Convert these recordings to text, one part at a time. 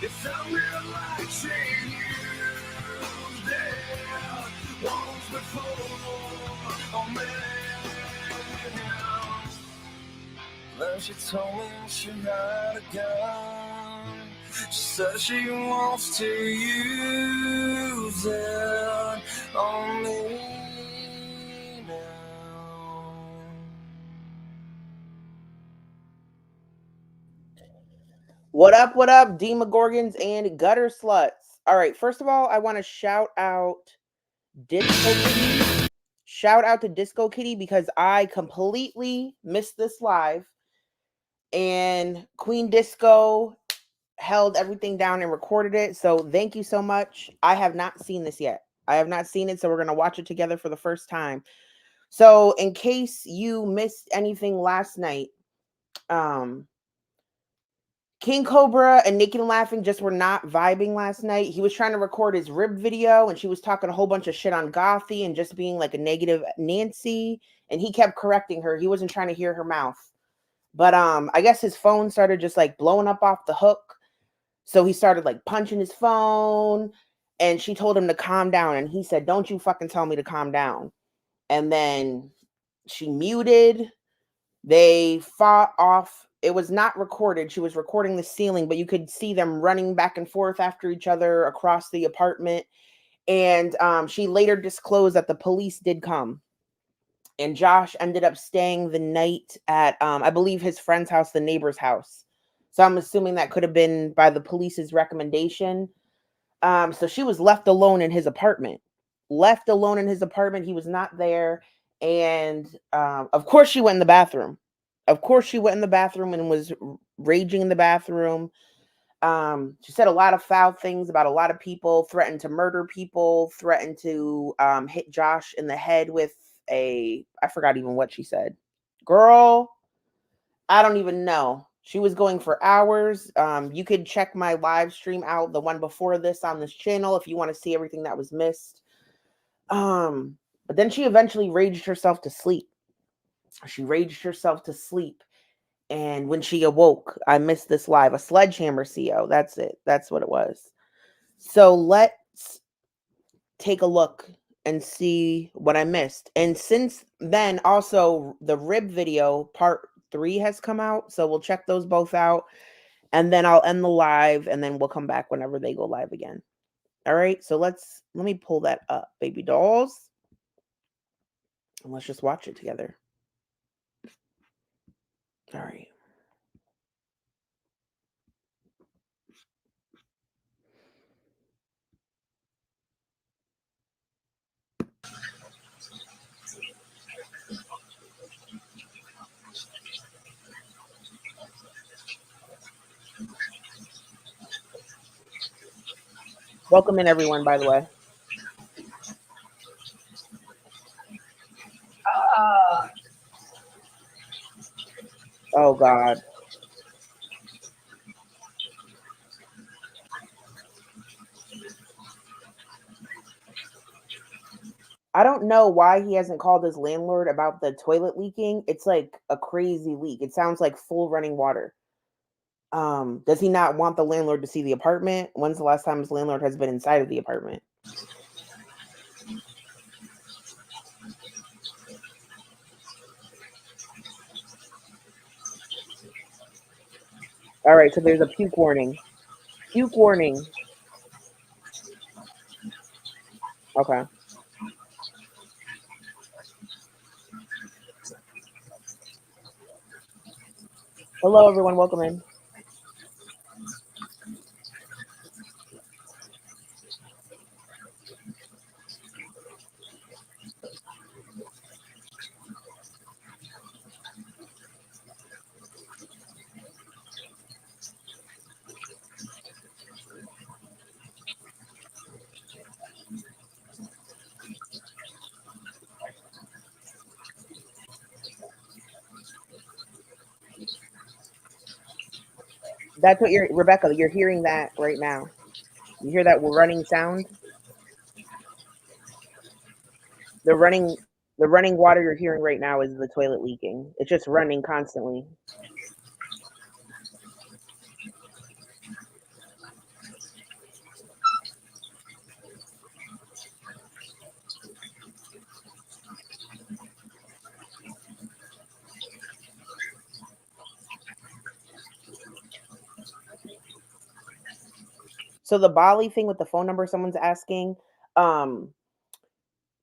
It felt real like saying you there once before. Oh man, then she told me she had a gun. She said she wants to use it on me now. What up, Demogorgons and Gutter Sluts? All right, first of all, I want to shout out Disco Kitty. Shout out to Disco Kitty because I completely missed this live. And Queen Disco held everything down and recorded it. So thank you so much. I have not seen this yet. I have not seen it, so we're going to watch it together for the first time. So in case you missed anything last night, King Cobra and Naked and Laughing just were not vibing last night. He was trying to record his rib video and she was talking a whole bunch of shit on Gothy and just being like a negative Nancy. And he kept correcting her. He wasn't trying to hear her mouth. But I guess his phone started just like blowing up off the hook. So he started like punching his phone and she told him to calm down. And he said, "Don't you fucking tell me to calm down." And then she muted. They fought off. It was not recorded. She was recording the ceiling, but you could see them running back and forth after each other across the apartment. And she later disclosed that the police did come. And Josh ended up staying the night at, I believe, his friend's house, the neighbor's house. So I'm assuming that could have been by the police's recommendation. So she was left alone in his apartment. Left alone in his apartment. He was not there. And of course, she went in the bathroom. Of course, she went in the bathroom and was raging in the bathroom. She said a lot of foul things about a lot of people, threatened to murder people, threatened to hit Josh in the head with I forgot even what she said. Girl, I don't even know. She was going for hours. You could check my live stream out, the one before this on this channel, if you want to see everything that was missed. But then she eventually raged herself to sleep. She raged herself to sleep. And when she awoke, I missed this live. A sledgehammer CO. That's it. That's what it was. So let's take a look and see what I missed. And since then, also the rib video part 3 has come out. So we'll check those both out. And then I'll end the live and then we'll come back whenever they go live again. All right. So let me pull that up, baby dolls. And let's just watch it together. All right. Welcome in, everyone, by the way. Oh, God. I don't know why he hasn't called his landlord about the toilet leaking. It's like a crazy leak. It sounds like full running water. Does he not want the landlord to see the apartment? When's the last time his landlord has been inside of the apartment? All right, so there's a puke warning. Puke warning. Okay. Hello, everyone. Welcome in. That's what Rebecca, you're hearing that right now. You hear that running sound? The running water you're hearing right now is the toilet leaking. It's just running constantly. So the Bali thing with the phone number, someone's asking.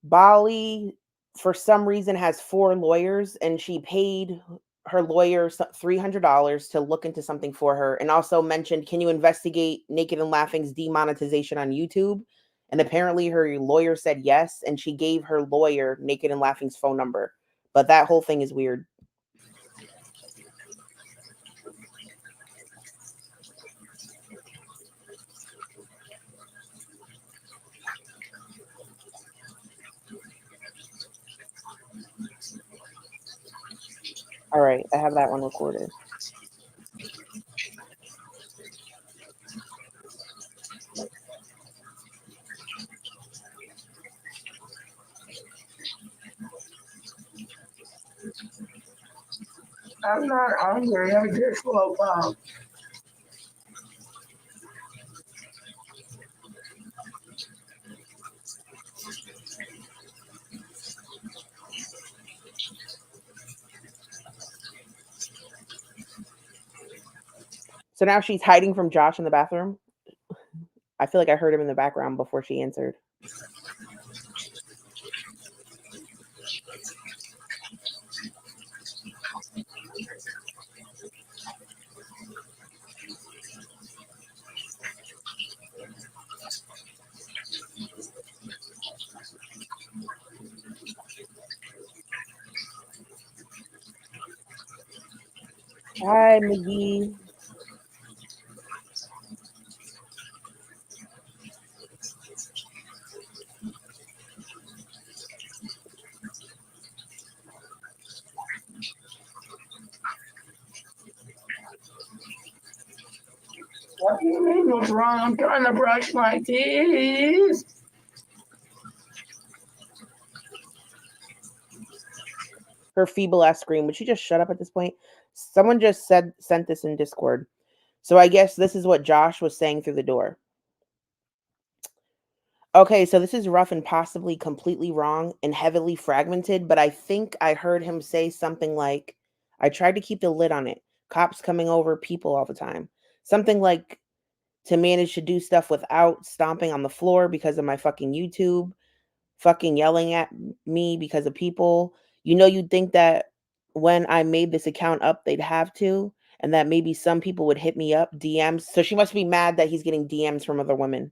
Bali, for some reason, has 4 lawyers, and she paid her lawyer $300 to look into something for her, and also mentioned, "Can you investigate Naked and Laughing's demonetization on YouTube?" And apparently, her lawyer said yes, and she gave her lawyer Naked and Laughing's phone number. But that whole thing is weird. All right, I have that one recorded. I'm not hungry. I just woke up. So now she's hiding from Josh in the bathroom. I feel like I heard him in the background before she answered. Hi, McGee. What do you mean what's wrong? I'm trying to brush my teeth. Her feeble ass scream. Would she just shut up at this point? Someone just sent this in Discord. So I guess this is what Josh was saying through the door. Okay, so this is rough and possibly completely wrong and heavily fragmented, but I think I heard him say something like, "I tried to keep the lid on it. Cops coming over, people all the time." Something like, to manage to do stuff without stomping on the floor because of my fucking YouTube, fucking yelling at me because of people. You'd think that when I made this account up, they'd have to, and that maybe some people would hit me up, DMs. So she must be mad that he's getting DMs from other women.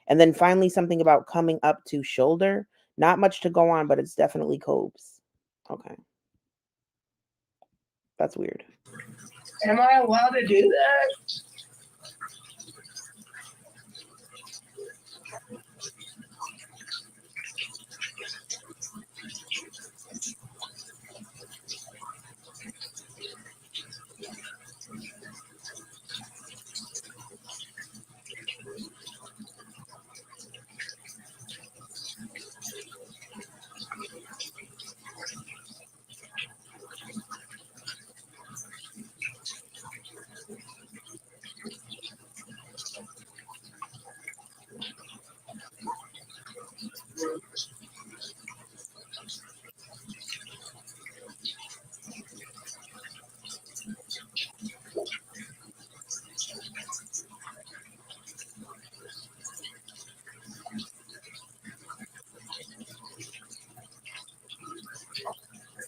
And then finally, something about coming up to shoulder. Not much to go on, but it's definitely Cobes. Okay. That's weird. Am I allowed to do that?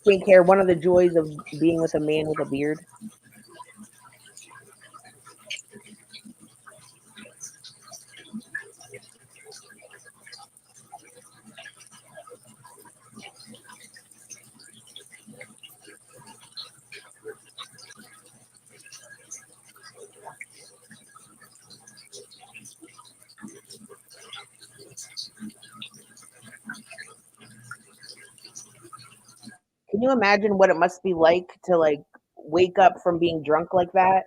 Skincare, one of the joys of being with a man with a beard. Can you imagine what it must be like to wake up from being drunk like that,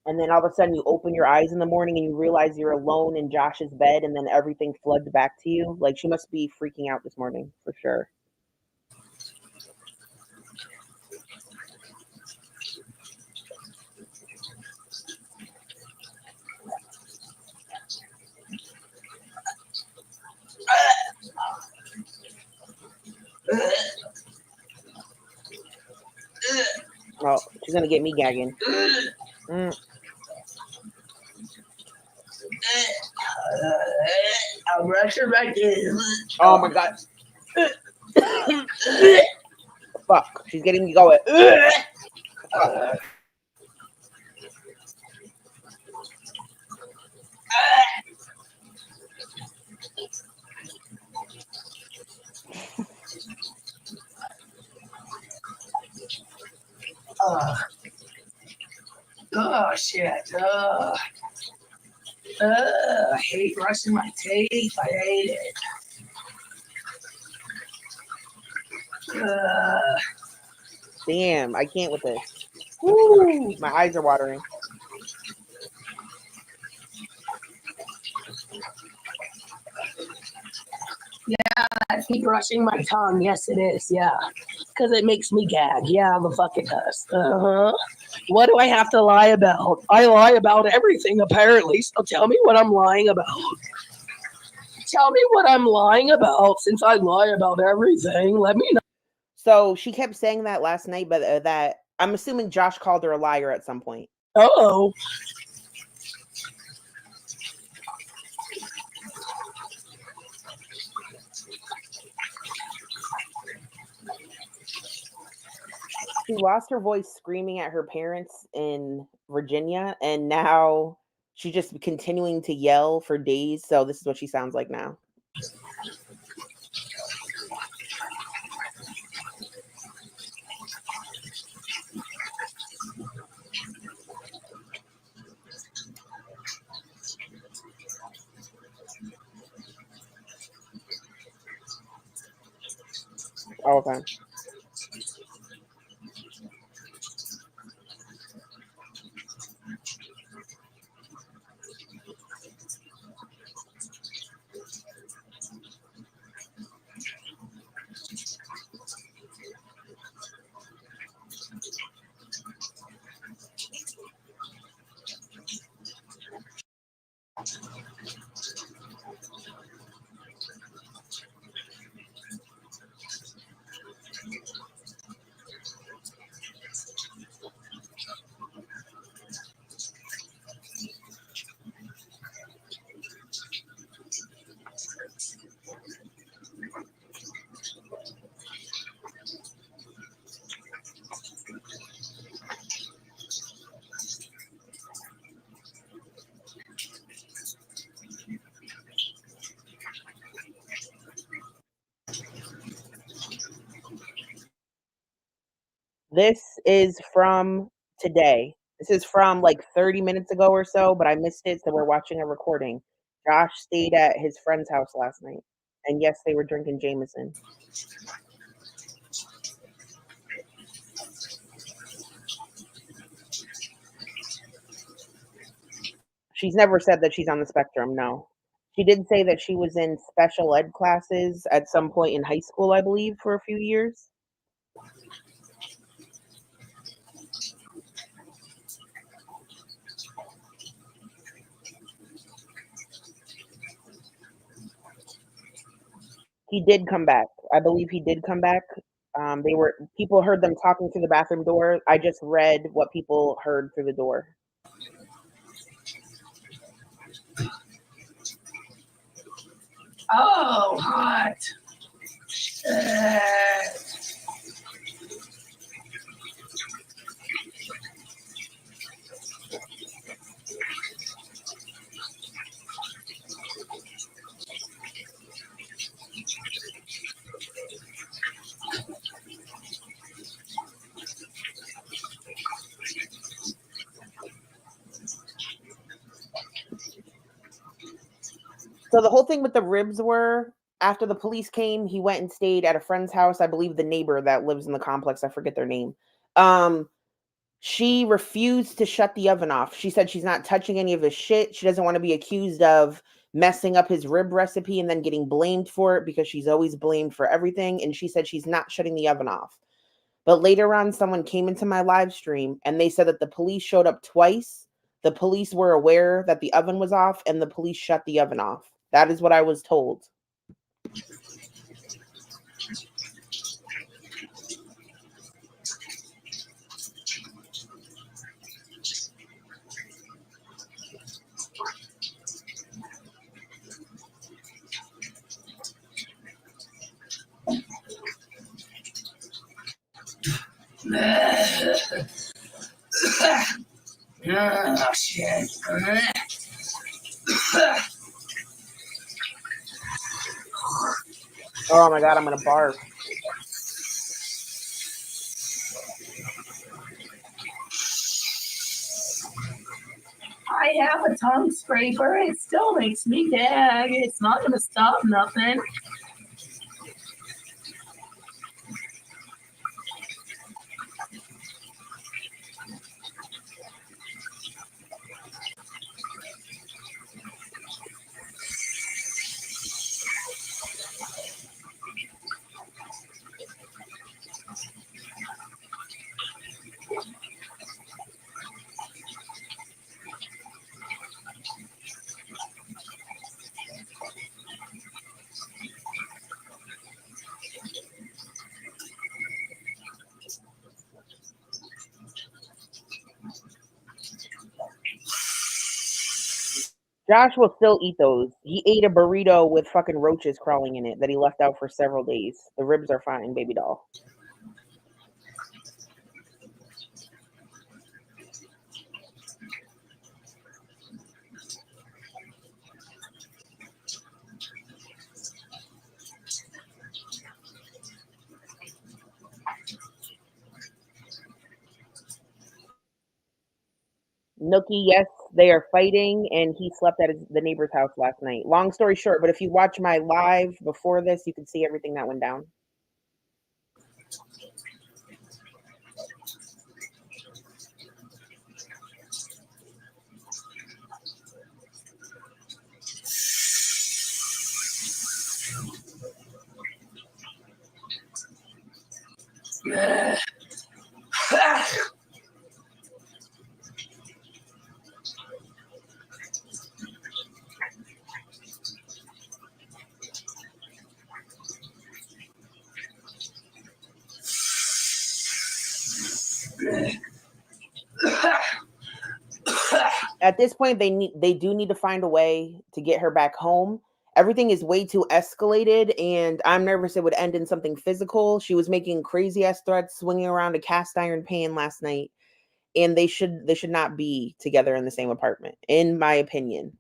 and then all of a sudden you open your eyes in the morning and you realize you're alone in Josh's bed, and then everything floods back to you? Like, she must be freaking out this morning for sure. Oh, she's gonna get me gagging. Mm. I'm brushing my teeth. Oh my god. Fuck. She's getting me going. Fuck. Oh shit. I hate brushing my teeth. I hate it. Damn, I can't with this. Woo! My eyes are watering. I hate brushing my tongue. Yes, it is. Yeah. Because it makes me gag. Yeah, the fuck it does. Uh-huh. What do I have to lie about? I lie about everything, apparently. So tell me what I'm lying about. Tell me what I'm lying about. Since I lie about everything, let me know. So she kept saying that last night, but that I'm assuming Josh called her a liar at some point. Oh. She lost her voice screaming at her parents in Virginia, and now she's just continuing to yell for days. So this is what she sounds like now. Okay. This is from today. This is from like 30 minutes ago or so, but I missed it, so we're watching a recording. Josh stayed at his friend's house last night. And yes, they were drinking Jameson. She's never said that she's on the spectrum, no. She did say that she was in special ed classes at some point in high school, I believe, for a few years. He did come back. I believe he did come back. People heard them talking through the bathroom door. I just read what people heard through the door. Oh, hot. Shit. So the whole thing with the ribs were after the police came, he went and stayed at a friend's house. I believe the neighbor that lives in the complex, I forget their name. She refused to shut the oven off. She said she's not touching any of his shit. She doesn't want to be accused of messing up his rib recipe and then getting blamed for it because she's always blamed for everything. And she said she's not shutting the oven off. But later on, someone came into my live stream and they said that the police showed up twice. The police were aware that the oven was off and the police shut the oven off. That is what I was told. Oh, shit. Oh my god, I'm gonna barf. I have a tongue scraper. It still makes me gag. It's not going to stop nothing. Josh will still eat those. He ate a burrito with fucking roaches crawling in it that he left out for several days. The ribs are fine, baby doll. Nookie, yes, they are fighting, and he slept at the neighbor's house last night. Long story short, but if you watch my live before this, you can see everything that went down. At this point, they do need to find a way to get her back home. Everything is way too escalated, and I'm nervous it would end in something physical. She was making crazy ass threats, swinging around a cast iron pan last night, and they should not be together in the same apartment, in my opinion.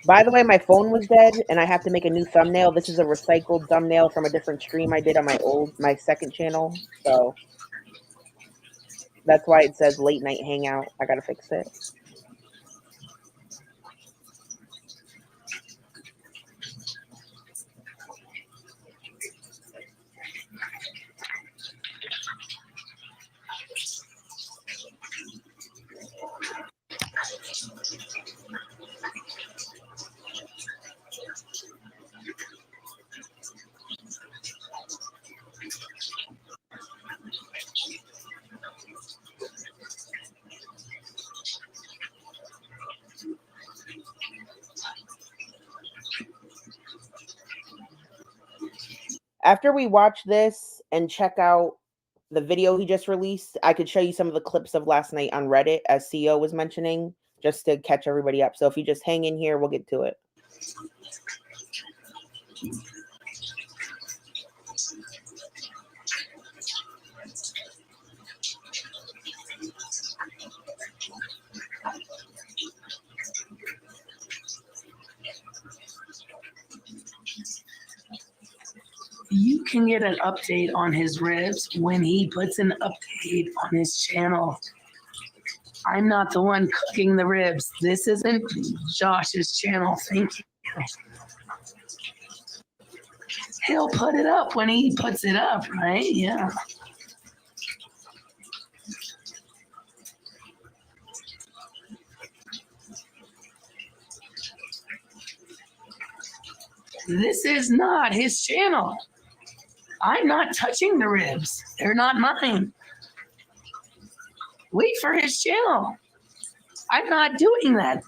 By the way, my phone was dead, and I have to make a new thumbnail. This is a recycled thumbnail from a different stream I did on my second channel. So that's why it says late night hangout. I gotta fix it. After we watch this and check out the video he just released, I could show you some of the clips of last night on Reddit, as CEO was mentioning, just to catch everybody up. So if you just hang in here, we'll get to it. You can get an update on his ribs when he puts an update on his channel. I'm not the one cooking the ribs. This isn't Josh's channel. Thank you. He'll put it up when he puts it up, right? Yeah. This is not his channel. I'm not touching the ribs. They're not mine. Wait for his channel. I'm not doing that.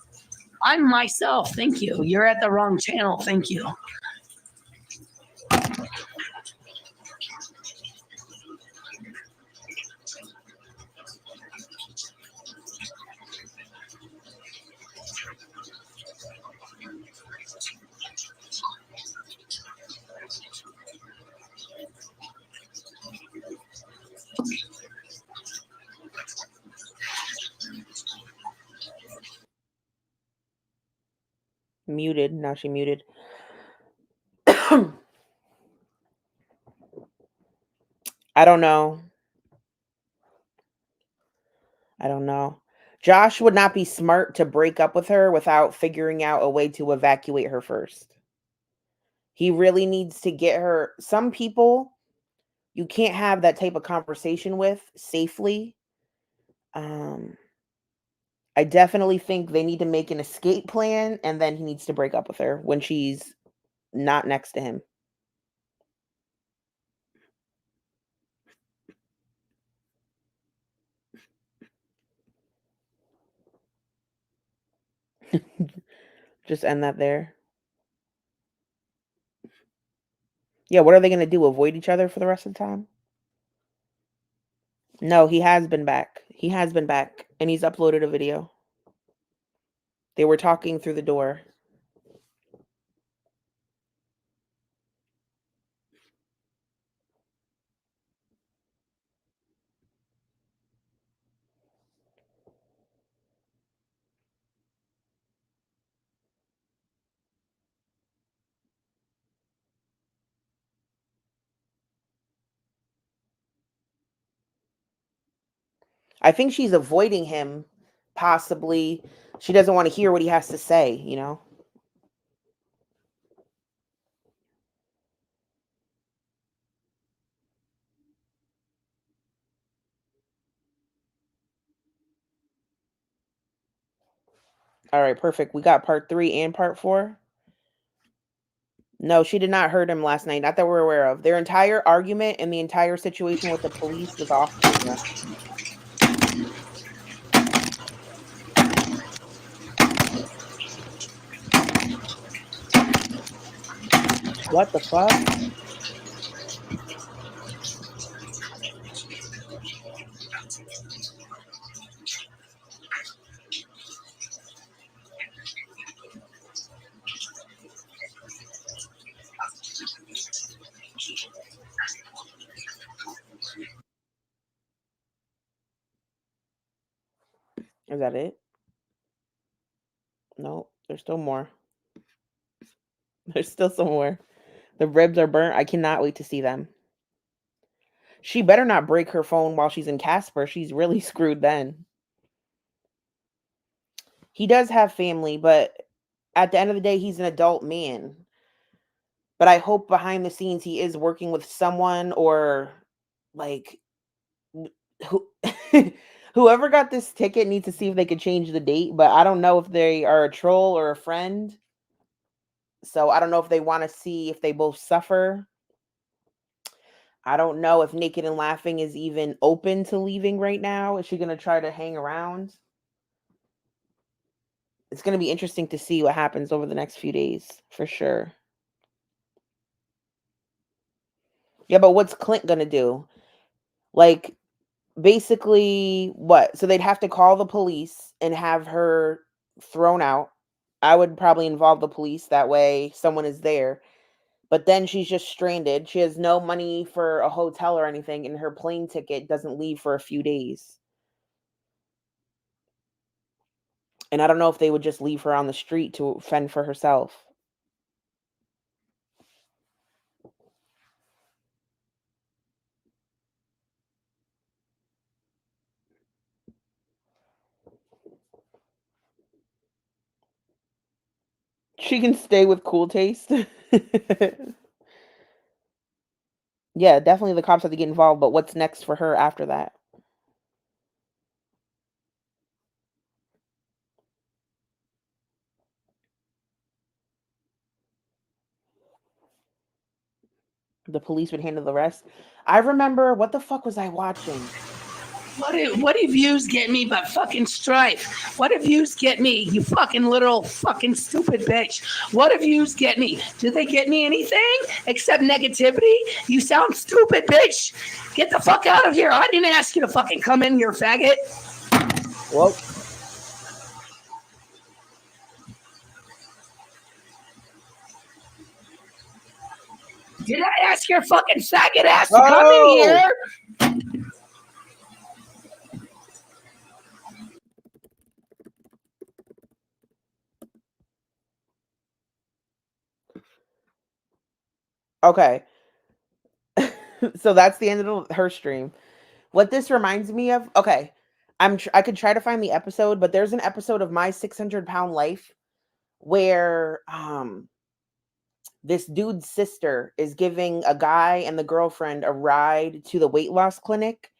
I'm myself. Thank you. You're at the wrong channel. Thank you. Muted. Now she muted. I don't know. Josh would not be smart to break up with her without figuring out a way to evacuate her first. He really needs to get her. Some people you can't have that type of conversation with safely. I definitely think they need to make an escape plan, and then he needs to break up with her when she's not next to him. Just end that there. Yeah, what are they going to do? Avoid each other for the rest of the time? No, he has been back. He has been back, and he's uploaded a video. They were talking through the door. I think she's avoiding him, possibly. She doesn't want to hear what he has to say, you know? All right, perfect. We got part 3 and part 4. No, she did not hurt him last night. Not that we're aware of. Their entire argument and the entire situation with the police was off camera. What the fuck? Is that it? No, there's still more. There's still some more. The ribs are burnt. I cannot wait to see them. She better not break her phone while she's in Casper. She's really screwed then. He does have family, but at the end of the day, he's an adult man. But I hope behind the scenes he is working with someone, or like who whoever got this ticket needs to see if they could change the date, but I don't know if they are a troll or a friend. So I don't know if they want to see if they both suffer. I don't know if Naked and Laughing is even open to leaving right now. Is she going to try to hang around? It's going to be interesting to see what happens over the next few days, for sure. Yeah, but what's Clint going to do? Like, basically, what? So they'd have to call the police and have her thrown out. I would probably involve the police. That way someone is there. But then she's just stranded. She has no money for a hotel or anything, and her plane ticket doesn't leave for a few days. And I don't know if they would just leave her on the street to fend for herself. She can stay with Cool Taste. Yeah, definitely the cops have to get involved, but what's next for her after that? The police would handle the rest. I remember, what the fuck was I watching? What do views get me but fucking strife? What do views get me, you fucking literal fucking stupid bitch? What do views get me? Do they get me anything except negativity? You sound stupid, bitch. Get the fuck out of here. I didn't ask you to fucking come in here, faggot. Well, did I ask your fucking faggot ass to come in here? okay. So that's the end of her stream. What this reminds me of, okay, I could try to find the episode, but there's an episode of My 600-Pound Life where this dude's sister is giving a guy and the girlfriend a ride to the weight loss clinic,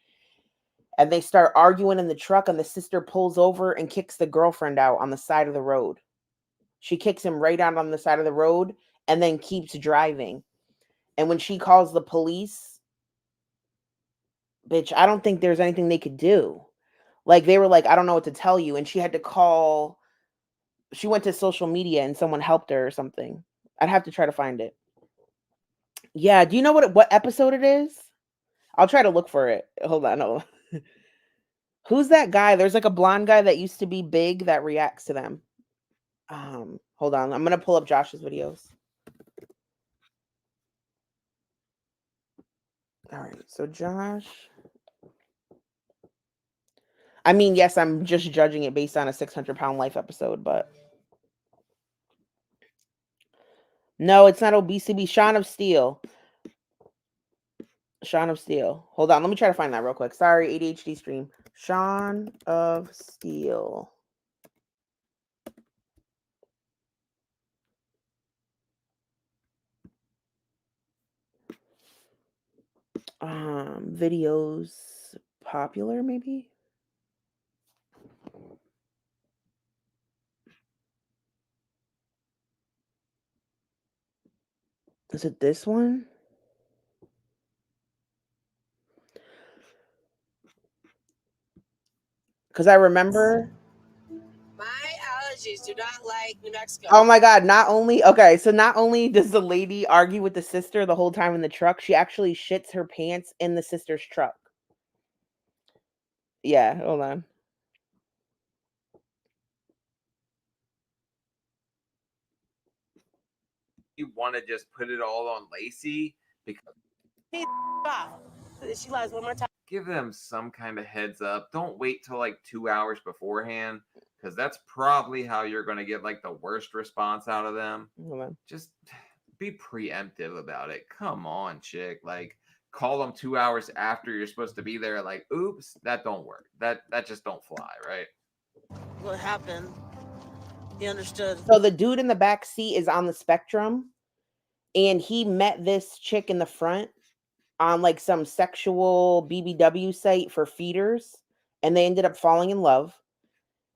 and they start arguing in the truck, and the sister pulls over and kicks the girlfriend out on the side of the road. She kicks him right out on the side of the road and then keeps driving. And when she calls the police, bitch, I don't think there's anything they could do. Like, they were like, I don't know what to tell you. And she had to call, she went to social media and someone helped her or something. I'd have to try to find it. Yeah, do you know what episode it is? I'll try to look for it. Hold on. Hold on. Who's that guy? There's like a blonde guy that used to be big that reacts to them. Hold on. I'm going to pull up Josh's videos. All right. So Josh. I mean, yes, I'm just judging it based on a 600-Pound Life episode, but no, it's not obesity. Shaun of Steel. Shaun of Steel. Hold on. Let me try to find that real quick. Sorry, ADHD stream. Shaun of Steel. Videos popular, maybe? Is it this one? Because I remember. My allergies do not like New Mexico. Oh my God. Not only does the lady argue with the sister the whole time in the truck, she actually shits her pants in the sister's truck. Yeah, hold on. You want to just put it all on Lacey because she lies one more time. Give them some kind of heads up. Don't wait till like 2 hours beforehand, because that's probably how you're going to get like the worst response out of them. Hold on. Just be preemptive about it. Come on, chick. Like, call them 2 hours after you're supposed to be there. Like, oops, that don't work. That just don't fly, right? What happened? He understood. So the dude in the back seat is on the spectrum, and he met this chick in the front on like some sexual BBW site for feeders, and they ended up falling in love.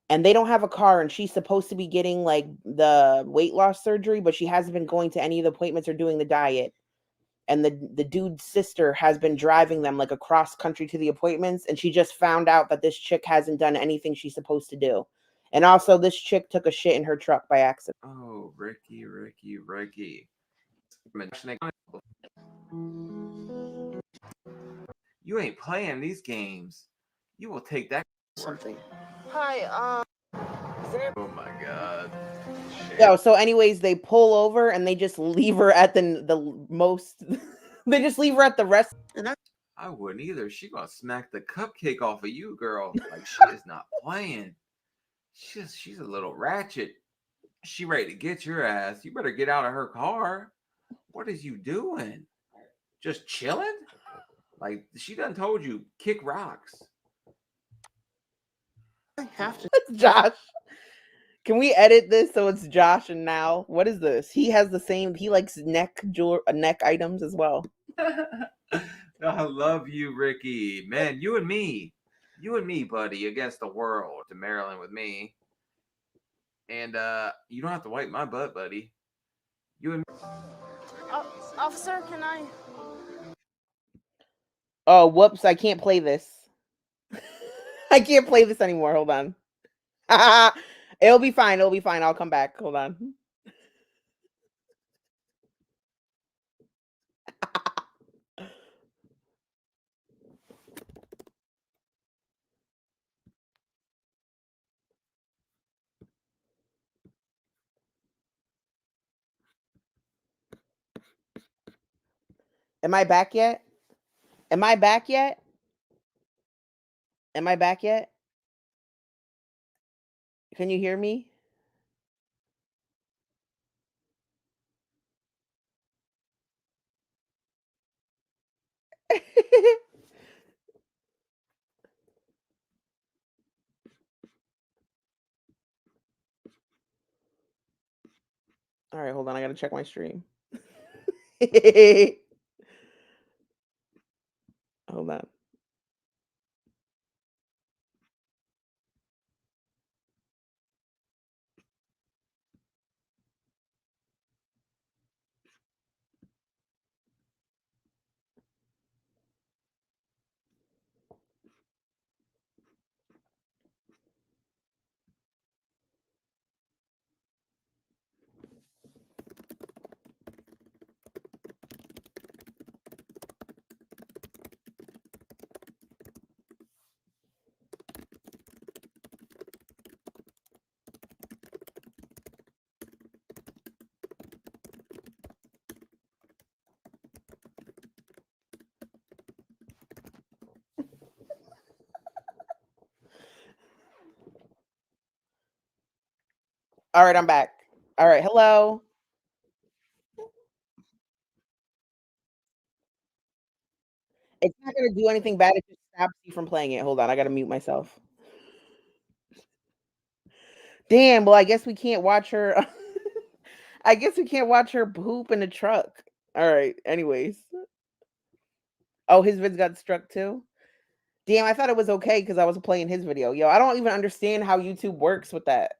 And they don't have a car, and she's supposed to be getting like the weight loss surgery, but she hasn't been going to any of the appointments or doing the diet. And the dude's sister has been driving them like across country to the appointments, and she just found out that this chick hasn't done anything she's supposed to do. And also, this chick took a shit in her truck by accident. Oh, Ricky. You ain't playing these games. You will take that something. Hi, Oh my God. Shit. Yo, so anyways, they pull over and they just leave her at the most. They just leave her at the rest. I wouldn't either. She gonna smack the cupcake off of you, girl. Like, she is not playing. She's a little ratchet. She ready to get your ass. You better get out of her car. What is you doing? Just chilling? Like, she done told you, kick rocks. I have to. That's Josh. Can we edit this so it's Josh and now? What is this? He has the same. He likes neck items as well. I love you, Ricky. Man, you and me, buddy, against the world. To Maryland with me. And you don't have to wipe my butt, buddy. You and Officer, can I Oh, whoops. I can't play this. I can't play this anymore. Hold on. It'll be fine. It'll be fine. I'll come back. Hold on. Am I back yet? Am I back yet? Am I back yet? Can you hear me? All right, hold on. I got to check my stream. Hold on. All right, I'm back. All right, hello. It's not going to do anything bad. It just stops you from playing it. Hold on. I got to mute myself. Damn. Well, I guess we can't watch her. I guess we can't watch her poop in the truck. All right. Anyways. Oh, his vids got struck too? Damn, I thought it was okay because I was playing his video. Yo, I don't even understand how YouTube works with that.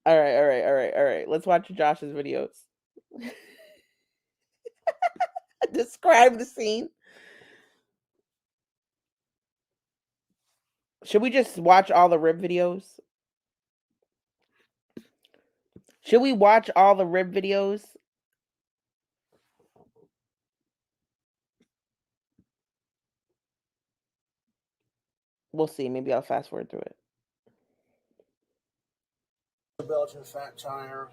All right, all right, all right, all right. Let's watch Josh's videos. Describe the scene. Should we just watch all the rib videos? Should we watch all the rib videos? We'll see. Maybe I'll fast forward through it. The Belgian fat tire.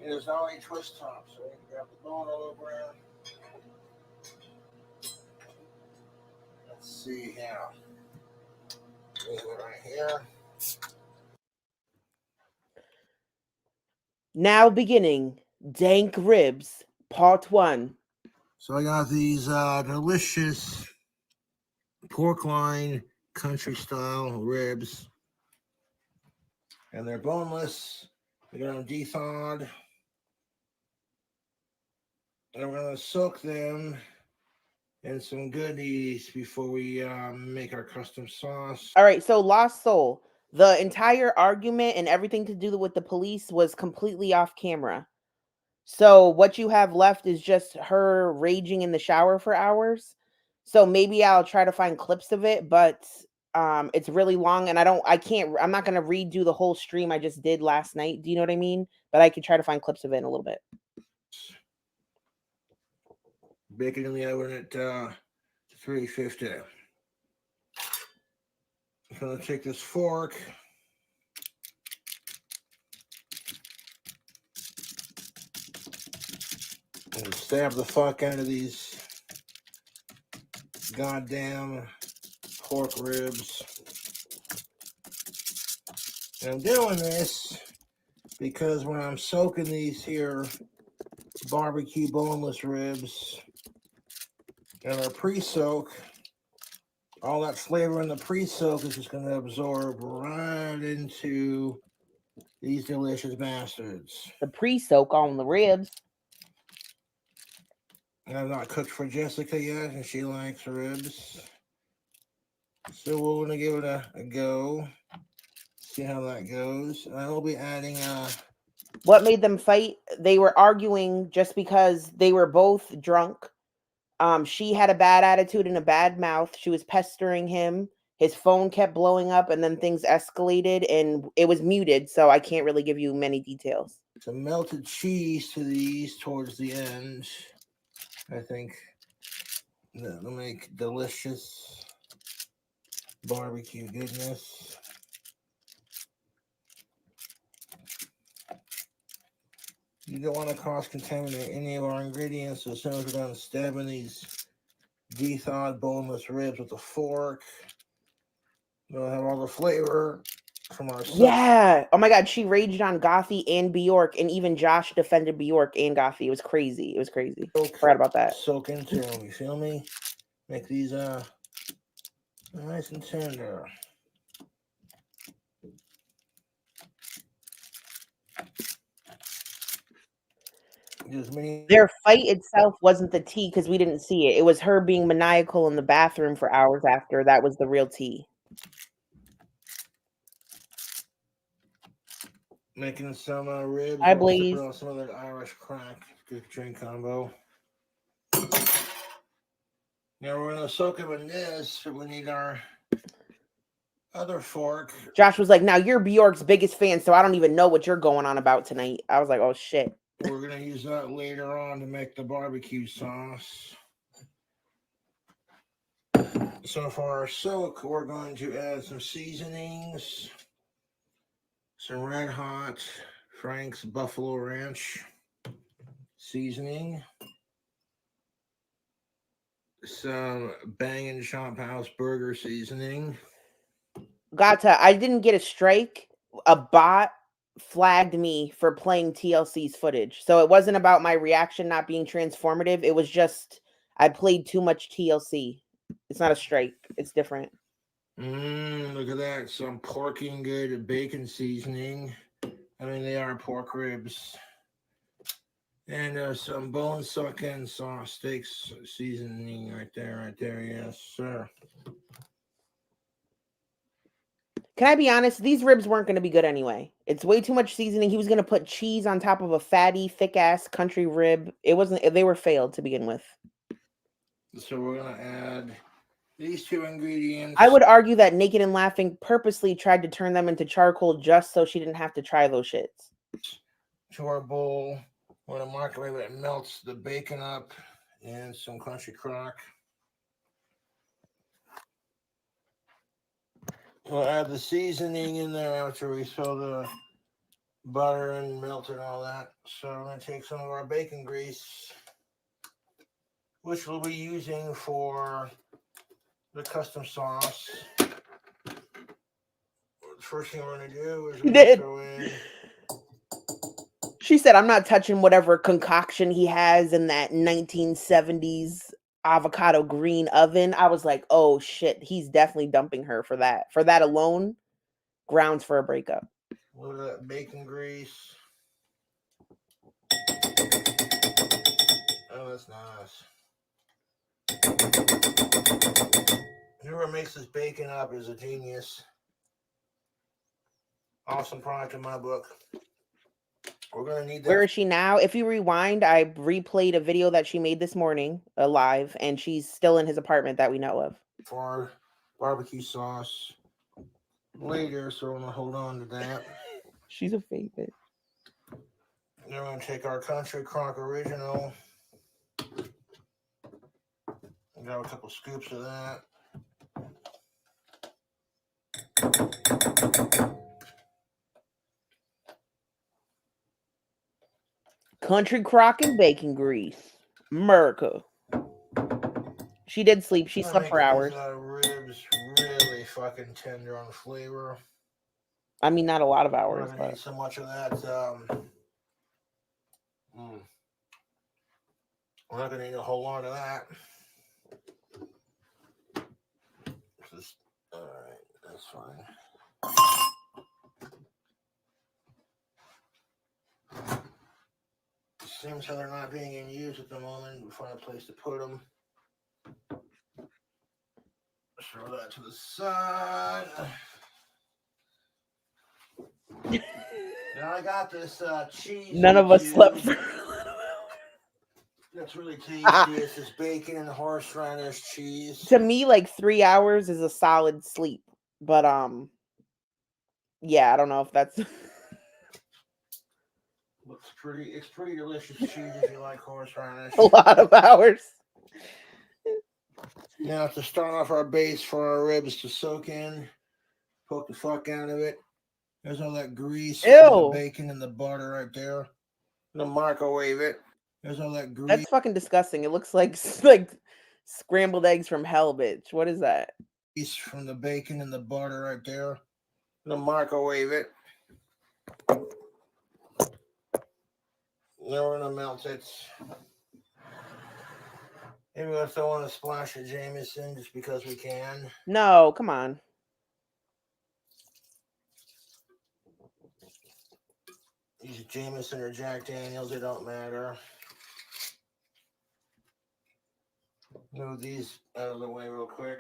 It is not a twist top, so you can grab the bone all over here. Let's see here. We have it right here. Now beginning Dank Ribs, Part 1. So I got these delicious pork loin country style ribs. And they're boneless. We're going to de-thawed. And we're going to soak them in some goodies before we make our custom sauce. All right, so Lost Soul. The entire argument and everything to do with the police was completely off camera. So what you have left is just her raging in the shower for hours. So maybe I'll try to find clips of it, but it's really long and I'm not going to redo the whole stream I just did last night. Do you know what I mean? But I could try to find clips of it in a little bit. Bake it in the oven at 350. I'm going to take this fork and stab the fuck out of these goddamn pork ribs. And I'm doing this because when I'm soaking these here barbecue boneless ribs and our pre-soak, all that flavor in the pre-soak is just going to absorb right into these delicious bastards. The pre-soak on the ribs. And I've not cooked for Jessica yet, and she likes ribs. So we're going to give it a go. See how that goes. And I will be adding What made them fight? They were arguing just because they were both drunk. She had a bad attitude and a bad mouth. She was pestering him. His phone kept blowing up, and then things escalated, and it was muted, so I can't really give you many details. Some melted cheese to these towards the end. I think that'll make delicious barbecue goodness. You don't want to cross-contaminate any of our ingredients, so as soon as we're done stabbing these de-thawed boneless ribs with a fork, we'll have all the flavor from our sauce. Yeah. Oh my God. She raged on Gothy and Bjork, and even Josh defended Bjork and Gothy. It was crazy. It was crazy. Forgot about that. Soak into them, you feel me? Make these nice and tender. Their fight itself wasn't the tea because we didn't see it. It was her being maniacal in the bathroom for hours after. That was the real tea. Making some ribs. Hi, Blaze. Some of that Irish crack. Good drink combo. Now we're gonna soak them in this. So we need our other fork. Josh was like, "Now you're Bjork's biggest fan, so I don't even know what you're going on about tonight." I was like, "Oh shit." We're gonna use that later on to make the barbecue sauce. So for our soak, we're going to add some seasonings, some Red Hot Frank's Buffalo Ranch seasoning, some Bangin' Chop House burger seasoning. Gata, I didn't get a strike. A bot flagged me for playing TLC's footage. So it wasn't about my reaction not being transformative. It was just I played too much TLC. It's not a strike. It's different. Look at that. Some porking good bacon seasoning. I mean, they are pork ribs. And some bone sucking sauce steaks seasoning right there. Yes, sir. Can I be honest? These ribs weren't going to be good anyway. It's way too much seasoning. He was going to put cheese on top of a fatty, thick-ass country rib. It wasn't. They were failed to begin with. So we're going to add these two ingredients. I would argue that Naked and Laughing purposely tried to turn them into charcoal just so she didn't have to try those shits. To our bowl, we're going to microwave it. It melts the bacon up and some crunchy crock. We'll add the seasoning in there after we throw the butter and melt and all that. So we're going to take some of our bacon grease, which we'll be using for the custom sauce. The first thing we're going to do is throw in. She said, "I'm not touching whatever concoction he has in that 1970s avocado green oven." I was like, "Oh shit, he's definitely dumping her for that. For that alone, grounds for a breakup." A little of that bacon grease. Oh, that's nice. Whoever makes this bacon up is a genius. Awesome product in my book. We're going to need that. Where is she now? If you rewind, I replayed a video that she made this morning, live, and she's still in his apartment that we know of. For barbecue sauce later, so we're going to hold on to that. She's a favorite. Then we're going to take our Country Crock Original. Got a couple scoops of that. Country Crock and bacon grease. America. She did sleep. She slept for hours. Ribs really fucking tender on flavor. I mean, not a lot of hours. We're not gonna need so much of that. We're not gonna need a whole lot of that. Just, all right, that's fine. Seems how they're not being in use at the moment. We'll find a place to put them. Throw that to the side. Now I got this cheese. None of us slept for. That's really tasty. It's this bacon and horseradish cheese. To me, like 3 hours is a solid sleep. But yeah, I don't know if that's. Looks pretty. It's pretty delicious cheese if you like horseradish. A lot of hours. Now to start off our base for our ribs to soak in, poke the fuck out of it. There's all that grease, from the bacon and the butter right there. I'm gonna microwave it. There's all that grease. That's fucking disgusting. It looks like scrambled eggs from hell, bitch. What is that? Grease from the bacon and the butter right there. I'm gonna microwave it. Then we're gonna melt it. Maybe we'll throw in a splash of Jameson just because we can. No, come on. Use Jameson or Jack Daniels, it don't matter. Move these out of the way real quick.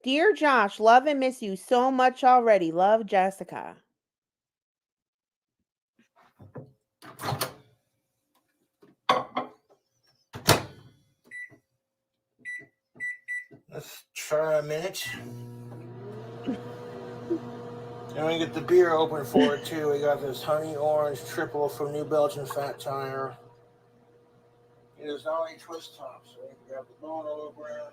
Dear Josh, love and miss you so much already. Love, Jessica. Let's try a minute. And we get the beer open for it too. We got this honey orange triple from New Belgian Fat Tire. It is not a twist top, so we can grab the bone all over.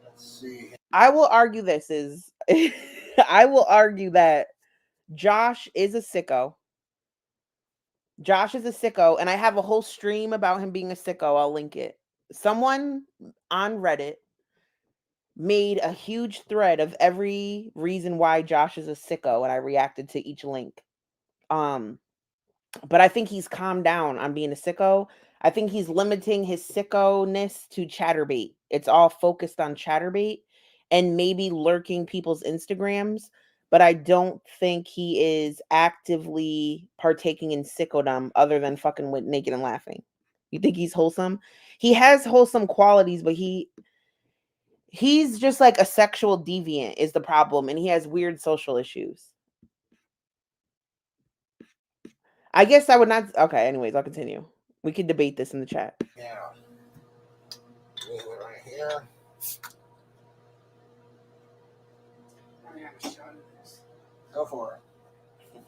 Let's see. I will argue this is I will argue that Josh is a sicko. Josh is a sicko, and I have a whole stream about him being a sicko. I'll link it. Someone on Reddit made a huge thread of every reason why Josh is a sicko, and I reacted to each link. But I think he's calmed down on being a sicko. I think he's limiting his sicko-ness to chatterbait. It's all focused on chatterbait and maybe lurking people's Instagrams, but I don't think he is actively partaking in sickodom other than fucking with Naked and Laughing. You think he's wholesome? He has wholesome qualities, but he's just like a sexual deviant is the problem, and he has weird social issues. I guess I would not. Okay, anyways, I'll continue. We can debate this in the chat. Yeah. Leave it right here. I have a shot of this. Go for it.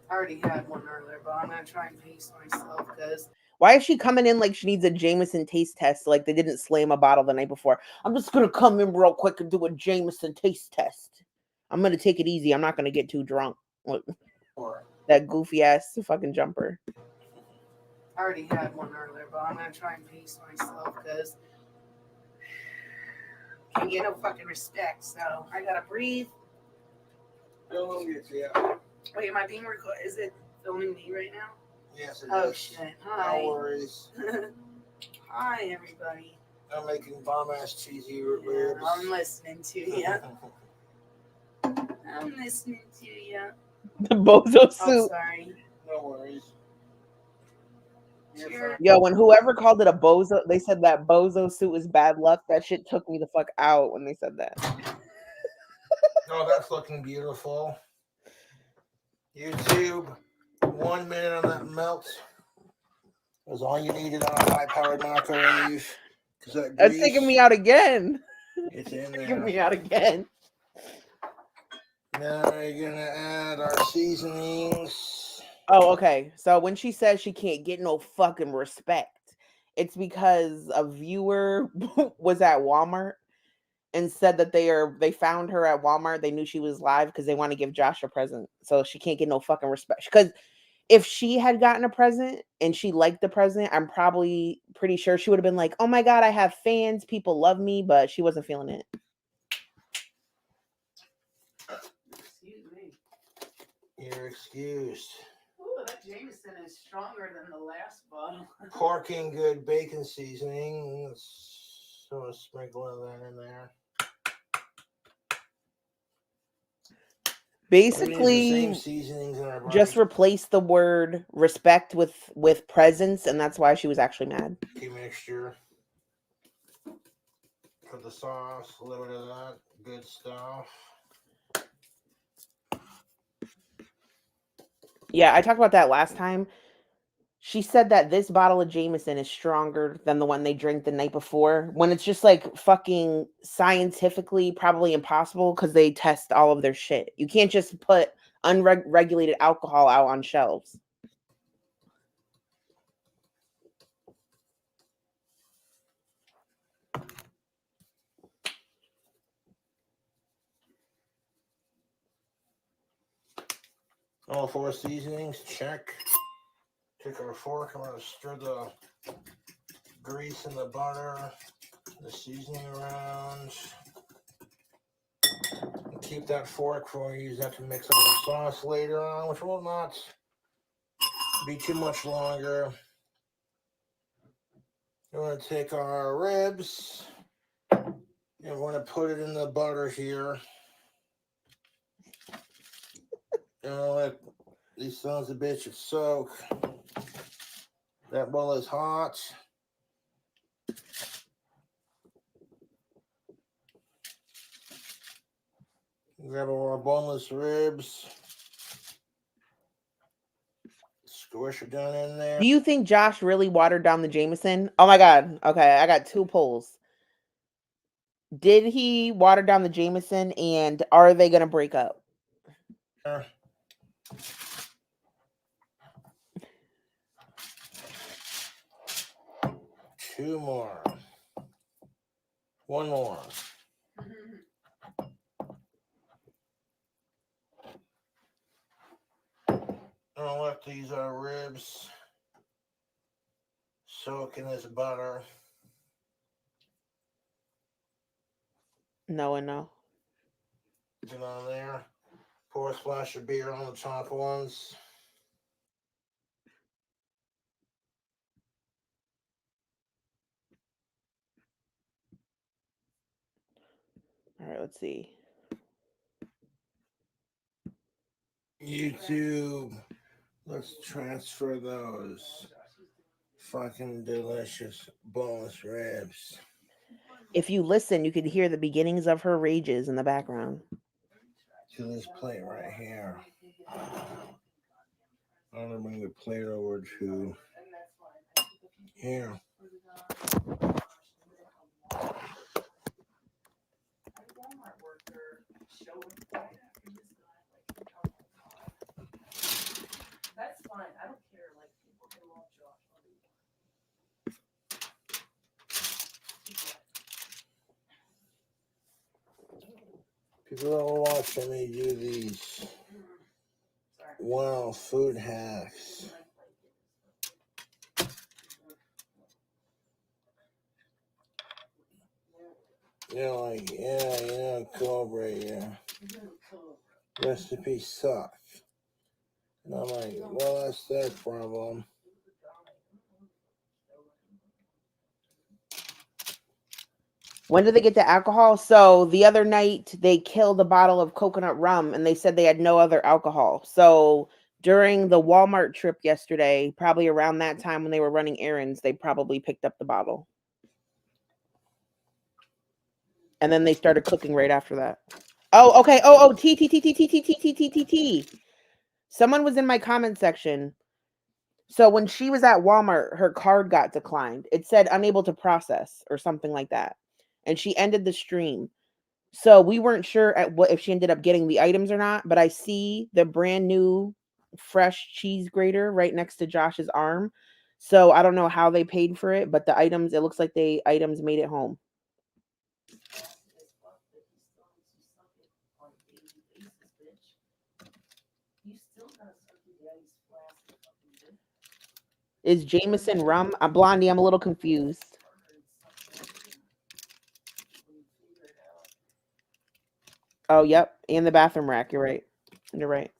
I already had one earlier, but I'm gonna try and pace myself because Why is she coming in like she needs a Jameson taste test? Like they didn't slam a bottle the night before. I'm just gonna come in real quick and do a Jameson taste test. I'm gonna take it easy. I'm not gonna get too drunk. Look, that goofy ass fucking jumper. I already had one earlier, but I'm gonna try and pace myself because I can't get no fucking respect. So I gotta breathe. Don't get to you. Wait, am I being recorded? Is it filming me right now? Yes, it is. Oh shit! Hi. No worries. Hi, everybody. I'm making bomb ass cheesy Yeah, ribs. I'm listening to you. I'm listening to you. The bozo Oh, suit. sorry. No worries. Sure. Yo, when whoever called it a bozo, they said that bozo suit was bad luck. That shit took me the fuck out when they said that. Oh, that's looking beautiful. YouTube, 1 minute on that melt. Was all you needed on a high-powered microwave. That's taking me out again. It's in there. Taking me out again. Now you're gonna add our seasonings. Oh, okay. So when she says she can't get no fucking respect, it's because a viewer was at Walmart and said that they found her at Walmart. They knew she was live because they want to give Josh a present. So she can't get no fucking respect. Because if she had gotten a present and she liked the present, I'm probably pretty sure she would have been like, oh my God, I have fans. People love me. But she wasn't feeling it. Excuse me. You're excused. Ooh, that Jameson is stronger than the last bottle. Corking good bacon seasoning. Let's throw a sprinkle of that in there. Basically, just replace the word respect with presence, and that's why she was actually mad. Mixture. for the sauce. A little bit of that good stuff. Yeah, I talked about that last time. She said that this bottle of Jameson is stronger than the one they drank the night before, when it's just like fucking scientifically probably impossible because they test all of their shit. You can't just put unregulated alcohol out on shelves. All 4 seasonings, check. Take our fork, I'm going to stir the grease and the butter, the seasoning around. And keep that fork for use that to mix up the sauce later on, which will not be too much longer. We're going to take our ribs and we're going to put it in the butter here. And I'll let these sons of bitches soak. That bowl is hot. Grab our boneless ribs. Squish it down in there. Do you think Josh really watered down the Jameson? Oh my God. Okay, I got 2 polls. Did he water down the Jameson, and are they going to break up? 2 more. 1 more. I'll let these ribs soak in this butter. No and no. Get on there. Pour a splash of beer on the top ones. All right, let's see. YouTube, let's transfer those fucking delicious boneless ribs. If you listen, you can hear the beginnings of her rages in the background. To this plate right here. I'm gonna bring the plate over to here. That's fine. I don't care. Like, people can love Josh. People are watching me do these wow food hacks. You're like, yeah, Cobra, yeah. Recipe sucks. And I'm like, well, that's their problem. When did they get the alcohol? So the other night they killed a bottle of coconut rum and they said they had no other alcohol. So during the Walmart trip yesterday, probably around that time when they were running errands, they probably picked up the bottle. And then they started cooking right after that. Oh, okay. T. Someone was in my comment section. So when she was at Walmart, her card got declined. It said unable to process or something like that. And she ended the stream. So we weren't sure at what if she ended up getting the items or not, but I see the brand new fresh cheese grater right next to Josh's arm. So I don't know how they paid for it, but the items, it looks like the items made it home. Is Jameson rum? Blondie, I'm a little confused. Oh, yep. And the bathroom rack. You're right. You're right.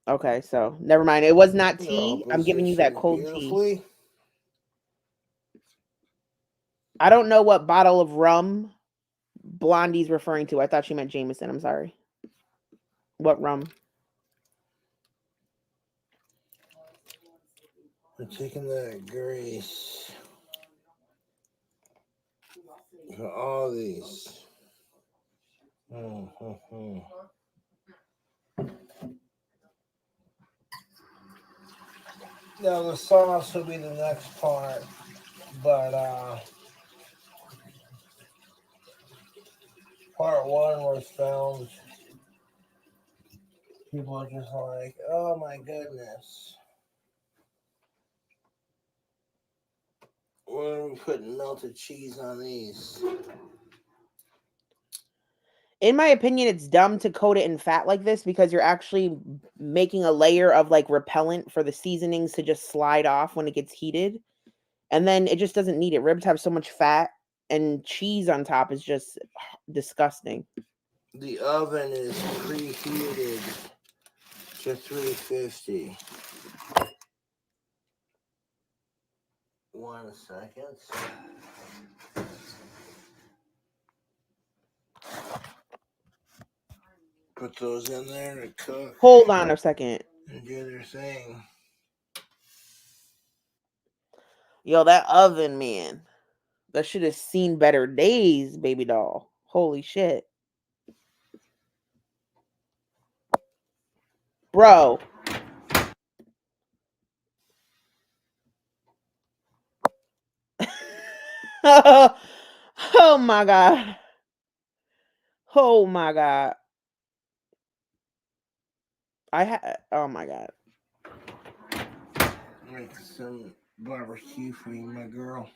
Okay, so never mind. It was not tea. I'm giving you that cold tea. I don't know what bottle of rum Blondie's referring to. I thought she meant Jameson. I'm sorry. What rum? We're taking that grease for all these. Mm-hmm. Now the sauce will be the next part, but part one was filmed. People are just like, oh my goodness. When are we putting melted cheese on these? In my opinion, it's dumb to coat it in fat like this because you're actually making a layer of like repellent for the seasonings to just slide off when it gets heated. And then it just doesn't need it. Ribs have so much fat, and cheese on top is just disgusting. The oven is preheated to 350. 1 second. Put those in there to cook Hold on a second. and do their thing. Yo, that oven, man. That should have seen better days, baby doll. Holy shit. Bro. Oh my god. Oh my god. Oh my god. Make some barbecue for you, my girl.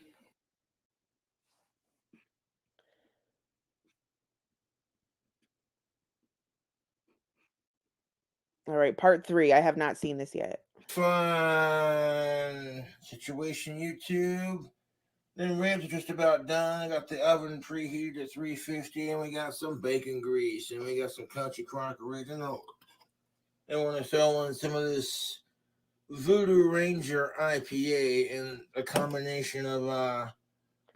All right, part 3. I have not seen this yet. Fun situation, YouTube. Then ribs are just about done. I got the oven preheated at 350, and we got some bacon grease, and we got some Country Crock Original. And we're gonna throw in some of this Voodoo Ranger IPA and a combination of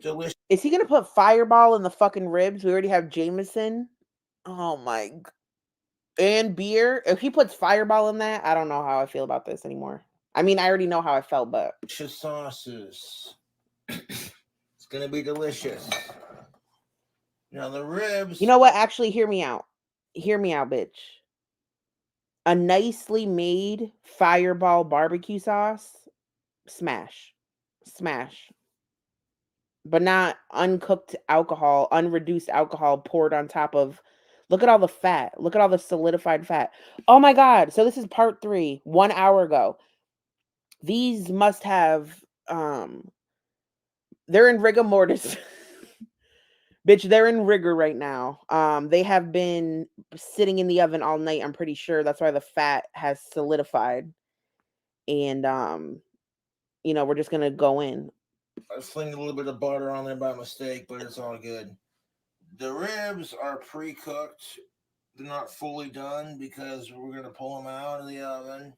delicious. Is he gonna put Fireball in the fucking ribs? We already have Jameson. Oh my. And beer. If he puts Fireball in that, I don't know how I feel about this anymore. I mean, I already know how I felt, but Sauces. It's gonna be delicious. Now the ribs. you know what? Actually, hear me out. Hear me out, bitch. A nicely made Fireball barbecue sauce, smash. Smash. But not uncooked alcohol, unreduced alcohol poured on top of. Look at all the fat. Look at all the solidified fat. Oh my god. So this is part 3, 1 hour ago. These must have they're in rigor mortis. Bitch, they're in rigor right now. They have been sitting in the oven all night, I'm pretty sure. That's why the fat has solidified. And you know, we're just gonna go in. I slinged a little bit of butter on there by mistake, but it's all good. The ribs are pre-cooked. They're not fully done because we're going to pull them out of the oven.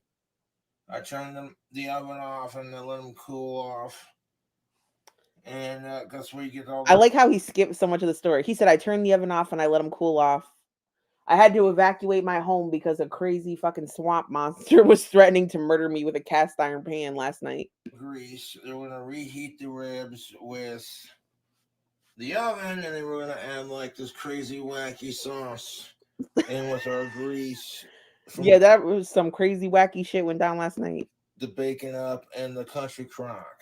I turned the oven off and I let them cool off. And that's where you get all the... I like how he skipped so much of the story. He said, I turned the oven off and I let them cool off. I had to evacuate my home because a crazy fucking swamp monster was threatening to murder me with a cast iron pan last night. Grease. They're going to reheat the ribs with the oven, and then we're going to add like this crazy wacky sauce in with our grease. Yeah, that was some crazy wacky shit went down last night. The bacon up and the Country Crock.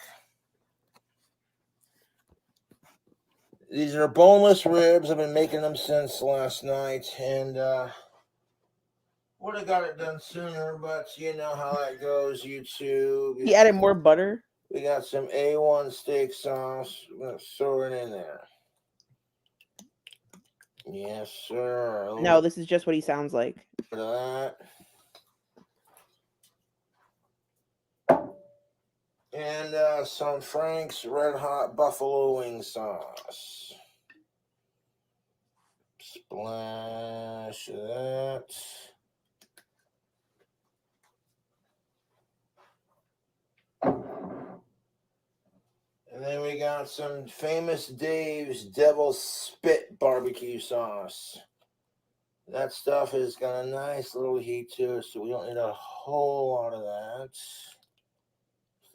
These are boneless ribs. I've been making them since last night, and would have got it done sooner, but you know how that goes, YouTube. He added more butter. We got some A1 steak sauce. We're going to throw it in there. Yes, sir. No, this is just what he sounds like. Bit of that. And some Frank's Red Hot Buffalo Wing sauce. Splash of that. And then we got some Famous Dave's Devil's Spit barbecue sauce. That stuff has got a nice little heat to it, so we don't need a whole lot of that.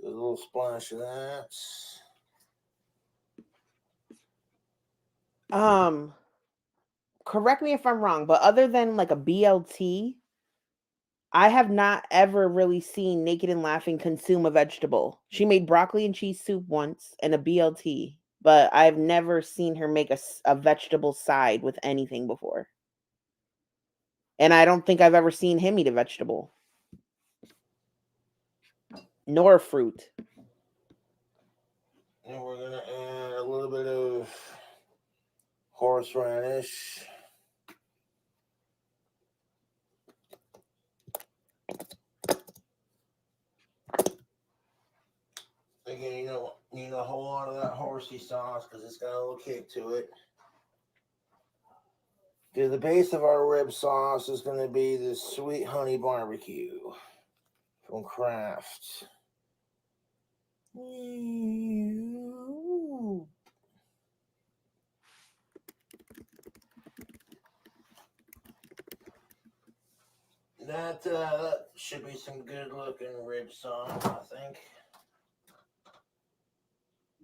A little splash of that. Correct me if I'm wrong, but other than like a BLT, I have not ever really seen Naked and Laughing consume a vegetable. She made broccoli and cheese soup once and a BLT, but I've never seen her make a vegetable side with anything before. And I don't think I've ever seen him eat a vegetable. Nor fruit. And we're going to add a little bit of horseradish. Again, you don't need a whole lot of that horsey sauce because it's got a little kick to it. Okay, the base of our rib sauce is going to be this sweet honey barbecue from Kraft. That should be some good looking rib sauce, I think.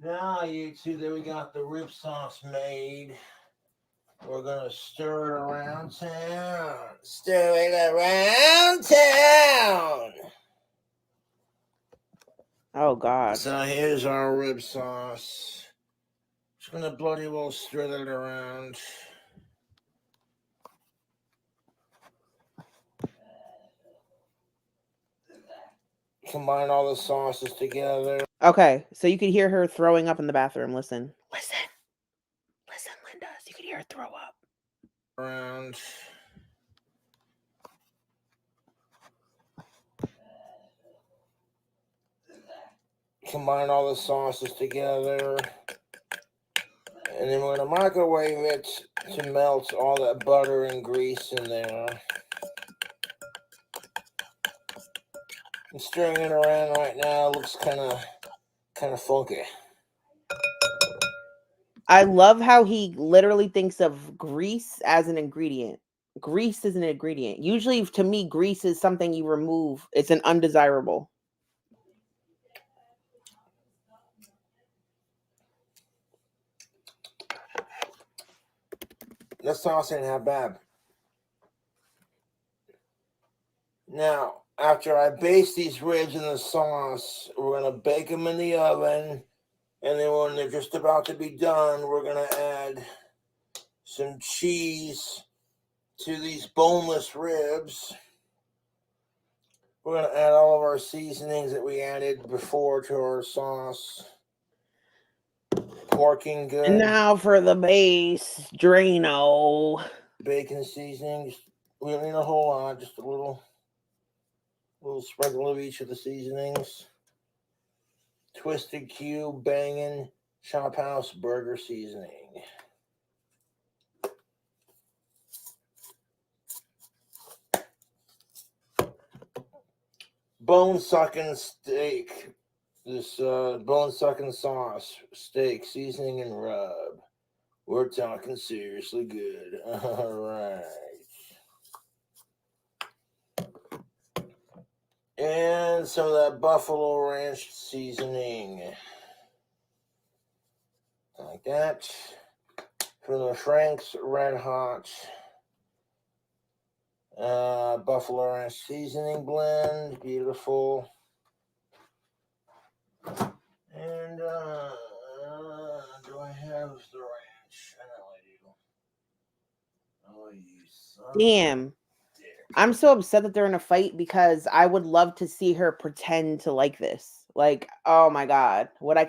Now, you two, that we got the rib sauce made, we're gonna stir it around town. Stir it around town. Oh God. So here's our rib sauce. Just gonna bloody well stir that around. Combine all the sauces together. Okay, so you could hear her throwing up in the bathroom. Listen, Linda. So you could hear her throw up. Around. Combine all the sauces together. And then we're going to microwave it to melt all that butter and grease in there. I'm stirring it around right now. It looks kind of funky. I love how he literally thinks of grease as an ingredient. Grease is an ingredient. Usually, to me, grease is something you remove. It's an undesirable. That sauce ain't half bad. Now, after I baste these ribs in the sauce, we're going to bake them in the oven. And then when they're just about to be done, we're going to add some cheese to these boneless ribs. We're going to add all of our seasonings that we added before to our sauce. Porking good. And now for the base, Drano. Bacon seasoning. We don't need a whole lot, just a little sprinkle of each of the seasonings. Twisted cube, banging, Chop House burger seasoning. Bone sucking steak. This bone sucking sauce, steak, seasoning, and rub. We're talking seriously good. All right. And some of that buffalo ranch seasoning. Like that. From the Frank's Red Hot buffalo ranch seasoning blend. Beautiful. And do I have the ranch? I know I do. Oh, you son. Damn. I'm so upset that they're in a fight because I would love to see her pretend to like this. Like, oh my God, what I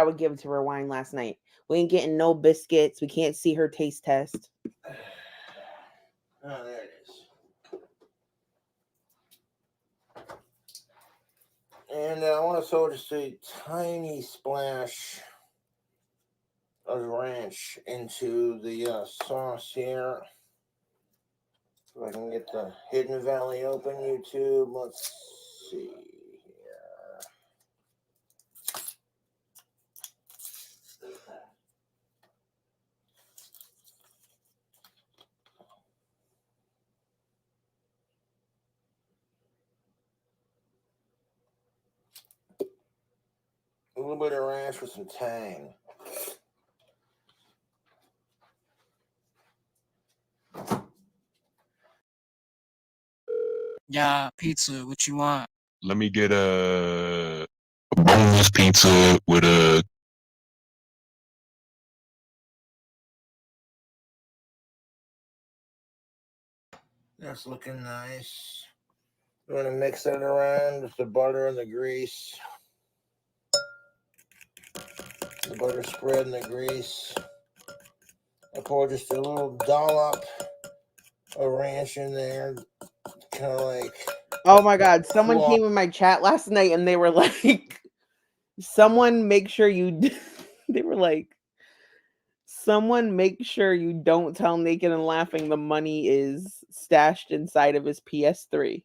would give to Rewind last night. We ain't getting no biscuits. We can't see her taste test. Oh, there it is. And I want to throw just a tiny splash of ranch into the sauce here. So I can get the Hidden Valley open, YouTube. Let's see here. little bit of ranch with some tang. Yeah, pizza. What you want? Let me get a boneless pizza with a. That's looking nice. You want to mix that around with the butter and the grease. The butter spread and the grease. I pour just a little dollop of ranch in there, kind of like. Oh my God! Someone came in my chat last night and they were like, "Someone make sure you." They were like, "Someone make sure you don't tell Naked and Laughing the money is stashed inside of his PS3."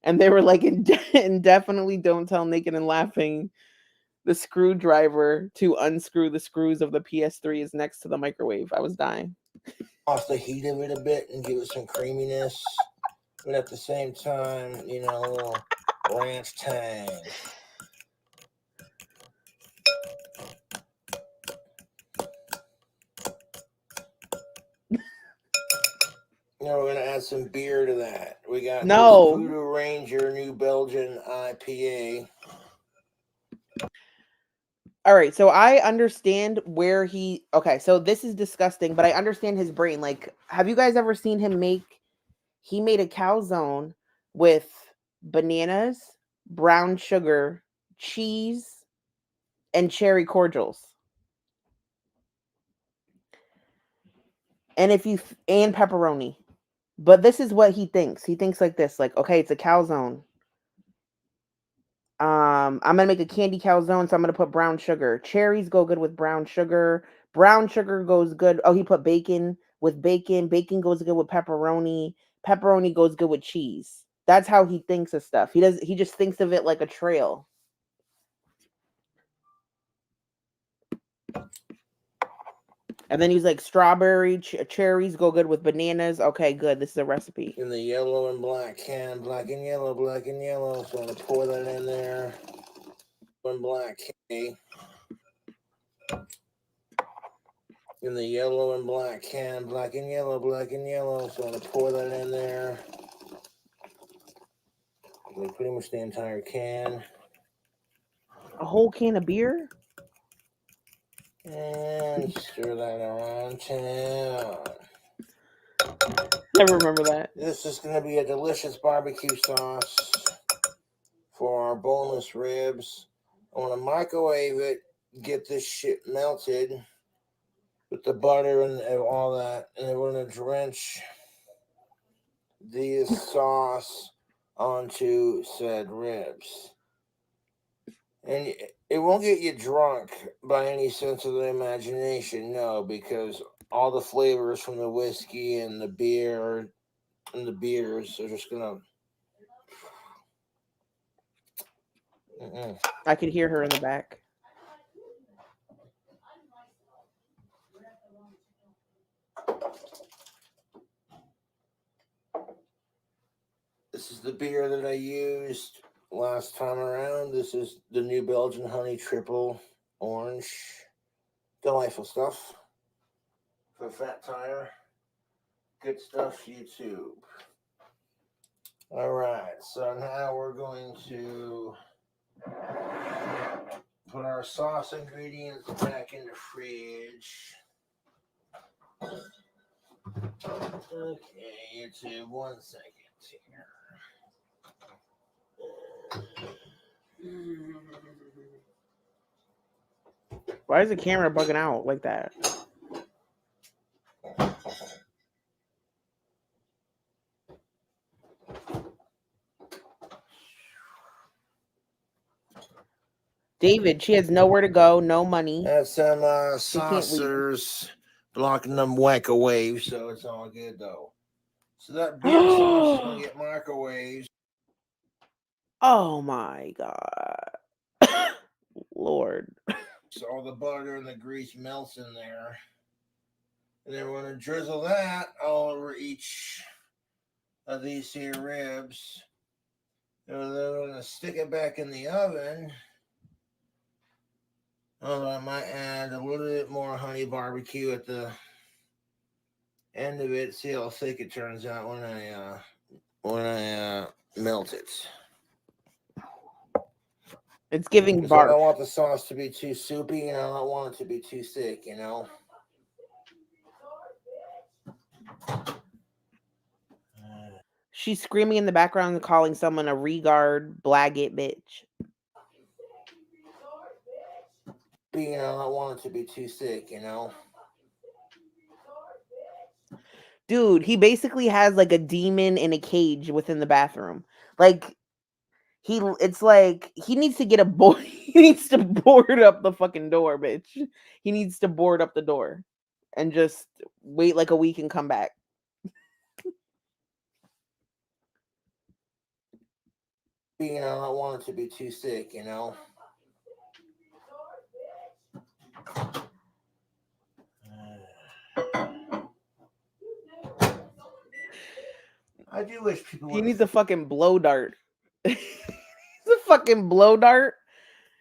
And they were like, and definitely don't tell Naked and Laughing the screwdriver to unscrew the screws of the PS3 is next to the microwave. I was dying. Off the heat of it a bit and give it some creaminess, but at the same time, a little ranch tang. We're gonna add some beer to that. We got this Voodoo Ranger New Belgian IPA. All right, so I understand where okay, so this is disgusting, but I understand his brain. Like, have you guys ever seen him he made a calzone with bananas, brown sugar, cheese, and cherry cordials. And and pepperoni. But this is what he thinks. He thinks like this, like, okay, it's a calzone. I'm gonna make a candy calzone, so I'm gonna put brown sugar. Cherries go good with brown sugar. Brown sugar goes good. Oh, he put bacon with bacon. Bacon goes good with pepperoni. Pepperoni goes good with cheese. That's how he thinks of stuff. He just thinks of it like a trail. And then he's like, strawberry, cherries go good with bananas. Okay, good. This is a recipe. In the yellow and black can, black and yellow, black and yellow. So I'm going to pour that in there. And black can. In the yellow and black can, black and yellow, black and yellow. So I'm going to pour that in there. Pretty much the entire can. A whole can of beer? And stir that around town. Never remember that. This is going to be a delicious barbecue sauce for our boneless ribs. I want to microwave it, get this shit melted with the butter and all that. And then we're going to drench this sauce onto said ribs. And it won't get you drunk by any sense of the imagination, no, because all the flavors from the whiskey and the beer and the beers are just gonna. I could hear her in the back. This is the beer that I used last time around. This is the New Belgian Honey Triple Orange. Delightful stuff. For Fat Tire. Good stuff, YouTube. All right, so now we're going to put our sauce ingredients back in the fridge. Okay, YouTube, 1 second here. Why is the camera bugging out like that? David, she has nowhere to go, no money. That's some saucers blocking them microwaves, so it's all good though. So that beer sauce is gonna get microwaves. Oh my God. Lord. So all the butter and the grease melts in there. And then we're gonna drizzle that all over each of these here ribs. And then we're gonna stick it back in the oven Although I might add a little bit more honey barbecue at the end of it. See how thick it turns out when I melt it. It's giving Because I barf. don't want the sauce to be too soupy, and I don't want it to be too thick, you know. She's screaming in the background and calling someone a regard blaggit bitch. I don't want it to be too thick, you know. Dude, he basically has like a demon in a cage within the bathroom. Like it's like he needs to get a board. He needs to board up the fucking door, bitch. He needs to board up the door and just wait like a week and come back. I don't want it to be too thick, you know. I do wish people would. He needs a fucking blow dart. He's a fucking blow dart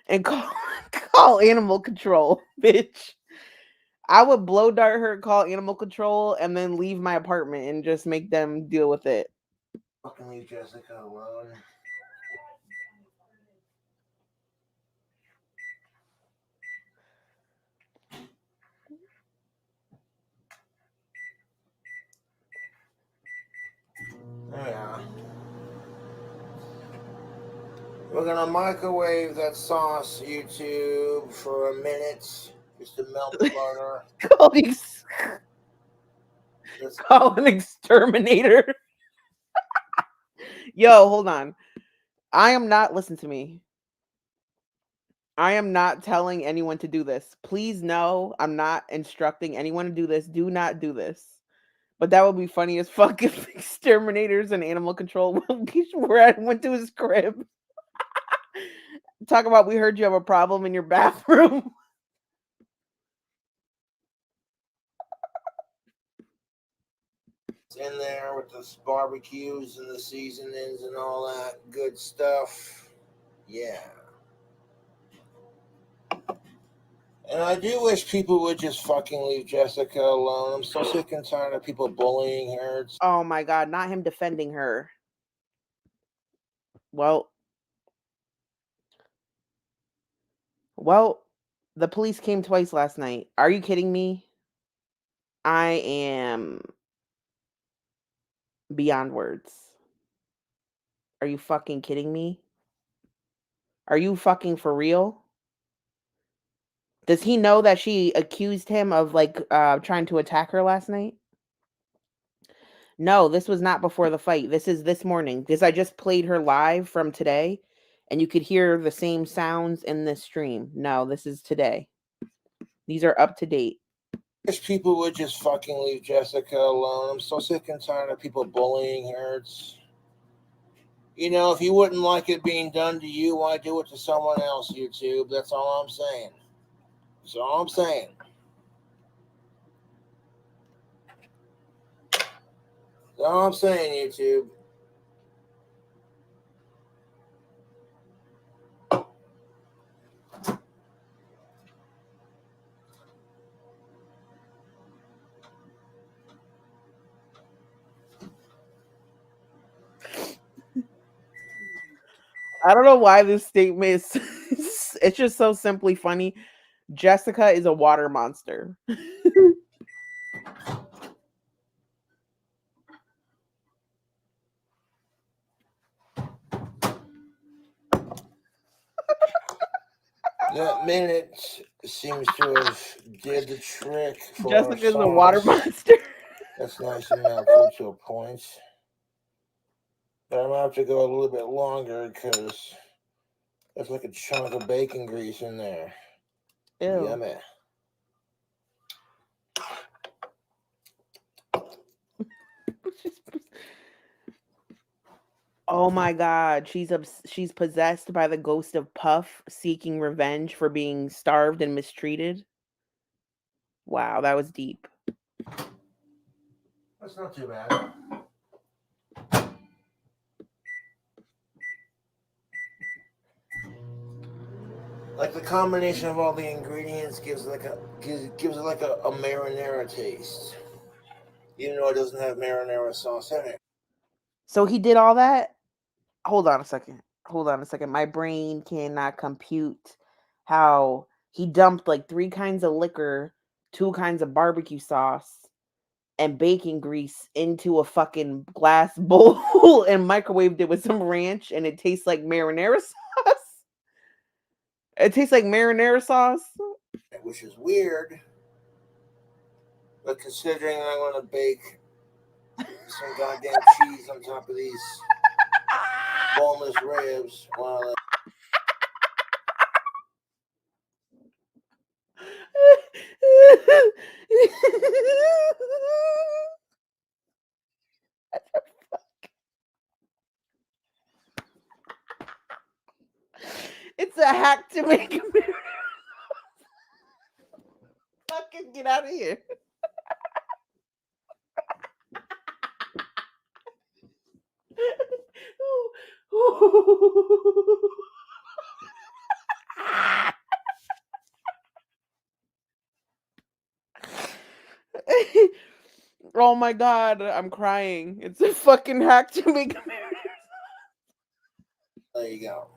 and call animal control, bitch. I would blow dart her, call animal control, and then leave my apartment and just make them deal with it. Fucking leave Jessica alone. Yeah. We're gonna microwave that sauce, YouTube, for a minute, just to melt the butter. Call an exterminator. Yo, hold on. I am not, listen to me. I am not telling anyone to do this. Please know I'm not instructing anyone to do this. Do not do this. But that would be funny as fuck if exterminators and animal control went to his crib. Talk about, we heard you have a problem in your bathroom. In there with the barbecues and the seasonings and all that good stuff. Yeah. And I do wish people would just fucking leave Jessica alone. I'm so sick and tired of people bullying her. Oh my God, not him defending her. Well, the police came twice last night. Are you kidding me? I am beyond words. Are you fucking kidding me? Are you fucking for real? Does he know that she accused him of like trying to attack her last night? No, this was not before the fight. This is this morning because I just played her live from today and you could hear the same sounds in this stream. No, this is today. These are up to date. Wish people would just fucking leave Jessica alone. I'm so sick and tired of people bullying her. If you wouldn't like it being done to you, why do it to someone else, YouTube? That's all I'm saying. That's all I'm saying. That's all I'm saying, YouTube. I don't know why this statement is it's just so simply funny. Jessica is a water monster. That minute seems to have did the trick for Jessica is our a water sauce. monster. That's nice and melted to a point. But I'm going to have to go a little bit longer because there's like a chunk of bacon grease in there. Ew. Yummy. Oh my God, she's possessed by the ghost of Puff, seeking revenge for being starved and mistreated. Wow, that was deep. That's not too bad. Like the combination of all the ingredients gives it like a marinara taste, even though it doesn't have marinara sauce in it. So he did all that. Hold on a second. My brain cannot compute how he dumped like 3 kinds of liquor, 2 kinds of barbecue sauce, and bacon grease into a fucking glass bowl and microwaved it with some ranch, and it tastes like marinara sauce. It tastes like marinara sauce. Which is weird, but considering I'm going to bake some goddamn cheese on top of these boneless ribs while It's a hack to make a marinara. Fucking get out of here. Oh my god, I'm crying. It's a fucking hack to make a marinara. there you go.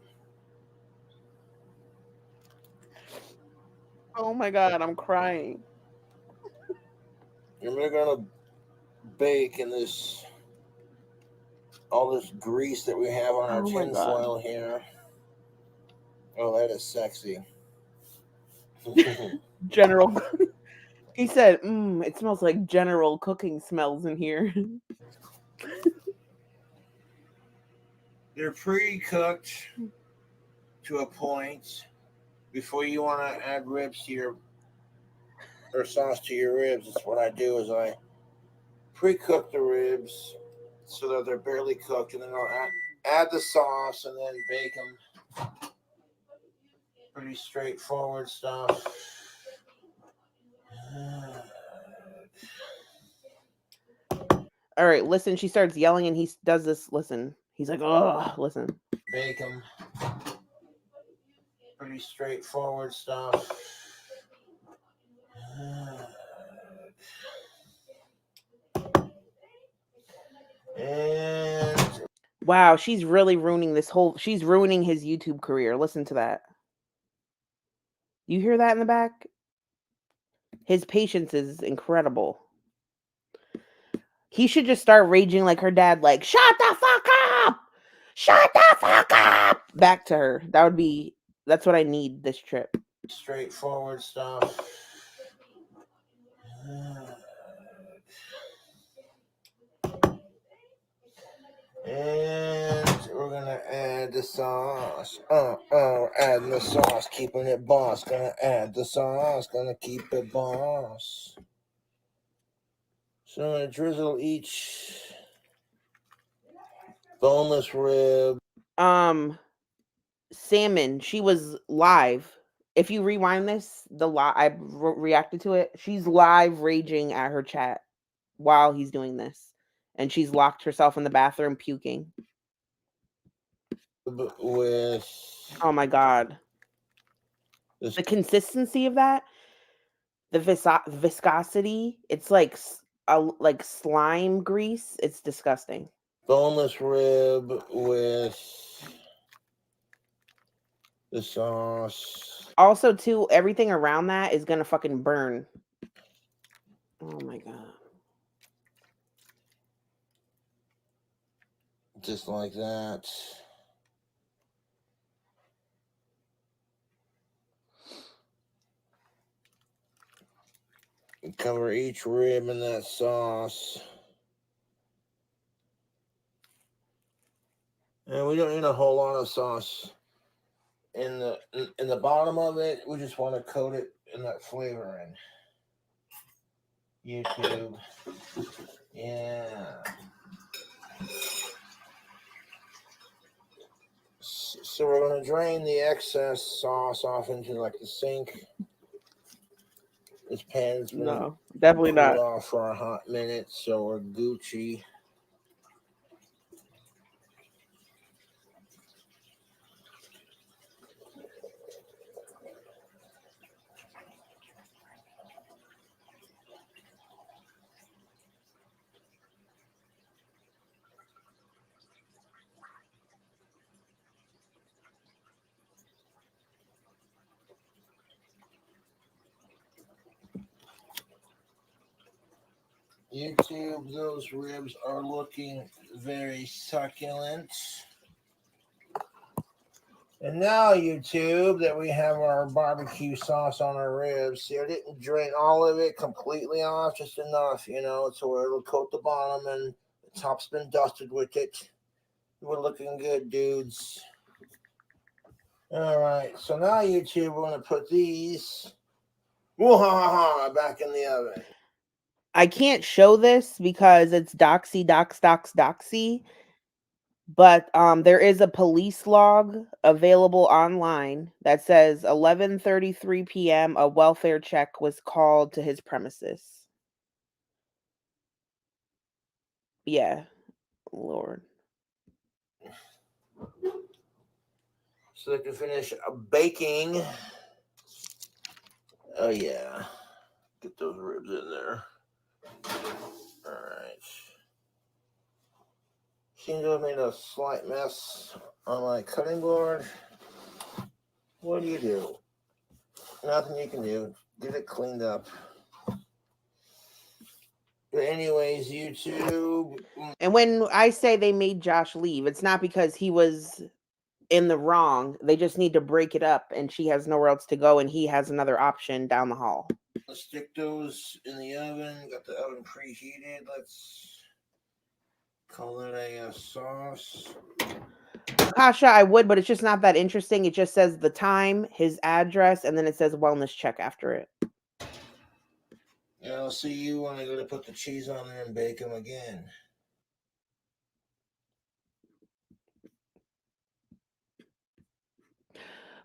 Oh my god, I'm crying. And we're going to bake in all this grease that we have on our Oh my tin God. foil here. Oh, that is sexy. General. He said, it smells like general cooking smells in here. They're pre-cooked to a point. Before you want to add ribs to your or sauce to your ribs, it's what I do is I pre-cook the ribs so that they're barely cooked, and then I'll add the sauce and then bake them. Pretty straightforward stuff. All right, listen. She starts yelling, and he does this. Listen. He's like, oh, listen. Bake them. Pretty straightforward stuff. And wow, she's really ruining this whole. She's ruining his YouTube career. Listen to that. You hear that in the back? His patience is incredible. He should just start raging like her dad, like, shut the fuck up! Shut the fuck up! Back to her. That's what I need this trip. straightforward stuff. And we're gonna add the sauce. Adding the sauce, keeping it boss. Gonna add the sauce, gonna keep it boss. So I'm gonna drizzle each boneless rib. Salmon. She was live. If you rewind this, I reacted to it. She's live raging at her chat while he's doing this, and she's locked herself in the bathroom puking. With oh my god, the consistency of that, the viscosity, it's like slime grease. It's disgusting. Boneless rib with the sauce. Also, too, everything around that is gonna fucking burn. Oh my god. Just like that. Cover each rib in that sauce. And we don't need a whole lot of sauce in the bottom of it. We just want to coat it in that flavor. And YouTube, yeah. So we're gonna drain the excess sauce off into like the sink. This pan's been definitely not off for a hot minute, so we're Gucci. YouTube, those ribs are looking very succulent. And now, YouTube, that we have our barbecue sauce on our ribs. See, I didn't drain all of it completely off, just enough, you know, so it'll coat the bottom and the top's been dusted with it. We're looking good, dudes. All right, so now, YouTube, we're going to put these back in the oven. I can't show this because it's doxy. But there is a police log available online that says 11:33 p.m. a welfare check was called to his premises. Yeah, Lord. So they can finish baking. Oh, yeah. Get those ribs in there. All right. Seems to have made a slight mess on my cutting board. What do? Nothing you can do. Get it cleaned up. But anyways, YouTube. And when I say they made Josh leave, it's not because he was in the wrong. They just need to break it up, and she has nowhere else to go, and he has another option down the hall. Let's stick those in the oven. Got the oven preheated. Let's call it a sauce. Kasha, I would, but it's just not that interesting. It just says the time, his address, and then it says wellness check after it. And I'll see you when I go to put the cheese on there and bake them again.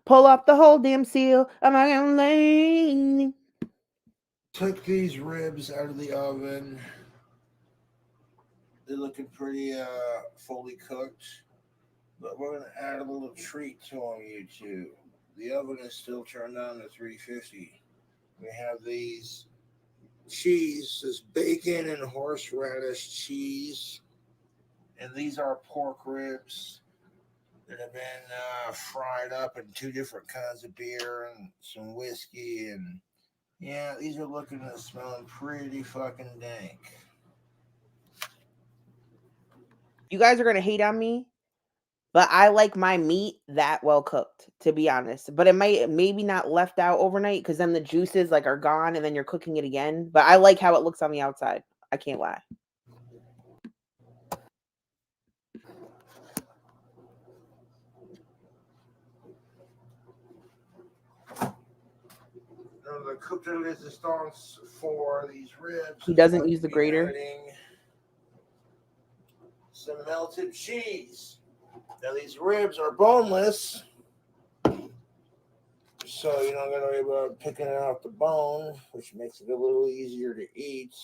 Pull up the whole damn seal. Am I gonna lay? Took these ribs out of the oven. They're looking pretty fully cooked. But we're going to add a little treat to them, YouTube. The oven is still turned on to 350. We have these cheese, this bacon and horseradish cheese. And these are pork ribs that have been fried up in 2 different kinds of beer and some whiskey. And yeah, these are looking and smelling pretty fucking dank. You guys are gonna hate on me, but I like my meat that well cooked, to be honest. But it maybe not left out overnight because then the juices like are gone and then you're cooking it again. But I like how it looks on the outside. I can't lie. The coupe de resistance for these ribs. He doesn't use the grater. Some melted cheese. Now these ribs are boneless, so you're not going to worry about picking it off the bone, which makes it a little easier to eat.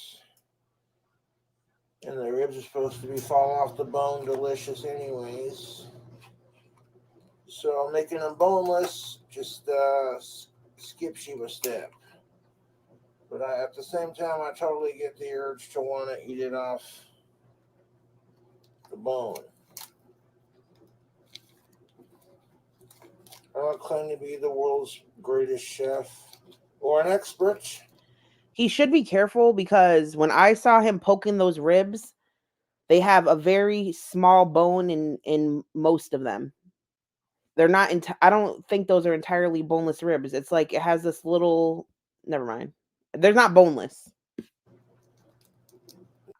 And the ribs are supposed to be falling off the bone delicious anyways. So making them boneless just skips you a step. But at the same time, I totally get the urge to want to eat it off the bone. I don't claim to be the world's greatest chef or an expert. He should be careful because when I saw him poking those ribs, they have a very small bone in most of them. They're not. I don't think those are entirely boneless ribs. It's like it has this little. Never mind. They're not boneless.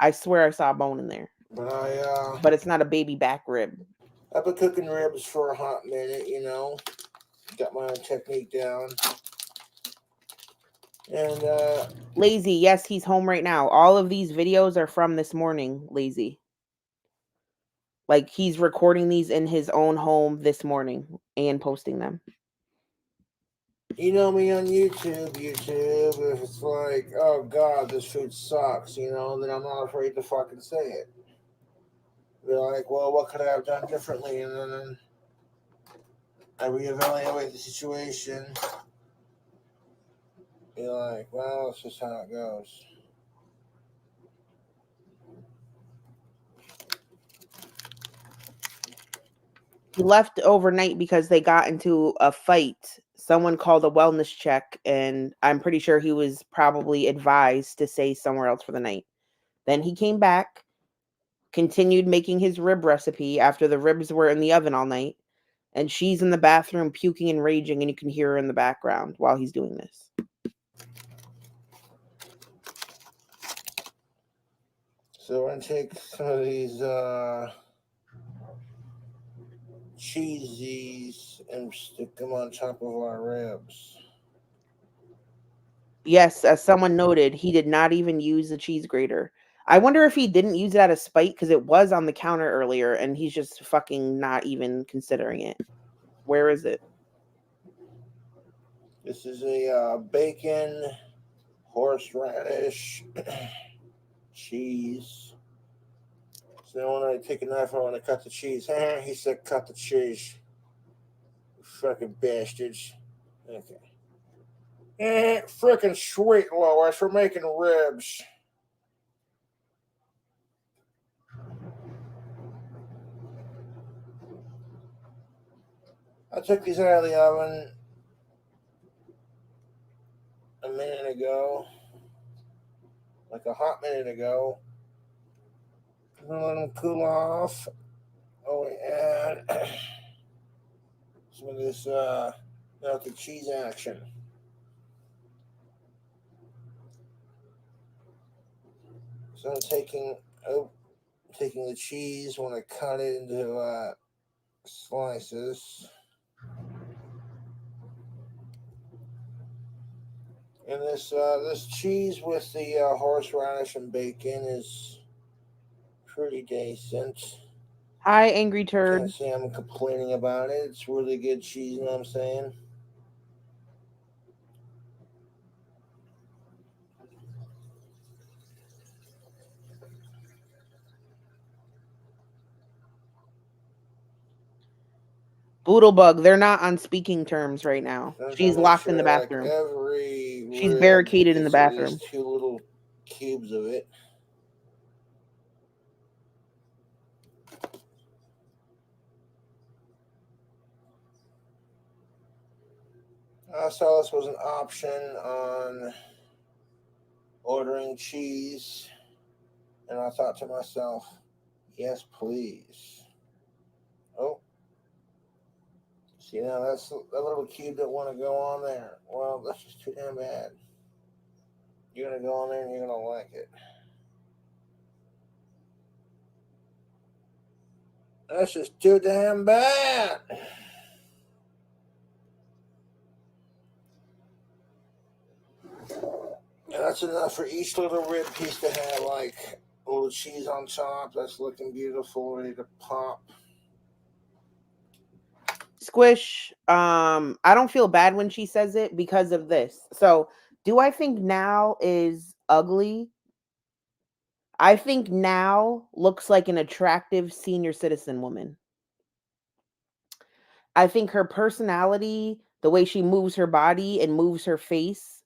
I swear I saw a bone in there. But it's not a baby back rib. I've been cooking ribs for a hot minute, you know. Got my own technique down. And Lazy, yes, he's home right now. All of these videos are from this morning, Lazy. Like he's recording these in his own home this morning and posting them. You know me on YouTube, if it's like, oh God, this food sucks, you know, then I'm not afraid to fucking say it. Be like, well, what could I have done differently? And then I reevaluate the situation. Be like, well, it's just how it goes. He left overnight because they got into a fight. Someone called a wellness check, and I'm pretty sure he was probably advised to stay somewhere else for the night. Then he came back, continued making his rib recipe after the ribs were in the oven all night. And she's in the bathroom puking and raging, and you can hear her in the background while he's doing this. So we're going to take some of these cheesies and stick them on top of our ribs. Yes, as someone noted, he did not even use the cheese grater. I wonder if he didn't use it out of spite because it was on the counter earlier and he's just fucking not even considering it. Where is it? This is a bacon, horseradish, cheese. So when I take a knife, I want to cut the cheese. He said, cut the cheese. You fucking bastards. Okay. Frickin' sweet, Lois. We're making ribs. I took these out of the oven a minute ago. Like a hot minute ago. I'm gonna let them cool off. Oh, and some of this melted cheese action. So I'm taking the cheese, want to cut it into slices. And this cheese with the horseradish and bacon is pretty decent. Hi, Angry Turd. Can't say I'm complaining about it. It's really good cheese, you know what I'm saying? Boodlebug, they're not on speaking terms right now. She's locked in the bathroom. She's barricaded in the bathroom. 2 little cubes of it. I saw this was an option on ordering cheese, and I thought to myself, yes, please. Oh. See, now that's that little cube that want to go on there. Well, that's just too damn bad. You're going to go on there and you're going to like it. That's just too damn bad. And that's enough for each little rib piece to have, like, a little cheese on top. That's looking beautiful, ready to pop. Squish, I don't feel bad when she says it because of this. So, do I think now is ugly? I think now looks like an attractive senior citizen woman. I think her personality, the way she moves her body and moves her face,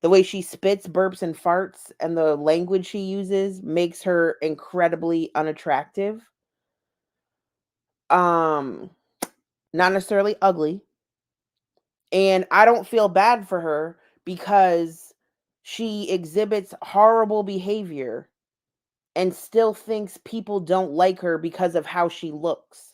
the way she spits, burps, and farts, and the language she uses makes her incredibly unattractive. Not necessarily ugly. And I don't feel bad for her because she exhibits horrible behavior and still thinks people don't like her because of how she looks.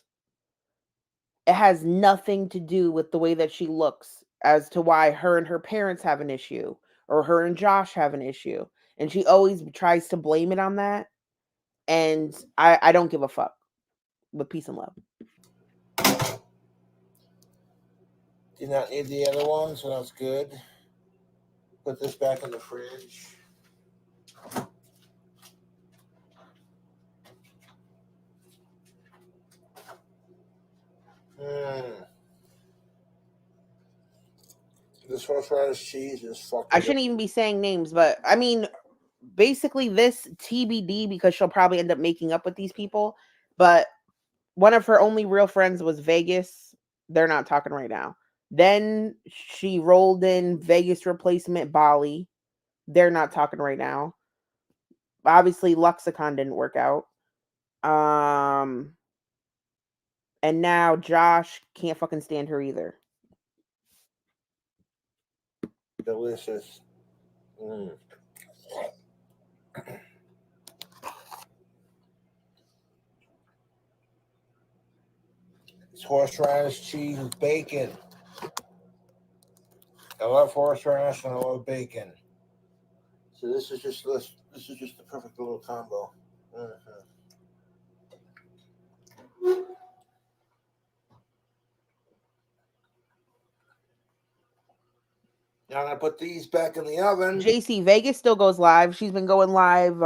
It has nothing to do with the way that she looks as to why her and her parents have an issue or her and Josh have an issue. And she always tries to blame it on that. And I don't give a fuck. But peace and love. Did not need the other one, so that's good. Put this back in the fridge. This horseradish cheese is fucking. I shouldn't even be saying names, but I mean, basically this TBD because she'll probably end up making up with these people. But one of her only real friends was Vegas. They're not talking right now. Then she rolled in Vegas replacement Bali. They're not talking right now. Obviously, Luxicon didn't work out. And now Josh can't fucking stand her either. Delicious. It's horseradish cheese with bacon. I love horseradish and I love bacon. So this is just the perfect little combo. Now I'm gonna put these back in the oven. JC Vegas still goes live. She's been going live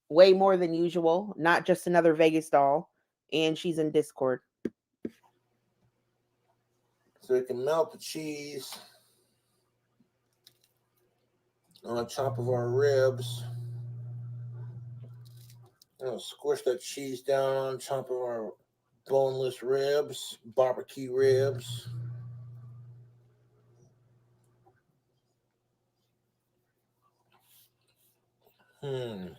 way more than usual. Not just another Vegas doll. And she's in Discord. So we can melt the cheese on the top of our ribs. Squish that cheese down on top of our boneless ribs, barbecue ribs. We're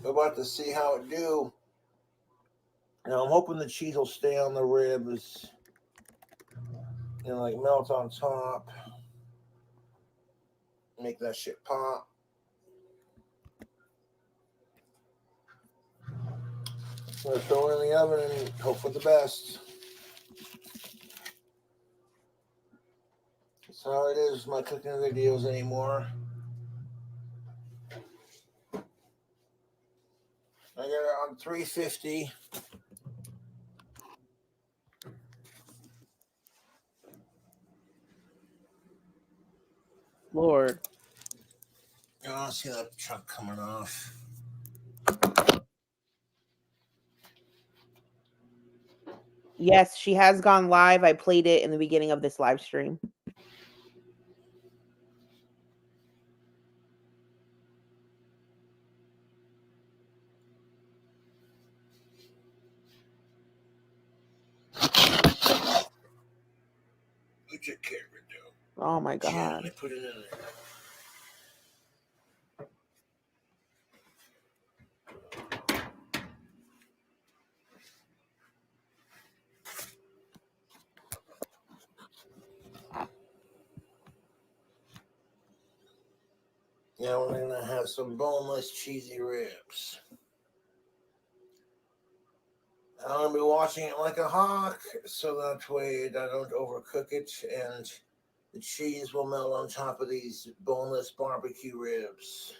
about to see how it do. Now I'm hoping the cheese will stay on the ribs and like melt on top. Make that shit pop. I'm gonna throw it in the oven and hope for the best. That's how it is with my cooking videos anymore. I got it on 350. Lord. I don't see that chunk coming off. Yes, she has gone live. I played it in the beginning of this live stream. What's your camera do? Oh my God. Gently put it in there. Now we're gonna have some boneless cheesy ribs. I'm gonna be watching it like a hawk, so that way I don't overcook it, and the cheese will melt on top of these boneless barbecue ribs.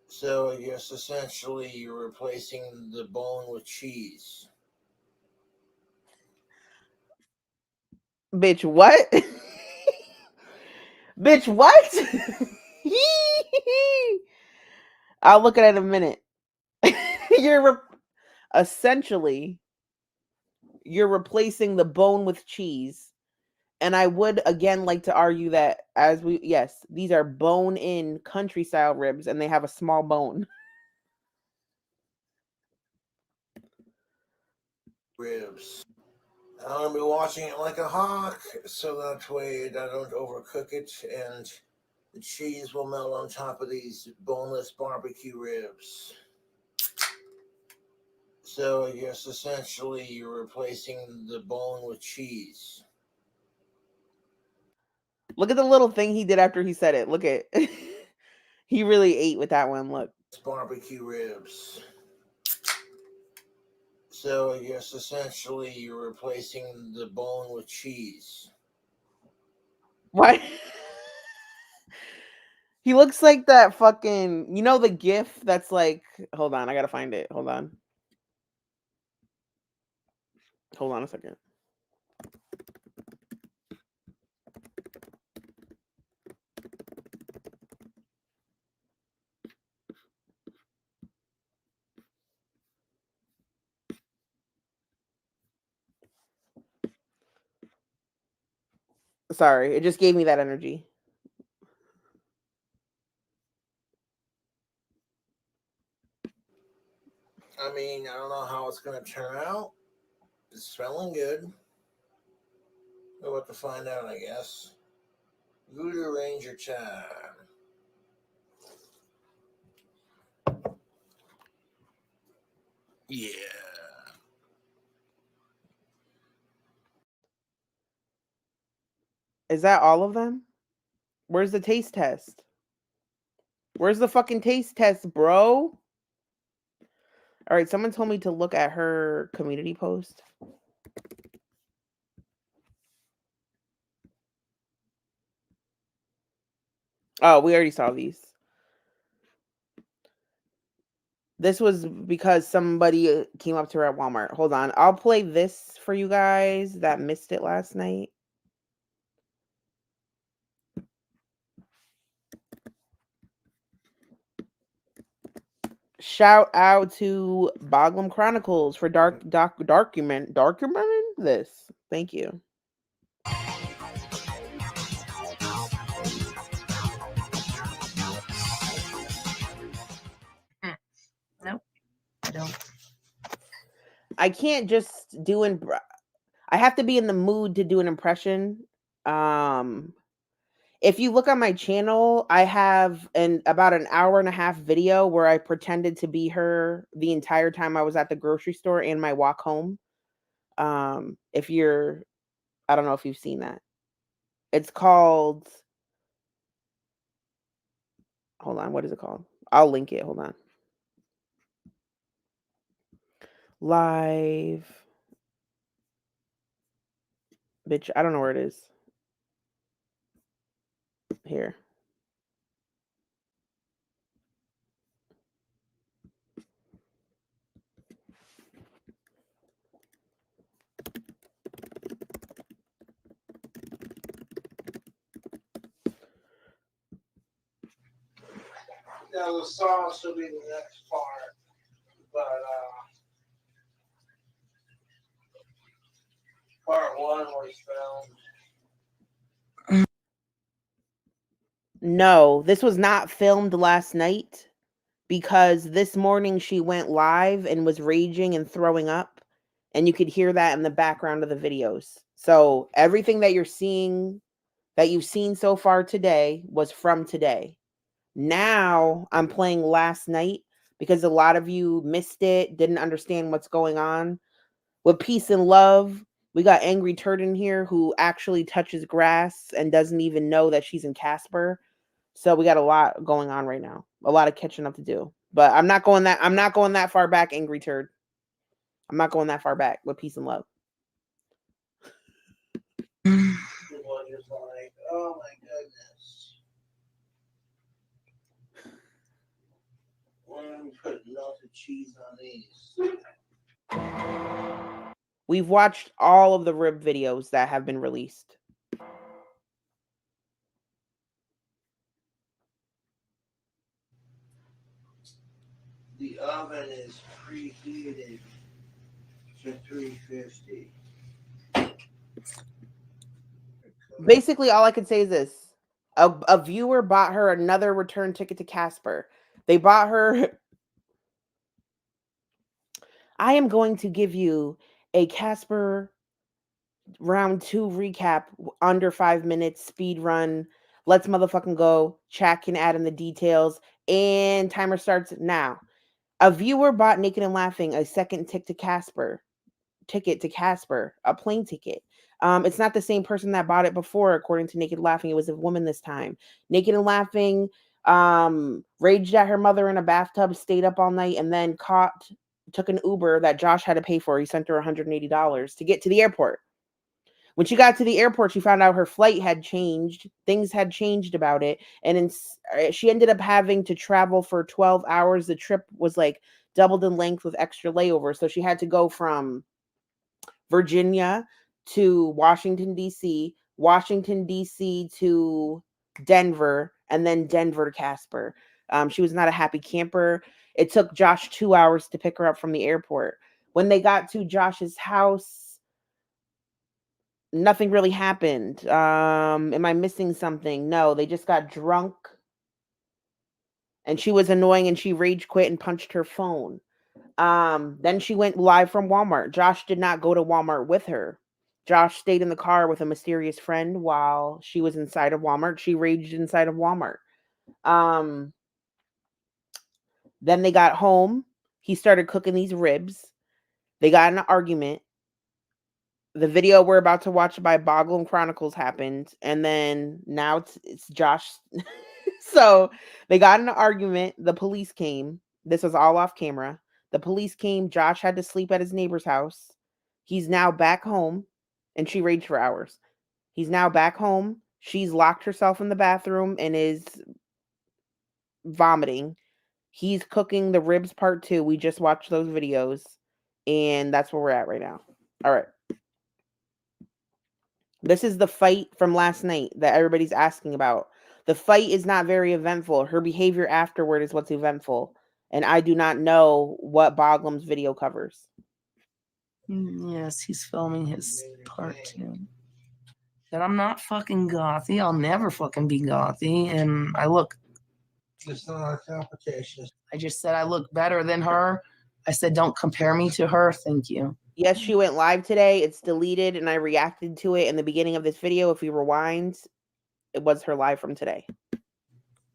So yes, essentially you're replacing the bone with cheese. Bitch, what? Bitch, what? I'll look at it in a minute. Essentially, you're replacing the bone with cheese. And I would again like to argue that these are bone in country style ribs and they have a small bone. Ribs. I'm gonna be watching it like a hawk, so that way I don't overcook it, and the cheese will melt on top of these boneless barbecue ribs. So yes, essentially you're replacing the bone with cheese. Look at the little thing he did after he said it. Look at he really ate with that one. Look. Barbecue ribs. So yes, essentially you're replacing the bone with cheese. What? He looks like that fucking, the gif that's like, hold on, I gotta find it. Hold on a second. Sorry, it just gave me that energy. I mean, I don't know how it's gonna turn out. It's smelling good. We're about to find out, I guess. Voodoo Ranger time. Yeah. Is that all of them? Where's the taste test? Where's the fucking taste test, bro? All right, someone told me to look at her community post. Oh, we already saw these. This was because somebody came up to her at Walmart. Hold on. I'll play this for you guys that missed it last night. Shout out to Boglum Chronicles for documenting this. Thank you. Nope, I don't. I can't just do I have to be in the mood to do an impression. If you look on my channel, I have about an hour and a half video where I pretended to be her the entire time I was at the grocery store and my walk home. If you're, I don't know if you've seen that. It's called, hold on, what is it called? I'll link it. Hold on. Live. Bitch, I don't know where it is. Here. Now the sauce will be the next part, but part one was filmed. No, this was not filmed last night because this morning she went live and was raging and throwing up, and you could hear that in the background of the videos. So everything that you're seeing, that you've seen so far today, was from today. Now I'm playing last night because a lot of you missed it, didn't understand what's going on. With peace and love, we got Angry Turd in here who actually touches grass and doesn't even know that she's in Casper. So we got a lot going on right now. A lot of catching up to do. But I'm not going that far back, Angry Turd. I'm not going that far back with peace and love. People are just like, oh my goodness. Why don't we put melted cheese on these? We've watched all of the rib videos that have been released. The oven is preheated to 350. Basically, all I can say is this. A viewer bought her another return ticket to Casper. They bought her. I am going to give you a Casper round 2 recap, under 5 minutes, speed run. Let's motherfucking go. Chat can add in the details, and timer starts now. A viewer bought Naked and Laughing a second ticket to Casper, a plane ticket. It's not the same person that bought it before, according to Naked Laughing. It was a woman this time. Naked and Laughing raged at her mother in a bathtub, stayed up all night, and then took an Uber that Josh had to pay for. He sent her $180 to get to the airport. When she got to the airport, she found out her flight had changed. Things had changed about it. And she ended up having to travel for 12 hours. The trip was like doubled in length with extra layovers. So she had to go from Virginia to Washington, D.C., Washington, D.C. to Denver, and then Denver to Casper. She was not a happy camper. It took Josh 2 hours to pick her up from the airport. When they got to Josh's house, nothing really happened. Am I missing something? No, they just got drunk. And she was annoying and she rage quit and punched her phone. Then she went live from Walmart. Josh did not go to Walmart with her. Josh stayed in the car with a mysterious friend while she was inside of Walmart. She raged inside of Walmart. Then they got home. He started cooking these ribs. They got in an argument. The video we're about to watch by Boglum Chronicles happened, and then now it's Josh. So they got in an argument. The police came. This was all off camera. The police came. Josh had to sleep at his neighbor's house. He's now back home, and she raged for hours. He's now back home. She's locked herself in the bathroom and is vomiting. He's cooking the ribs part 2. We just watched those videos, and that's where we're at right now. All right. This is the fight from last night that everybody's asking about. The fight is not very eventful. Her behavior afterward is what's eventful. And I do not know what Boglam's video covers. Yes, he's filming his part 2. That I'm not fucking gothy. I'll never fucking be gothy. And I look. It's not a competition. I just said I look better than her. I said don't compare me to her. Thank you. Yes, she went live today. It's deleted, and I reacted to it in the beginning of this video. If you rewind, it was her live from today.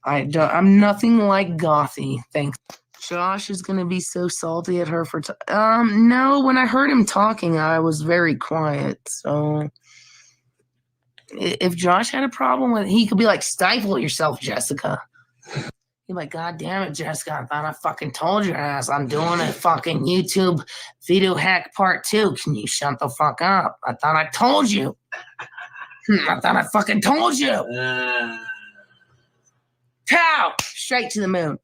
I'm nothing like gothy. Thanks. Josh is gonna be so salty at her for no, when I heard him talking, I was very quiet. So if Josh had a problem with it, he could be like, stifle yourself, Jessica. He'd be like, God damn it, Jessica, I thought I fucking told your ass I'm doing a fucking YouTube video hack part 2. Can you shut the fuck up? I thought I told you. I thought I fucking told you. Pow! Straight to the moon.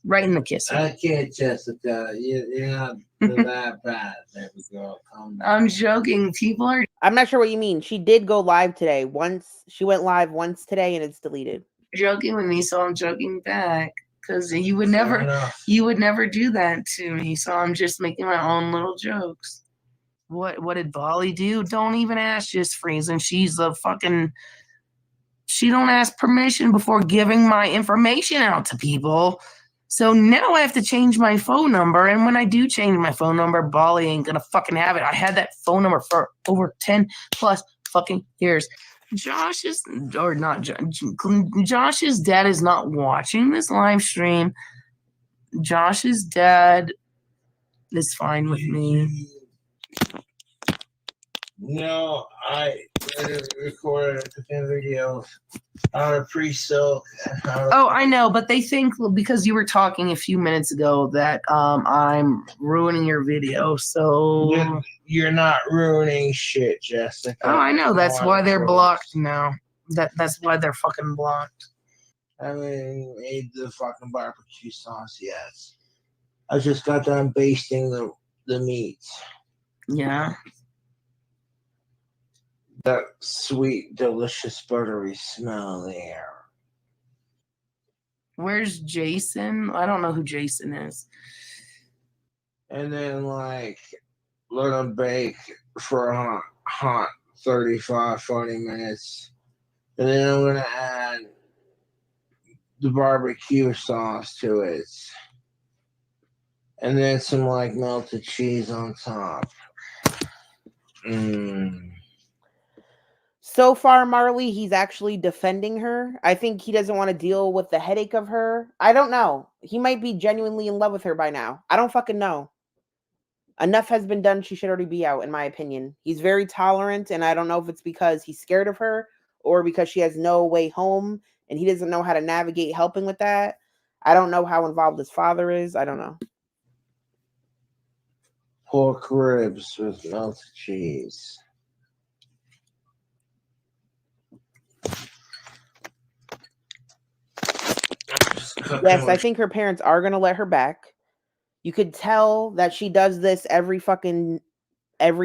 Right in the kiss. I can't, Jessica. You're not that bad. There we go. I'm joking. People are I'm not sure what you mean. She did go live today. She went live once today, and it's deleted. joking with me, so I'm joking back. Because you would never do that to me. So I'm just making my own little jokes. What did Bali do? Don't even ask, just freeze. And she's a fucking. She don't ask permission before giving my information out to people. So now I have to change my phone number. And when I do change my phone number, Bali ain't gonna fucking have it. I had that phone number for over 10 plus fucking years. Josh's dad is not watching this live stream. Josh's dad is fine with me. No, I recorded a video on a pre-soak. Oh, I know, but they think because you were talking a few minutes ago that I'm ruining your video. So you're not ruining shit, Jessica. Oh, I know. That's why they're blocked now. That's why they're fucking blocked. I haven't even made the fucking barbecue sauce yet. I just got done basting the meat. Yeah. That sweet, delicious, buttery smell there. Where's Jason? I don't know who Jason is. And then, like, let them bake for a hot 35, 40 minutes. And then I'm going to add the barbecue sauce to it. And then some, like, melted cheese on top. So far, Marley, he's actually defending her. I think he doesn't want to deal with the headache of her. I don't know. He might be genuinely in love with her by now. I don't fucking know. Enough has been done. She should already be out, in my opinion. He's very tolerant, and I don't know if it's because he's scared of her or because she has no way home, and he doesn't know how to navigate helping with that. I don't know how involved his father is. I don't know. Pork ribs with melted cheese. Yes, I think her parents are going to let her back. You could tell that she does this every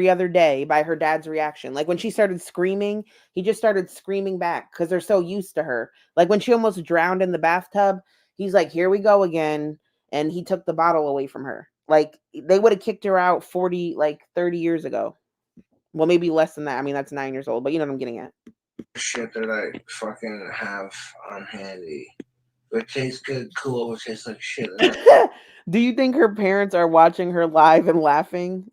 other day by her dad's reaction. Like when she started screaming, he just started screaming back because they're so used to her. Like when she almost drowned in the bathtub, he's like, here we go again. And he took the bottle away from her. Like they would have kicked her out 30 years ago. Well, maybe less than that. I mean, that's 9 years old, but you know what I'm getting at. Shit that I fucking have on handy. If it tastes good, cool. If it tastes like shit. Do you think her parents are watching her live and laughing?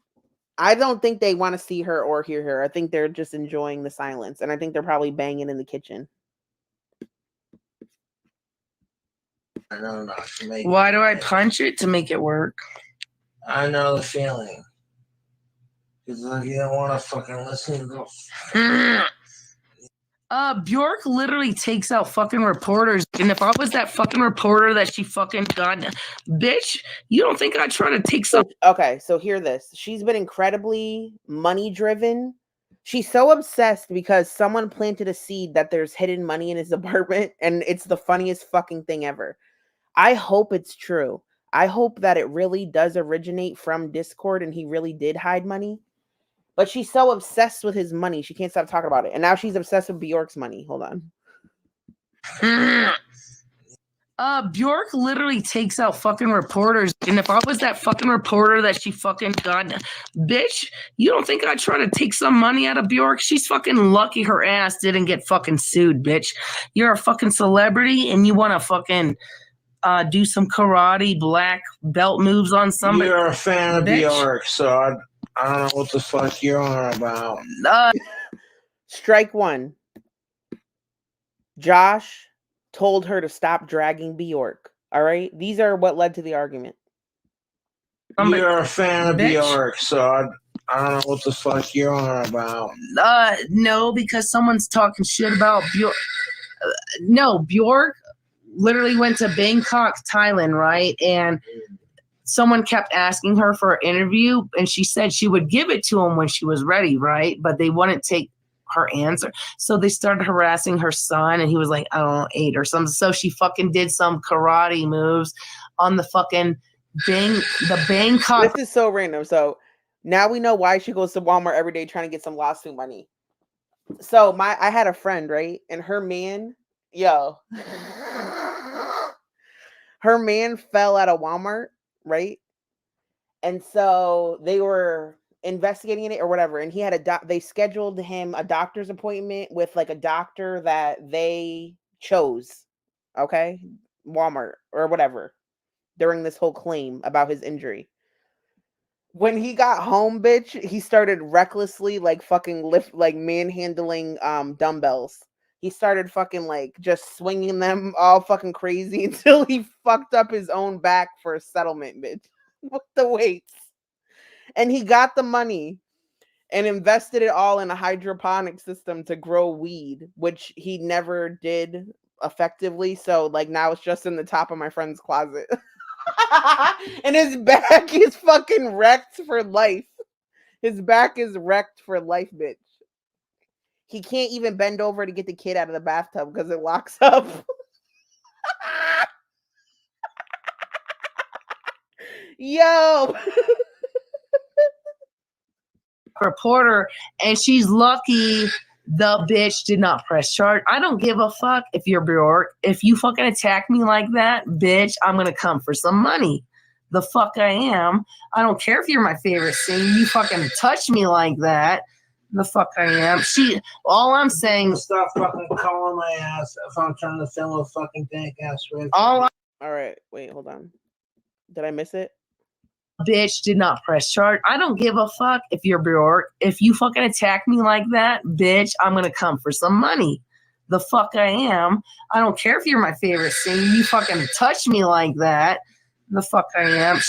I don't think they want to see her or hear her. I think they're just enjoying the silence. And I think they're probably banging in the kitchen. I know not to make Why do I punch it? To make it work. I know the feeling. Because like, you don't want to fucking listen to Bjork literally takes out fucking reporters. And if I was that fucking reporter that she fucking got, bitch, you don't think I'd try to take some? Okay, so hear this. She's been incredibly money driven. She's so obsessed because someone planted a seed that there's hidden money in his apartment, and it's the funniest fucking thing ever. I hope it's true. I hope that it really does originate from Discord and he really did hide money. But she's so obsessed with his money, she can't stop talking about it. And now she's obsessed with Bjork's money. Hold on. Bjork literally takes out fucking reporters. And if I was that fucking reporter that she fucking got, bitch, you don't think I'd try to take some money out of Bjork? She's fucking lucky her ass didn't get fucking sued, bitch. You're a fucking celebrity and you want to fucking do some karate black belt moves on somebody. You're a fan of bitch. Bjork, so I don't know what the fuck you're on about. Strike one. Josh told her to stop dragging Bjork. All right? These are what led to the argument. You're a fan of bitch. Bjork, so I don't know what the fuck you're on about. No, because someone's talking shit about Bjork. No, Bjork literally went to Bangkok, Thailand, right? And someone kept asking her for an interview, and she said she would give it to him when she was ready, right? But they wouldn't take her answer. So they started harassing her son, and he was like, I don't know, 8 or something. So she fucking did some karate moves on the fucking Bangkok. This is so random. So now we know why she goes to Walmart every day trying to get some lawsuit money. So I had a friend, right? And her man, her man fell out of Walmart, right? And so they were investigating it or whatever, and he had they scheduled him a doctor's appointment with like a doctor that they chose, okay, Walmart or whatever, during this whole claim about his injury. When he got home, bitch, he started recklessly like fucking manhandling dumbbells. He started fucking like just swinging them all fucking crazy until he fucked up his own back for a settlement, bitch. With the weights. And he got the money and invested it all in a hydroponic system to grow weed, which he never did effectively. So like now it's just in the top of my friend's closet. And his back is fucking wrecked for life. His back is wrecked for life, bitch. He can't even bend over to get the kid out of the bathtub because it locks up. Yo. Reporter, and she's lucky the bitch did not press charge. I don't give a fuck if you're Bjork. If you fucking attack me like that, bitch, I'm gonna come for some money. The fuck I am. I don't care if you're my favorite singer. You fucking touch me like that. The fuck I am. All I'm saying. Stop fucking calling my ass if I'm trying to fill a fucking dank ass with. All right, wait, hold on. Did I miss it? Bitch did not press charge. I don't give a fuck if you're Bjork. If you fucking attack me like that, bitch, I'm gonna come for some money. The fuck I am. I don't care if you're my favorite singer. You fucking touch me like that. The fuck I am.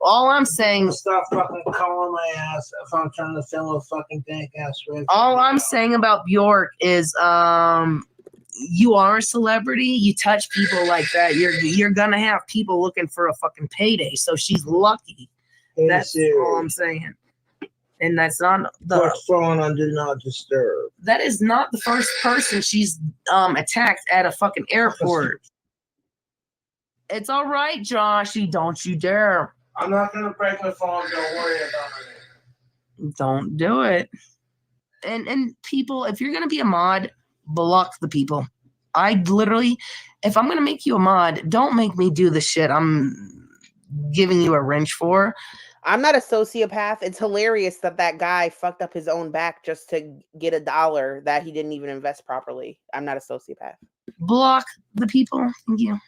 All I'm saying. Stop fucking calling my ass if I'm trying to fill a fucking dank ass with. All I'm saying about Bjork is, you are a celebrity. You touch people like that, you're gonna have people looking for a fucking payday. So she's lucky. That's all I'm saying. And that's not the phone on Do Not Disturb. That is not the first person she's attacked at a fucking airport. It's all right, Joshy. Don't you dare. I'm not gonna break my phone. Don't worry about it. Don't do it. And people, if you're gonna be a mod, block the people. I literally, if I'm gonna make you a mod, don't make me do the shit I'm giving you a wrench for. I'm not a sociopath. It's hilarious that guy fucked up his own back just to get $1 that he didn't even invest properly. I'm not a sociopath. Block the people. Thank you.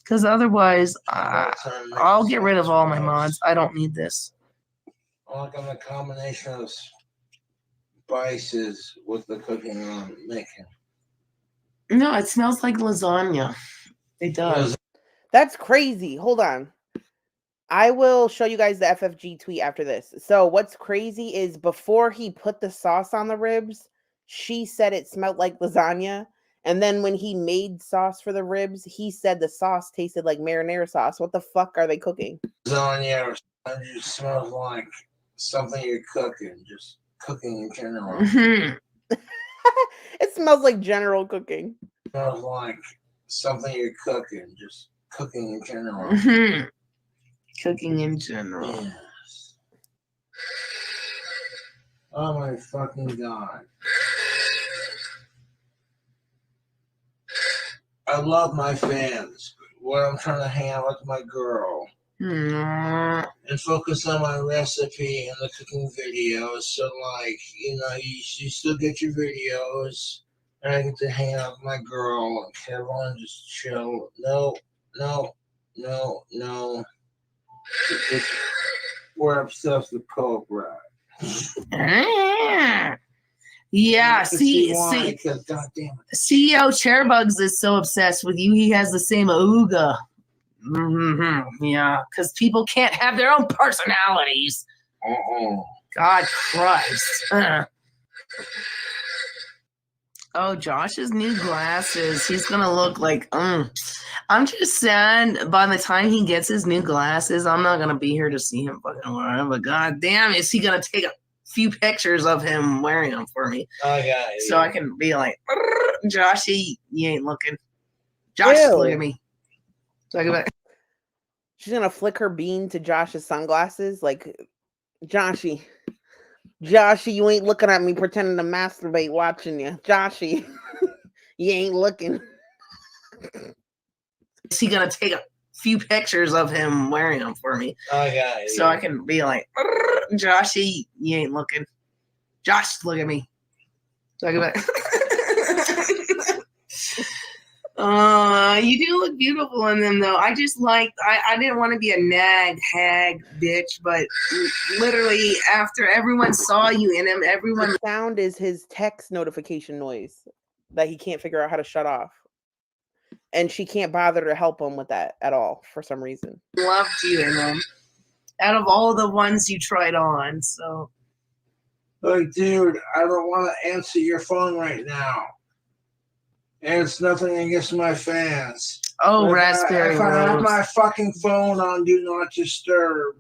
Because otherwise, I'll get rid of all my mods. I don't need this. I like on the combination of spices with the cooking I'm making. No, it smells like lasagna. It does. That's crazy. Hold on. I will show you guys the FFG tweet after this. So what's crazy is before he put the sauce on the ribs, She said it smelled like lasagna. And then when he made sauce for the ribs, he said the sauce tasted like marinara sauce. What the fuck are they cooking? Lasagna or something just smells like something you're cooking, just cooking in general. It smells like general cooking. Smells like something you're cooking, just cooking in general. Cooking in general. Yes. Oh my fucking god. I love my fans. What I'm trying to hang out with my girl and focus on my recipe and the cooking videos. So, like, you know, you still get your videos, and I get to hang out with my girl and everyone just chill. No. We're obsessed with Cobra. Yeah, see, because goddamn it. CEO Chairbugs is so obsessed with you. He has the same ooga. Yeah, because people can't have their own personalities. God Christ. Oh, Josh's new glasses. He's gonna look like. I'm just sad. By the time he gets his new glasses, I'm not gonna be here to see him fucking wear them. But god damn, is he gonna take a few pictures of him wearing them for me? Oh yeah. So I can be like, Joshy, you ain't looking. Josh, look at me. Look at that. She's gonna flick her bean to Josh's sunglasses, like, Joshy, you ain't looking at me pretending to masturbate watching you. Joshy, you ain't looking. Is he gonna take a few pictures of him wearing them for me? Oh yeah. So I can be like, Joshy, you ain't looking. Josh, look at me. Look at that. You do look beautiful in them, though. I just like, I didn't want to be a nag, hag, bitch, but literally after everyone saw you in them, everyone. The sound is his text notification noise that he can't figure out how to shut off. And she can't bother to help him with that at all for some reason. Loved you in them. Out of all the ones you tried on, so. Like, dude, I don't want to answer your phone right now. And it's nothing against my fans. Oh, Raspberry If I have Rose. my fucking phone on Do Not Disturb,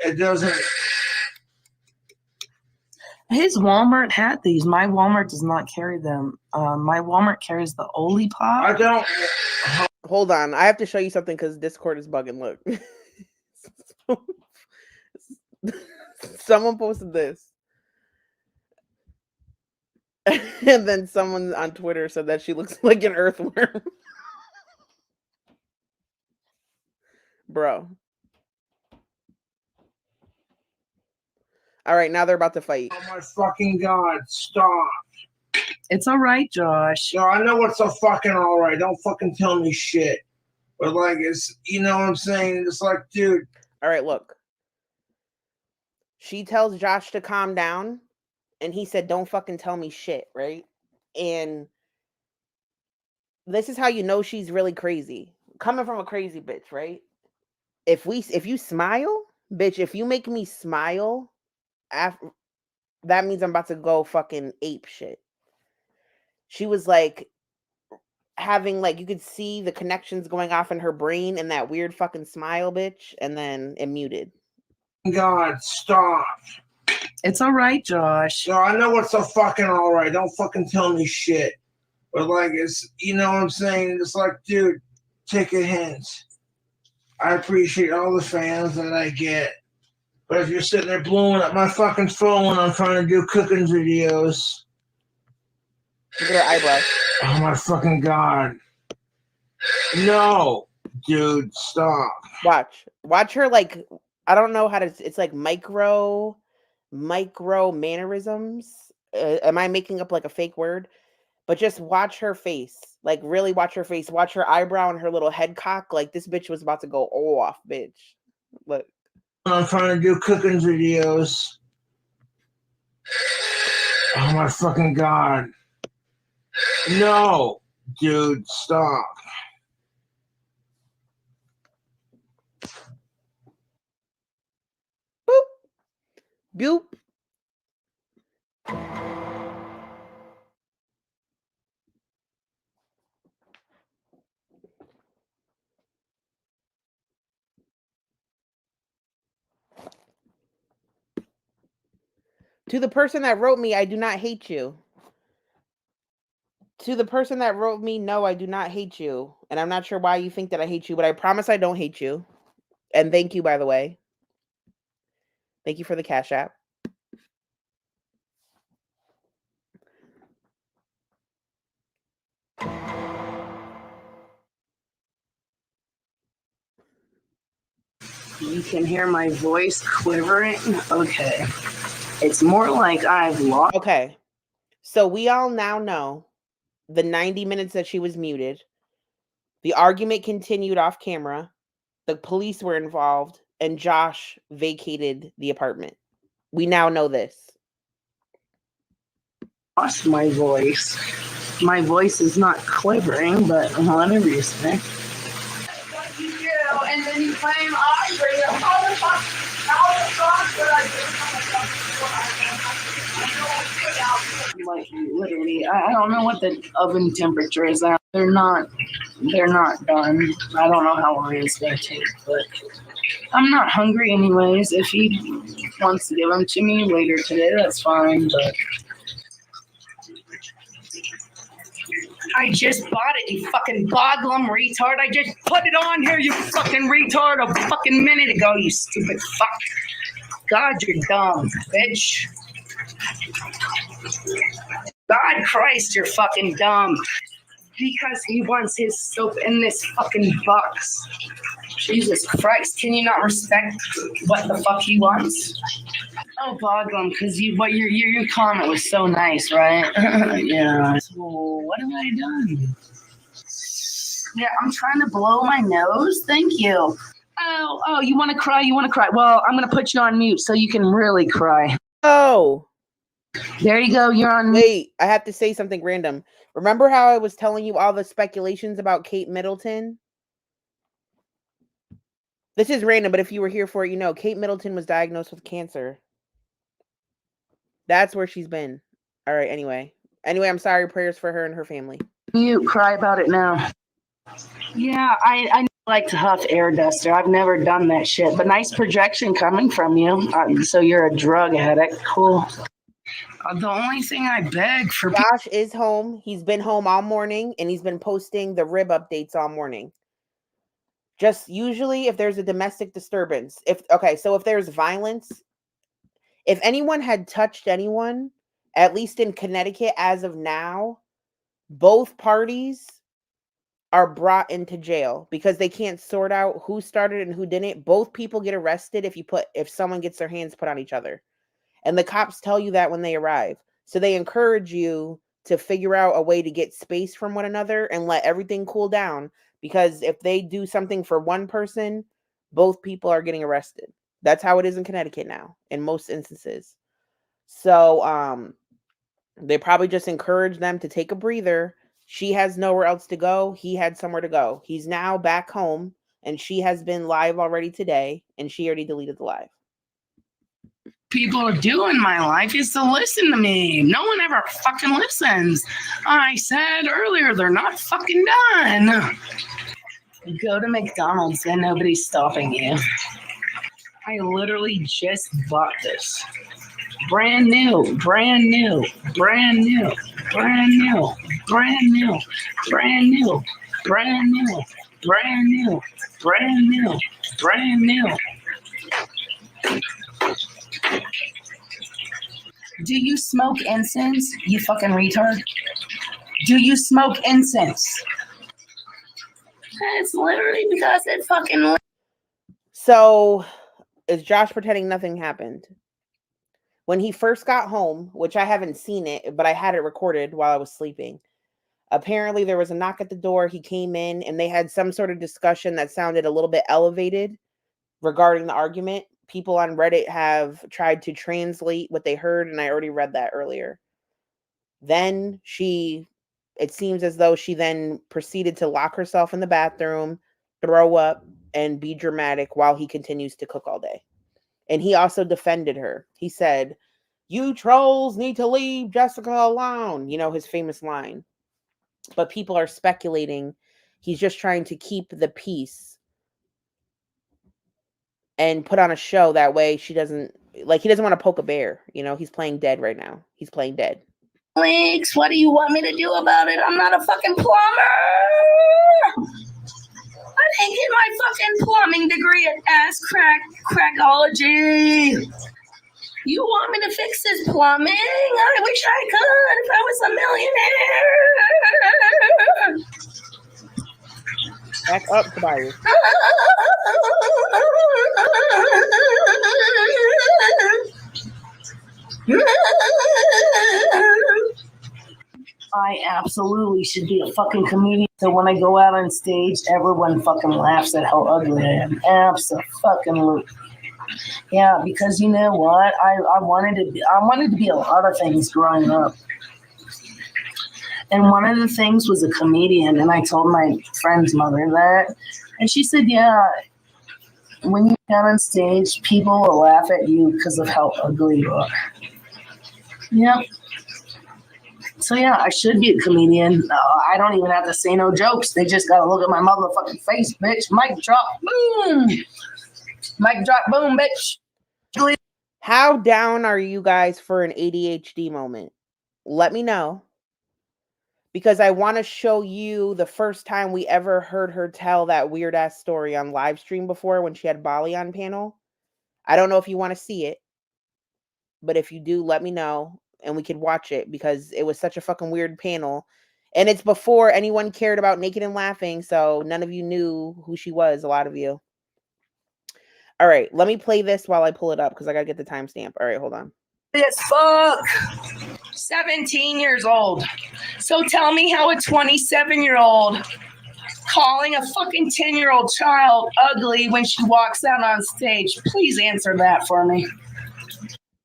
it doesn't. His Walmart had these. My Walmart does not carry them. My Walmart carries the Olipop. I don't. Hold on. I have to show you something because Discord is bugging. Look. Someone posted this. And then someone on Twitter said that she looks like an earthworm. Bro. All right, now they're about to fight. Oh my fucking god, stop. It's all right, Josh. No, I know what's so fucking alright. Don't fucking tell me shit. But like, it's, you know what I'm saying? It's like, dude. All right, look. She tells Josh to calm down. And he said, don't fucking tell me shit, right? And this is how you know she's really crazy. Coming from a crazy bitch, right? If you smile, bitch, if you make me smile, that means I'm about to go fucking ape shit. She was like having, like, you could see the connections going off in her brain and that weird fucking smile, bitch, and then it muted. God, stop. It's all right, Josh. No, I know what's so fucking alright. Don't fucking tell me shit. But like, it's, you know what I'm saying? It's like, dude, take a hint. I appreciate all the fans that I get. But if you're sitting there blowing up my fucking phone when I'm trying to do cooking videos. Look at her eyebrows. Oh my fucking god. No, dude, stop. Watch her, like, I don't know how to, it's like micro mannerisms. Am I making up like a fake word? But just watch her face. Like, really watch her face. Watch her eyebrow and her little head cock. Like, this bitch was about to go off, bitch. Look. I'm trying to do cooking videos. Oh my fucking god. No, dude, stop. Boop. Boop. To the person that wrote me, I do not hate you. To the person that wrote me, no, I do not hate you. And I'm not sure why you think that I hate you, but I promise I don't hate you. And thank you, by the way. Thank you for the Cash App. You can hear my voice quivering. Okay. It's more like I've lost. Okay. So we all now know the 90 minutes that she was muted. The argument continued off camera. The police were involved, and Josh vacated the apartment. We now know this. Lost my voice. My voice is not quivering, but whatever you say. What you do, and then you claim how the fuck would I do? Like literally, I don't know what the oven temperature is at. They're not done. I don't know how long it's gonna take, but I'm not hungry anyways. If he wants to give them to me later today, that's fine, but I just bought it, you fucking boglum retard. I just put it on here, you fucking retard, a fucking minute ago, you stupid fuck. God, you're dumb, bitch. God Christ, you're fucking dumb. Because he wants his soap in this fucking box. Jesus Christ, can you not respect what the fuck he wants? Oh, Boglum, because your comment was so nice, right? Yeah. So what have I done? Yeah, I'm trying to blow my nose. Thank you. Oh, you want to cry? You want to cry? Well, I'm going to put you on mute so you can really cry. Oh. There you go. You're on mute. Wait, I have to say something random. Remember how I was telling you all the speculations about Kate Middleton? This is random, but if you were here for it, you know, Kate Middleton was diagnosed with cancer. That's where she's been. All right, anyway. Anyway, I'm sorry. Prayers for her and her family. You cry about it now. Yeah, I like to huff air duster. I've never done that shit, but nice projection coming from you. So you're a drug addict. Cool. The only thing I beg for... Josh is home. He's been home all morning, and he's been posting the rib updates all morning. Just usually if there's a domestic disturbance. If there's violence, if anyone had touched anyone, at least in Connecticut as of now, both parties are brought into jail because they can't sort out who started and who didn't. Both people get arrested if someone gets their hands put on each other. And the cops tell you that when they arrive. So they encourage you to figure out a way to get space from one another and let everything cool down. Because if they do something for one person, both people are getting arrested. That's how it is in Connecticut now, in most instances. So they probably just encourage them to take a breather. She has nowhere else to go. He had somewhere to go. He's now back home, and she has been live already today, and she already deleted the live. People are doing in my life is to listen to me. No one ever fucking listens. I said earlier, they're not fucking done. Go to McDonald's and nobody's stopping you. I literally just bought this. Brand new, brand new, brand new, brand new, brand new, brand new, brand new, brand new, brand new, brand new. Do you smoke incense, you fucking retard? Do you smoke incense? It's literally because it fucking... So, is Josh pretending nothing happened? When he first got home, which I haven't seen it, but I had it recorded while I was sleeping. Apparently, there was a knock at the door. He came in, and they had some sort of discussion that sounded a little bit elevated regarding the argument. People on Reddit have tried to translate what they heard, and I already read that earlier. Then it seems as though she then proceeded to lock herself in the bathroom, throw up, and be dramatic while he continues to cook all day. And he also defended her. He said, "You trolls need to leave Jessica alone." You know, his famous line. But people are speculating he's just trying to keep the peace and put on a show. That way she doesn't, like, he doesn't want to poke a bear. You know, he's playing dead right now. He's playing dead. Leaks, what do you want me to do about it? I'm not a fucking plumber. I didn't get my fucking plumbing degree at ass crackology. You want me to fix this plumbing? I wish I could if I was a millionaire. Back up, Tobias. I absolutely should be a fucking comedian. So when I go out on stage, everyone fucking laughs at how ugly I am. Absolutely. Yeah, because you know what? I wanted to be a lot of things growing up. And one of the things was a comedian, and I told my friend's mother that. And she said, yeah, when you get on stage, people will laugh at you because of how ugly you are. Yeah. So yeah, I should be a comedian. I don't even have to say no jokes. They just gotta look at my motherfucking face, bitch. Mic drop, boom. Mic drop, boom, bitch. How down are you guys for an ADHD moment? Let me know. Because I want to show you the first time we ever heard her tell that weird ass story on live stream before when she had Bali on panel. I don't know if you want to see it, but if you do, let me know and we could watch it because it was such a fucking weird panel. And it's before anyone cared about Naked and Laughing, so none of you knew who she was, a lot of you. All right, let me play this while I pull it up because I got to get the timestamp. All right, hold on. As fuck. 17 years old. So tell me how a 27-year-old calling a fucking 10-year-old child ugly when she walks out on stage. Please answer that for me.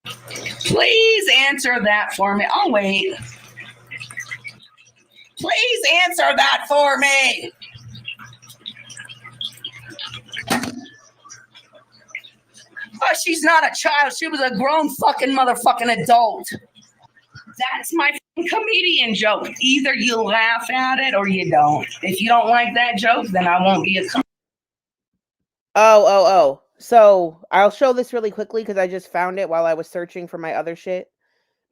Please answer that for me. I'll wait. Please answer that for me. Oh, she's not a child. She was a grown fucking motherfucking adult. That's my comedian joke. Either you laugh at it or you don't. If you don't like that joke, then I won't be a comedian. Oh. So I'll show this really quickly because I just found it while I was searching for my other shit.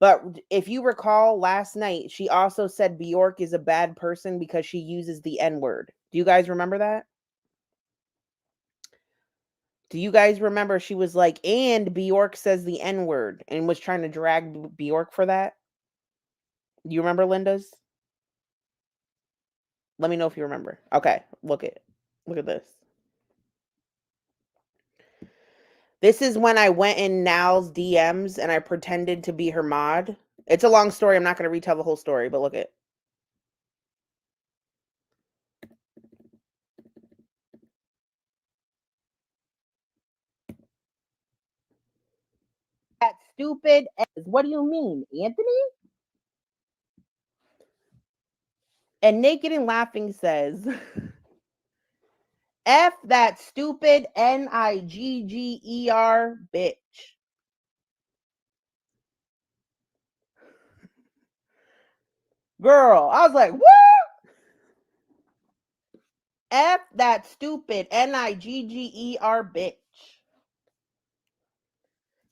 But if you recall last night, she also said Bjork is a bad person because she uses the N-word. Do you guys remember that? Do you guys remember she was like, and Bjork says the N-word and was trying to drag Bjork for that? Do you remember, Linda's? Let me know if you remember. Okay, look at this. This is when I went in Nal's DMs and I pretended to be her mod. It's a long story. I'm not going to retell the whole story, but look at it. That stupid. What do you mean, Anthony? And Naked and Laughing says, F that stupid Nigger bitch. Girl, I was like, what? F that stupid Nigger bitch.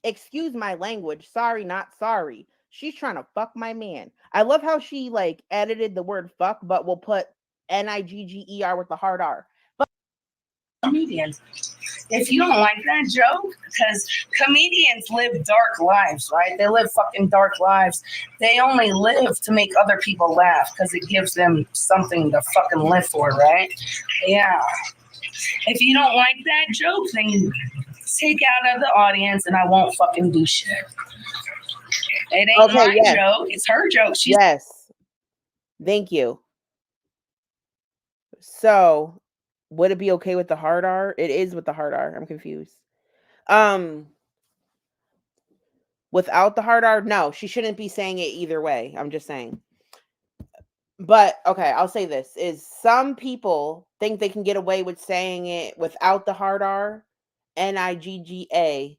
Excuse my language. Sorry, not sorry. She's trying to fuck my man. I love how she like edited the word fuck, but will put Nigger with the hard R. But comedians. If you don't like that joke, because comedians live dark lives, right? They live fucking dark lives. They only live to make other people laugh because it gives them something to fucking live for, right? Yeah. If you don't like that joke, then take out of the audience and I won't fucking do shit. It ain't my joke. It's her joke. Yes. Thank you. So, would it be okay with the hard R? It is with the hard R. I'm confused. Without the hard R, no, she shouldn't be saying it either way. I'm just saying. But okay, I'll say this is some people think they can get away with saying it without the hard R, Nigga,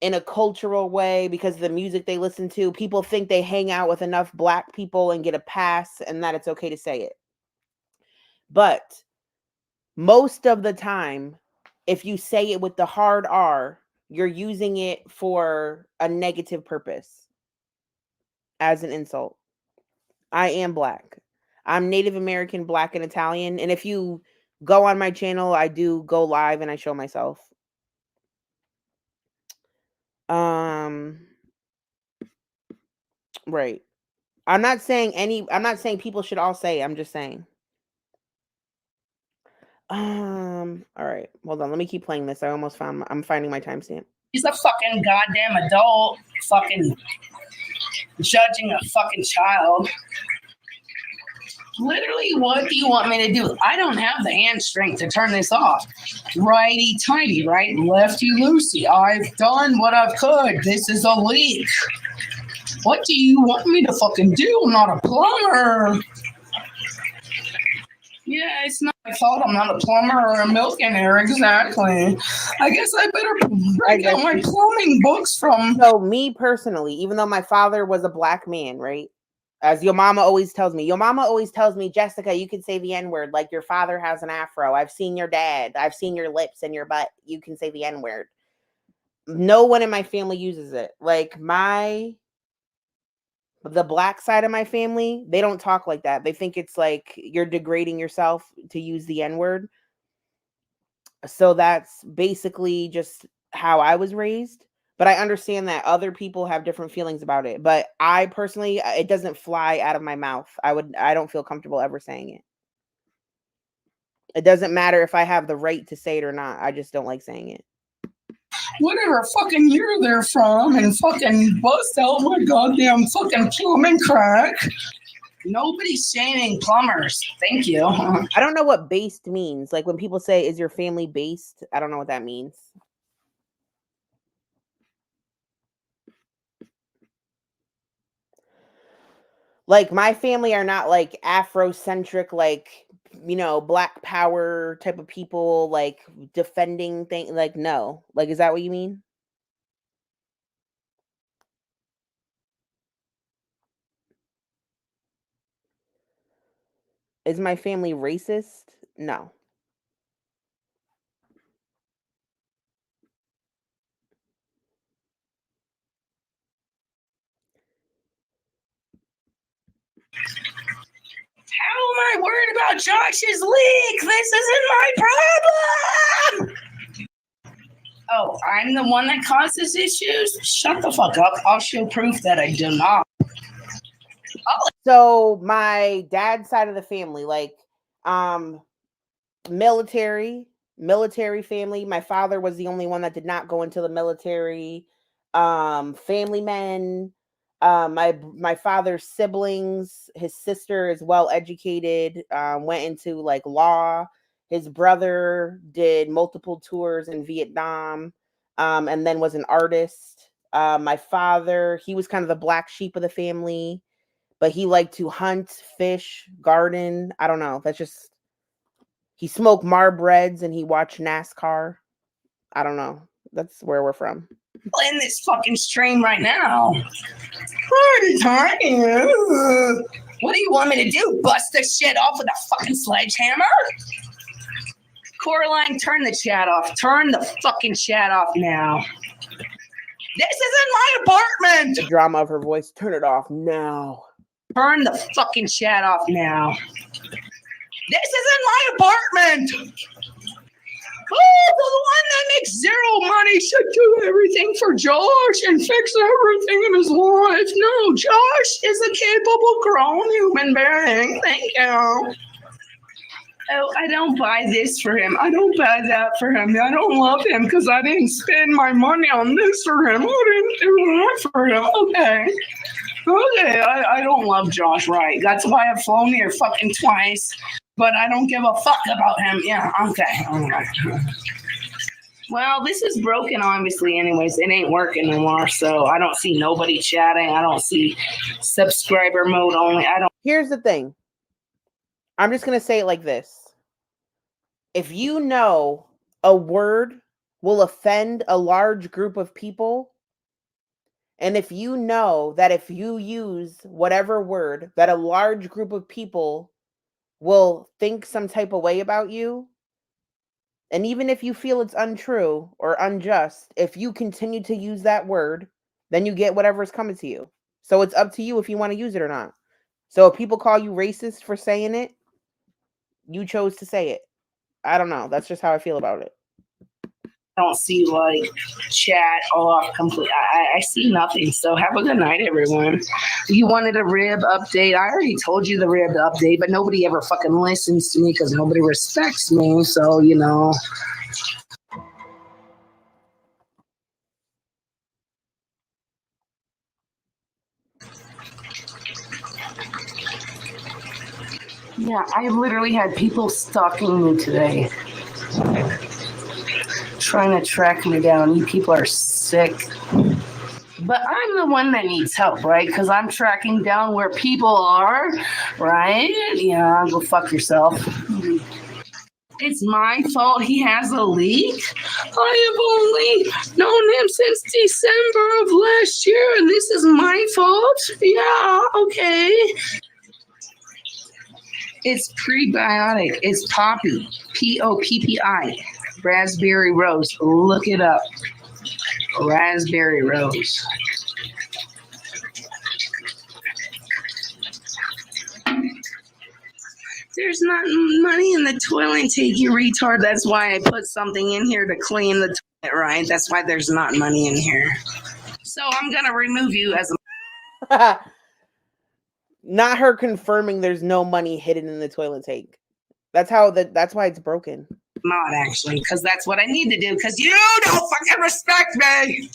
in a cultural way because of the music they listen to. People think they hang out with enough black people and get a pass and that it's okay to say it. But most of the time, if you say it with the hard R, you're using it for a negative purpose as an insult. I am Black. I'm Native American, Black, and Italian. And if you go on my channel, I do go live and I show myself. Right. I'm not saying people should all say, I'm just saying. All right. Hold on. Let me keep playing this. I'm finding my timestamp. He's a fucking goddamn adult, fucking judging a fucking child. Literally, what do you want me to do? I don't have the hand strength to turn this off. Righty tighty, right? Lefty loosey. I've done what I could. This is a leak. What do you want me to fucking do? I'm not a plumber. Yeah, it's not my fault. I'm not a plumber or a millionaire. Exactly. I guess I better break out my plumbing books from. So me personally, even though my father was a Black man, right? As your mama always tells me, Jessica, you can say the N-word like your father has an afro. I've seen your dad. I've seen your lips and your butt. You can say the N-word. No one in my family uses it. Like the Black side of my family, they don't talk like that. They think it's like you're degrading yourself to use the N-word. So that's basically just how I was raised. But I understand that other people have different feelings about it. But I personally, it doesn't fly out of my mouth. I don't feel comfortable ever saying it. It doesn't matter if I have the right to say it or not. I just don't like saying it. Whatever fucking year they're from and fucking bust out my goddamn fucking plumbing crack. Nobody's shaming plumbers. Thank you. I don't know what based means. Like when people say, is your family based? I don't know what that means. Like my family are not like Afrocentric, like, you know, Black power type of people, like defending things. Like, no. Like, is that what you mean? Is my family racist? No. How am I worried about Josh's leak? This isn't my problem. Oh, I'm the one that causes issues? Shut the fuck up. I'll show proof that I do not. So my dad's side of the family, like military family. My father was the only one that did not go into the military. Family men, my father's siblings, his sister is well educated, went into like law. His brother did multiple tours in Vietnam, and then was an artist. My father, he was kind of the black sheep of the family, but he liked to hunt, fish, garden. I don't know. That's just, he smoked Marbreds and he watched NASCAR. I don't know. That's where we're from. In this fucking stream right now. Party time. What do you want me to do? Bust this shit off with a fucking sledgehammer? Coraline, turn the chat off. Turn the fucking chat off now. This isn't my apartment. The drama of her voice. Turn it off now. Turn the fucking chat off now. This isn't my apartment. Oh, the one that makes zero money should do everything for Josh and fix everything in his life. No, Josh is a capable, grown human being. Thank you. Oh, I don't buy this for him. I don't buy that for him. I don't love him because I didn't spend my money on this for him. I didn't do that for him. Okay. Okay, I don't love Josh Wright. That's why I've flown here fucking twice. But I don't give a fuck about him. Yeah, okay. Well, this is broken, obviously, anyways. It ain't working anymore, so I don't see nobody chatting. I don't see subscriber mode only. Here's the thing. I'm just going to say it like this. If you know a word will offend a large group of people, and if you know that if you use whatever word that a large group of people will think some type of way about you, And even if you feel it's untrue or unjust, if you continue to use that word, then you get whatever is coming to you. So it's up to you if you want to use it or not. So if people call you racist for saying it, you chose to say it. I don't know. That's just how I feel about it. I don't see like chat off complete. I see nothing. So have a good night, everyone. You wanted a rib update. I already told you the rib update, but nobody ever fucking listens to me because nobody respects me. So, you know. Yeah, I literally had people stalking me today, trying to track me down. You people are sick. But I'm the one that needs help, right? Because I'm tracking down where people are, right? Yeah, go fuck yourself. It's my fault he has a leak. I have only known him since December of last year, and this is my fault? Yeah, okay. It's prebiotic. It's Poppy. Poppi. Raspberry rose. Look it up. Raspberry rose. There's not money in the toilet tank, you retard. That's why I put something in here to clean the toilet, right? That's why there's not money in here. So I'm going to remove you as a... Not her confirming there's no money hidden in the toilet tank. That's why it's broken. Not actually, because that's what I need to do, because you don't fucking respect me.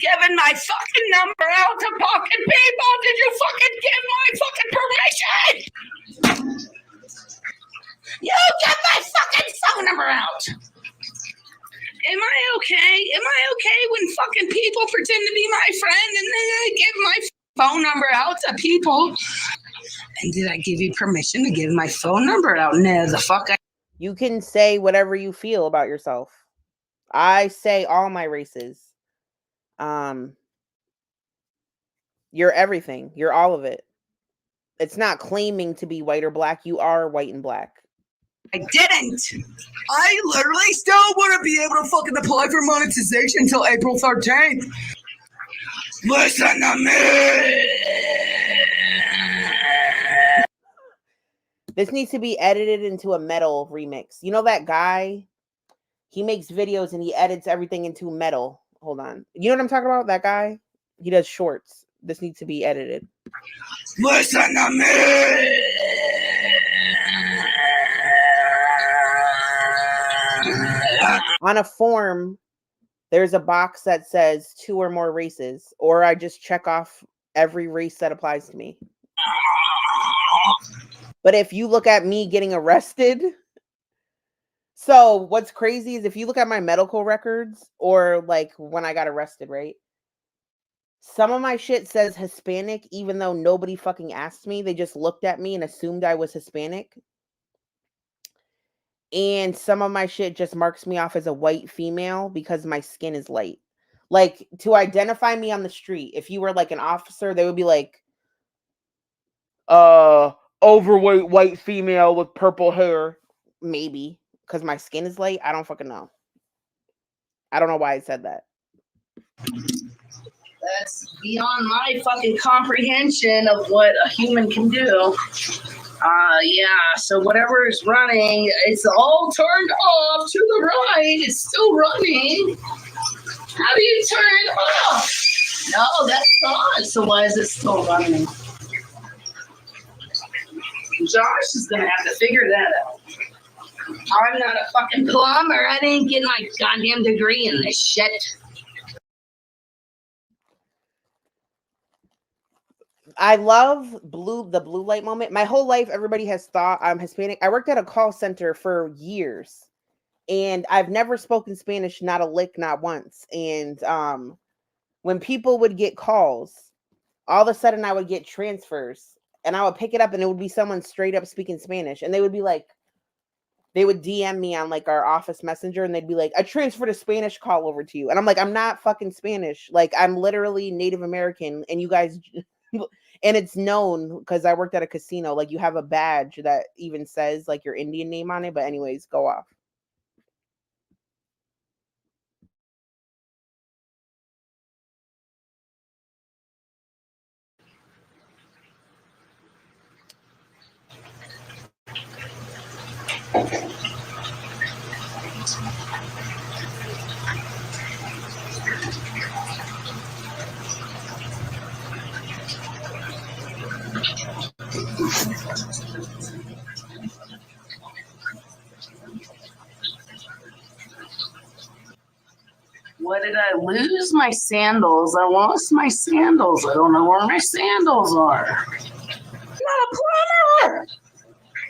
Giving my fucking number out to fucking people. Did you fucking give my fucking permission? You get my fucking phone number out. Am I okay? Am I okay when fucking people pretend to be my friend and then I give my phone number out to people? And did I give you permission to give my phone number out? No, the fuck I... You can say whatever you feel about yourself. I say all my races. You're everything. You're all of it. It's not claiming to be white or black. You are white and black. I didn't. I literally still wouldn't be able to fucking apply for monetization until April 13th. Listen to me. This needs to be edited into a metal remix. You know that guy? He makes videos and he edits everything into metal. Hold on. You know what I'm talking about? That guy? He does shorts. This needs to be edited. Listen to me. On a form, there's a box that says 2 or more races, or I just check off every race that applies to me. But if you look at me getting arrested, so what's crazy is if you look at my medical records or like when I got arrested, right? Some of my shit says Hispanic, even though nobody fucking asked me. They just looked at me and assumed I was Hispanic. And some of my shit just marks me off as a white female because my skin is light. Like, to identify me on the street, if you were like an officer, they would be like, overweight white female with purple hair. Maybe. Because my skin is light. I don't fucking know. I don't know why I said that. That's beyond my fucking comprehension of what a human can do. Yeah, so whatever is running, it's all turned off to the right. It's still running. How do you turn it off? No, that's not. So why is it still running? Josh is going to have to figure that out. I'm not a fucking plumber. I didn't get my goddamn degree in this shit. I love the blue light moment. My whole life, everybody has thought I'm Hispanic. I worked at a call center for years, and I've never spoken Spanish, not a lick, not once. And when people would get calls, all of a sudden I would get transfers, and I would pick it up, and it would be someone straight up speaking Spanish, and they would be like, they would DM me on like our office messenger, and they'd be like, I transferred a Spanish call over to you. And I'm like, I'm not fucking Spanish. Like, I'm literally Native American, and you guys... And it's known because I worked at a casino. Like, you have a badge that even says like your Indian name on it. But anyways, go off. What did I lose? My sandals. I lost my sandals. I don't know where my sandals are. I'm not a plumber.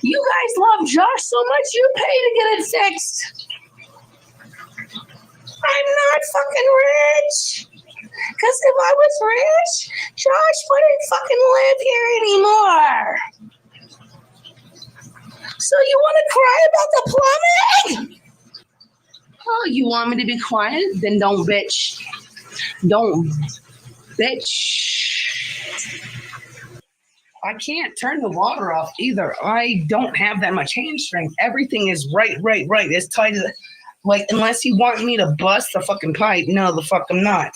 You guys love Josh so much, you pay to get it fixed. I'm not fucking rich. Because if I was rich, Josh wouldn't fucking live here anymore. So you want to cry about the plumbing? Oh, you want me to be quiet? Then don't bitch. Don't bitch. I can't turn the water off either. I don't have that much hand strength. Everything is right. As tight as, like, unless you want me to bust the fucking pipe. No, the fuck I'm not.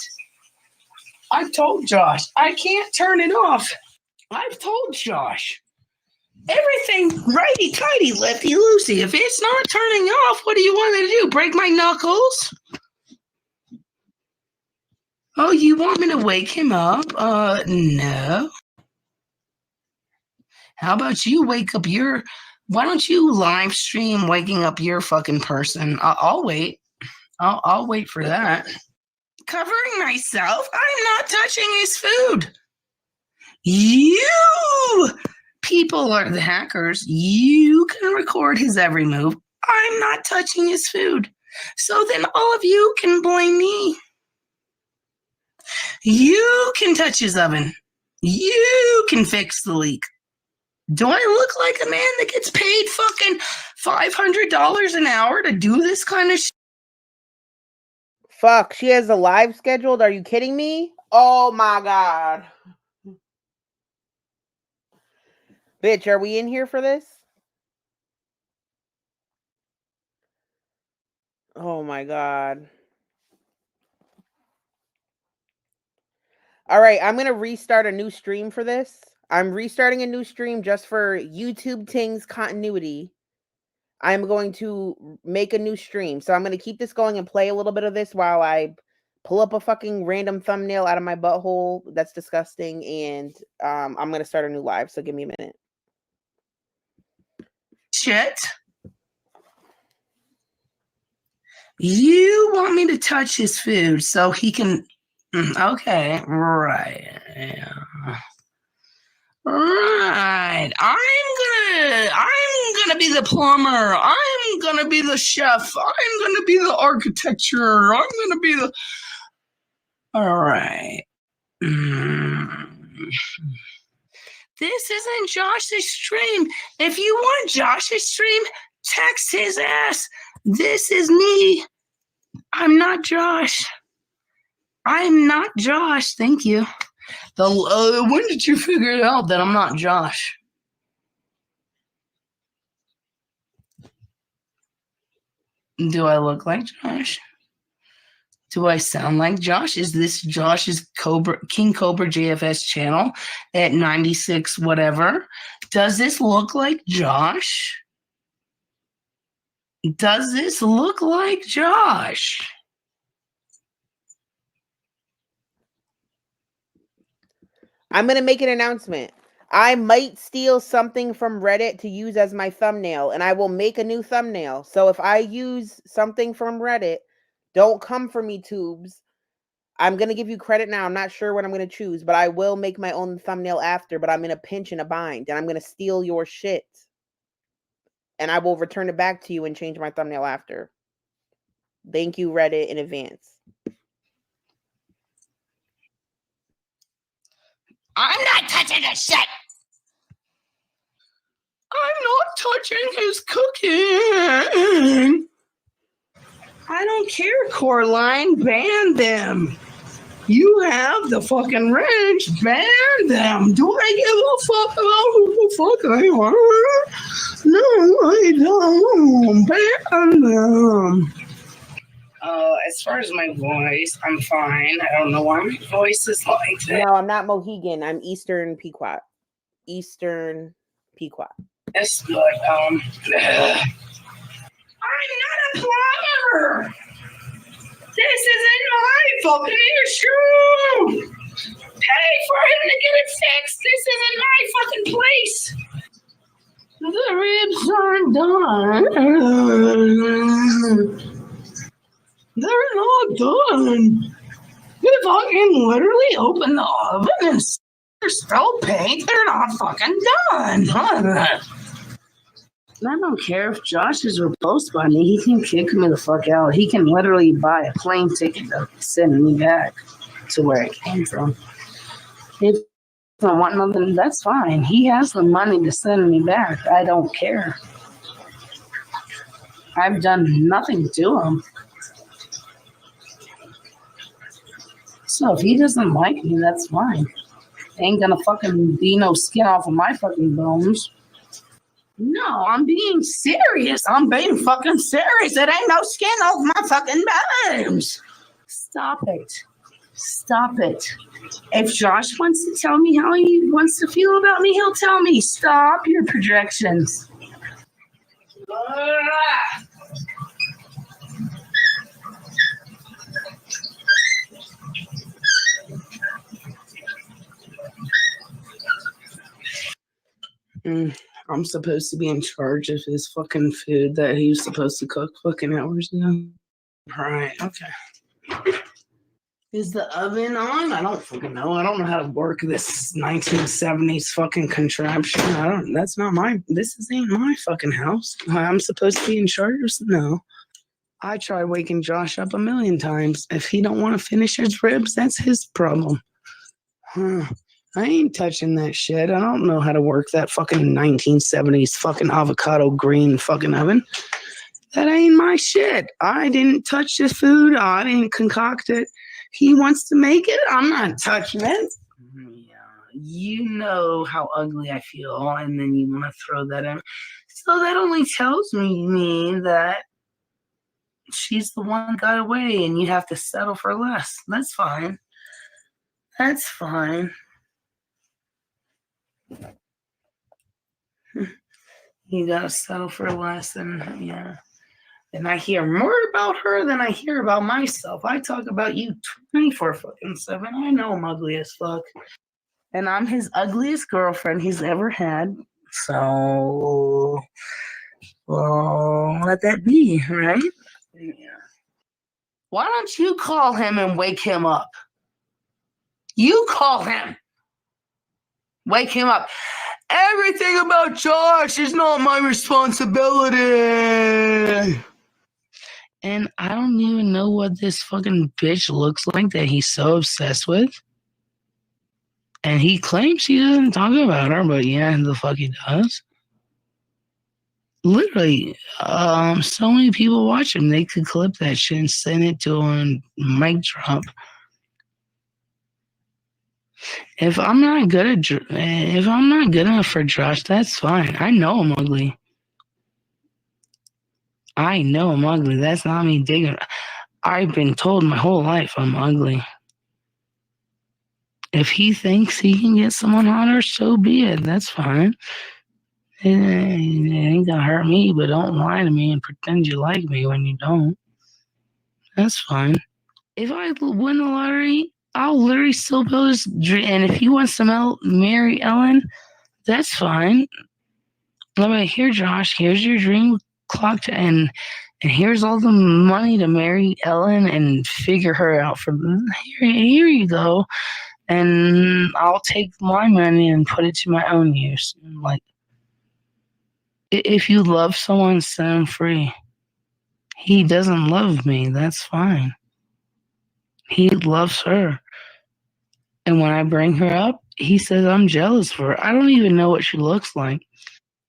I've told Josh, I can't turn it off. I've told Josh. Everything righty-tighty, lefty-loosey. If it's not turning off, what do you want me to do? Break my knuckles? Oh, you want me to wake him up? No. How about you wake up your... Why don't you live stream waking up your fucking person? I'll wait. I'll wait for that. Covering myself? I'm not touching his food. You people are the hackers. You can record his every move. I'm not touching his food. So then all of you can blame me. You can touch his oven. You can fix the leak. Do I look like a man that gets paid fucking $500 an hour to do this kind of shit? Fuck, she has a live scheduled. Are you kidding me? Oh my god. Bitch, are we in here for this? Oh my god. All right, I'm going to restart a new stream for this. I'm restarting a new stream just for YouTube Ting's continuity. I'm going to make a new stream. So I'm going to keep this going and play a little bit of this while I pull up a fucking random thumbnail out of my butthole. That's disgusting. And I'm going to start a new live. So give me a minute. Shit. You want me to touch his food so he can... Okay, right. Yeah. Right. I'm gonna be the plumber. I'm gonna be the chef. I'm gonna be the architecture. I'm gonna be the... All right. This isn't Josh's stream. If you want Josh's stream, text his ass. This is me. I'm not Josh. I'm not Josh. Thank you. When did you figure it out that I'm not Josh? Do I look like Josh? Do I sound like Josh? Is this Josh's King Cobra JFS channel at 96 whatever? Does this look like Josh? Does this look like Josh? I'm going to make an announcement. I might steal something from Reddit to use as my thumbnail, and I will make a new thumbnail. So if I use something from Reddit, don't come for me, tubes. I'm going to give you credit now. I'm not sure what I'm going to choose, but I will make my own thumbnail after, but I'm in a pinch and a bind, and I'm going to steal your shit. And I will return it back to you and change my thumbnail after. Thank you, Reddit, in advance. I'm not touching the shit. I'm not touching his cooking. I don't care, Coraline. Ban them. You have the fucking rich, ban them. Do I give a fuck about who the fuck I are? No, I don't. Ban them. As far as my voice, I'm fine. I don't know why my voice is like that. No, I'm not Mohegan. I'm Eastern Pequot. Eastern Pequot. It's like, I'm not a plumber. This isn't my fucking issue. Pay for him to get it fixed. This isn't my fucking place. The ribs aren't done. They're not done. You fucking literally open the oven and spill paint. They're not fucking done. I don't care if Josh is repulsed by me. He can kick me the fuck out. He can literally buy a plane ticket to send me back to where I came from. If I want nothing, that's fine. He has the money to send me back. I don't care. I've done nothing to him. So if he doesn't like me, that's fine. Ain't gonna fucking be no skin off of my fucking bones. No, I'm being serious. I'm being fucking serious. It ain't no skin off my fucking bones. Stop it. Stop it. If Josh wants to tell me how he wants to feel about me, he'll tell me. Stop your projections. I'm supposed to be in charge of his fucking food that he was supposed to cook fucking hours ago. Right, okay. Is the oven on? I don't fucking know. I don't know how to work this 1970s fucking contraption. This ain't my fucking house. I'm supposed to be in charge of no. I tried waking Josh up a million times. If he don't want to finish his ribs, that's his problem. I ain't touching that shit. I don't know how to work that fucking 1970s fucking avocado green fucking oven. That ain't my shit. I didn't touch this food. I didn't concoct it. He wants to make it. I'm not touching it. Yeah, you know how ugly I feel, and then you want to throw that in. So that only tells me that she's the one that got away, and you have to settle for less. That's fine. That's fine. You gotta settle for less, and yeah. And I hear more about her than I hear about myself. I talk about you 24/7. I know I'm ugly as fuck. And I'm his ugliest girlfriend he's ever had. So, well, let that be, right? Yeah. Why don't you call him and wake him up? You call him. Wake him up. Everything about Josh is not my responsibility. And I don't even know what this fucking bitch looks like that he's so obsessed with. And he claims he doesn't talk about her, but yeah, the fuck he does. Literally, so many people watch him. They could clip that shit and send it to him and mic drop. If I'm not good enough for Josh, that's fine. I know I'm ugly. I know I'm ugly. That's not me digging. I've been told my whole life I'm ugly. If he thinks he can get someone hotter, so be it. That's fine. It ain't gonna hurt me, but don't lie to me and pretend you like me when you don't. That's fine. If I win the lottery, I'll literally still build his dream. And if he wants to marry Ellen, that's fine. I'm like, here, Josh, here's your dream clock, and here's all the money to marry Ellen and figure her out. Here you go. And I'll take my money and put it to my own use. Like, if you love someone, set him free. He doesn't love me. That's fine. He loves her. And when I bring her up, he says I'm jealous for her. I don't even know what she looks like.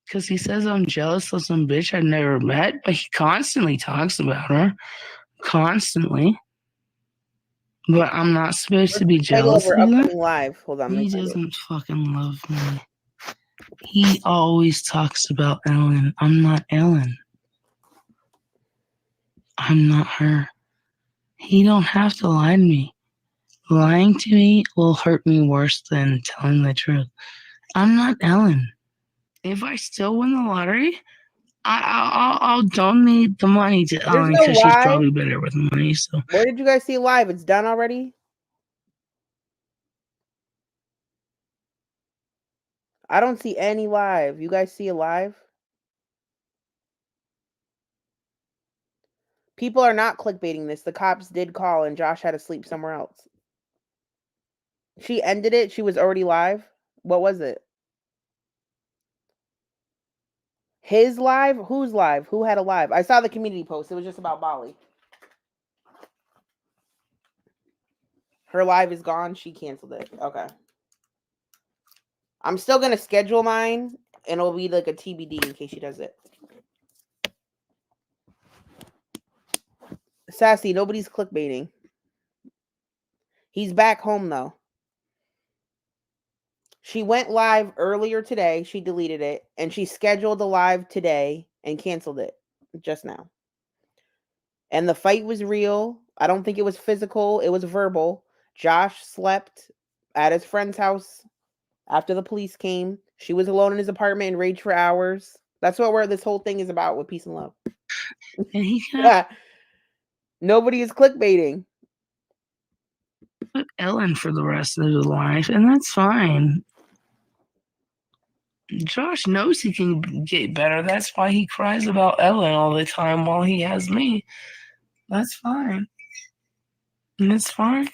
Because he says I'm jealous of some bitch I've never met. But he constantly talks about her. Constantly. But I'm not supposed to be Title of jealous her of that. upcoming live. Hold on. let me He find it. doesn't fucking love me. He always talks about Ellen. I'm not Ellen. I'm not her. He don't have to lie to me. Lying to me will hurt me worse than telling the truth. I'm not Ellen. If I still win the lottery, I'll donate the money to There's Ellen no because she's live. probably better with money. So Where did you guys see live? It's done already? I don't see any live. You guys see a live? People are not clickbaiting this. The cops did call and Josh had to sleep somewhere else. She ended it. She was already live. What was it? His live? Who's live? Who had a live? I saw the community post. It was just about Bali. Her live is gone. She canceled it. Okay. I'm still going to schedule mine and it'll be like a TBD in case she does it. Sassy, nobody's clickbaiting. He's back home though. She went live earlier today. She deleted it. And she scheduled a live today and canceled it just now. And the fight was real. I don't think it was physical. It was verbal. Josh slept at his friend's house after the police came. She was alone in his apartment and raged for hours. That's where this whole thing is about with peace and love. and he can Nobody is clickbaiting. put Ellen for the rest of his life, and that's fine. Josh knows he can get better. That's why he cries about Ellen all the time while he has me. That's fine. And it's fine.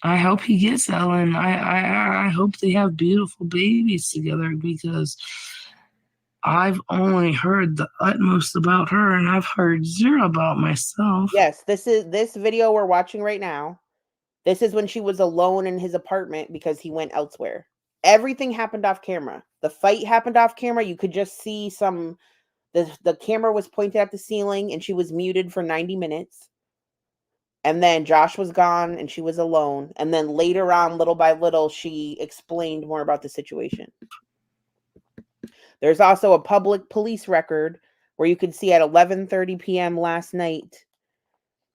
I hope he gets Ellen. I hope they have beautiful babies together because I've only heard the utmost about her and I've heard zero about myself. Yes, this video we're watching right now. This is when she was alone in his apartment because he went elsewhere. Everything happened off camera. The fight happened off camera. You could just see the camera was pointed at the ceiling and she was muted for 90 minutes. And then Josh was gone and she was alone. And then later on, little by little, she explained more about the situation. There's also a public police record where you could see at 11:30 p.m. last night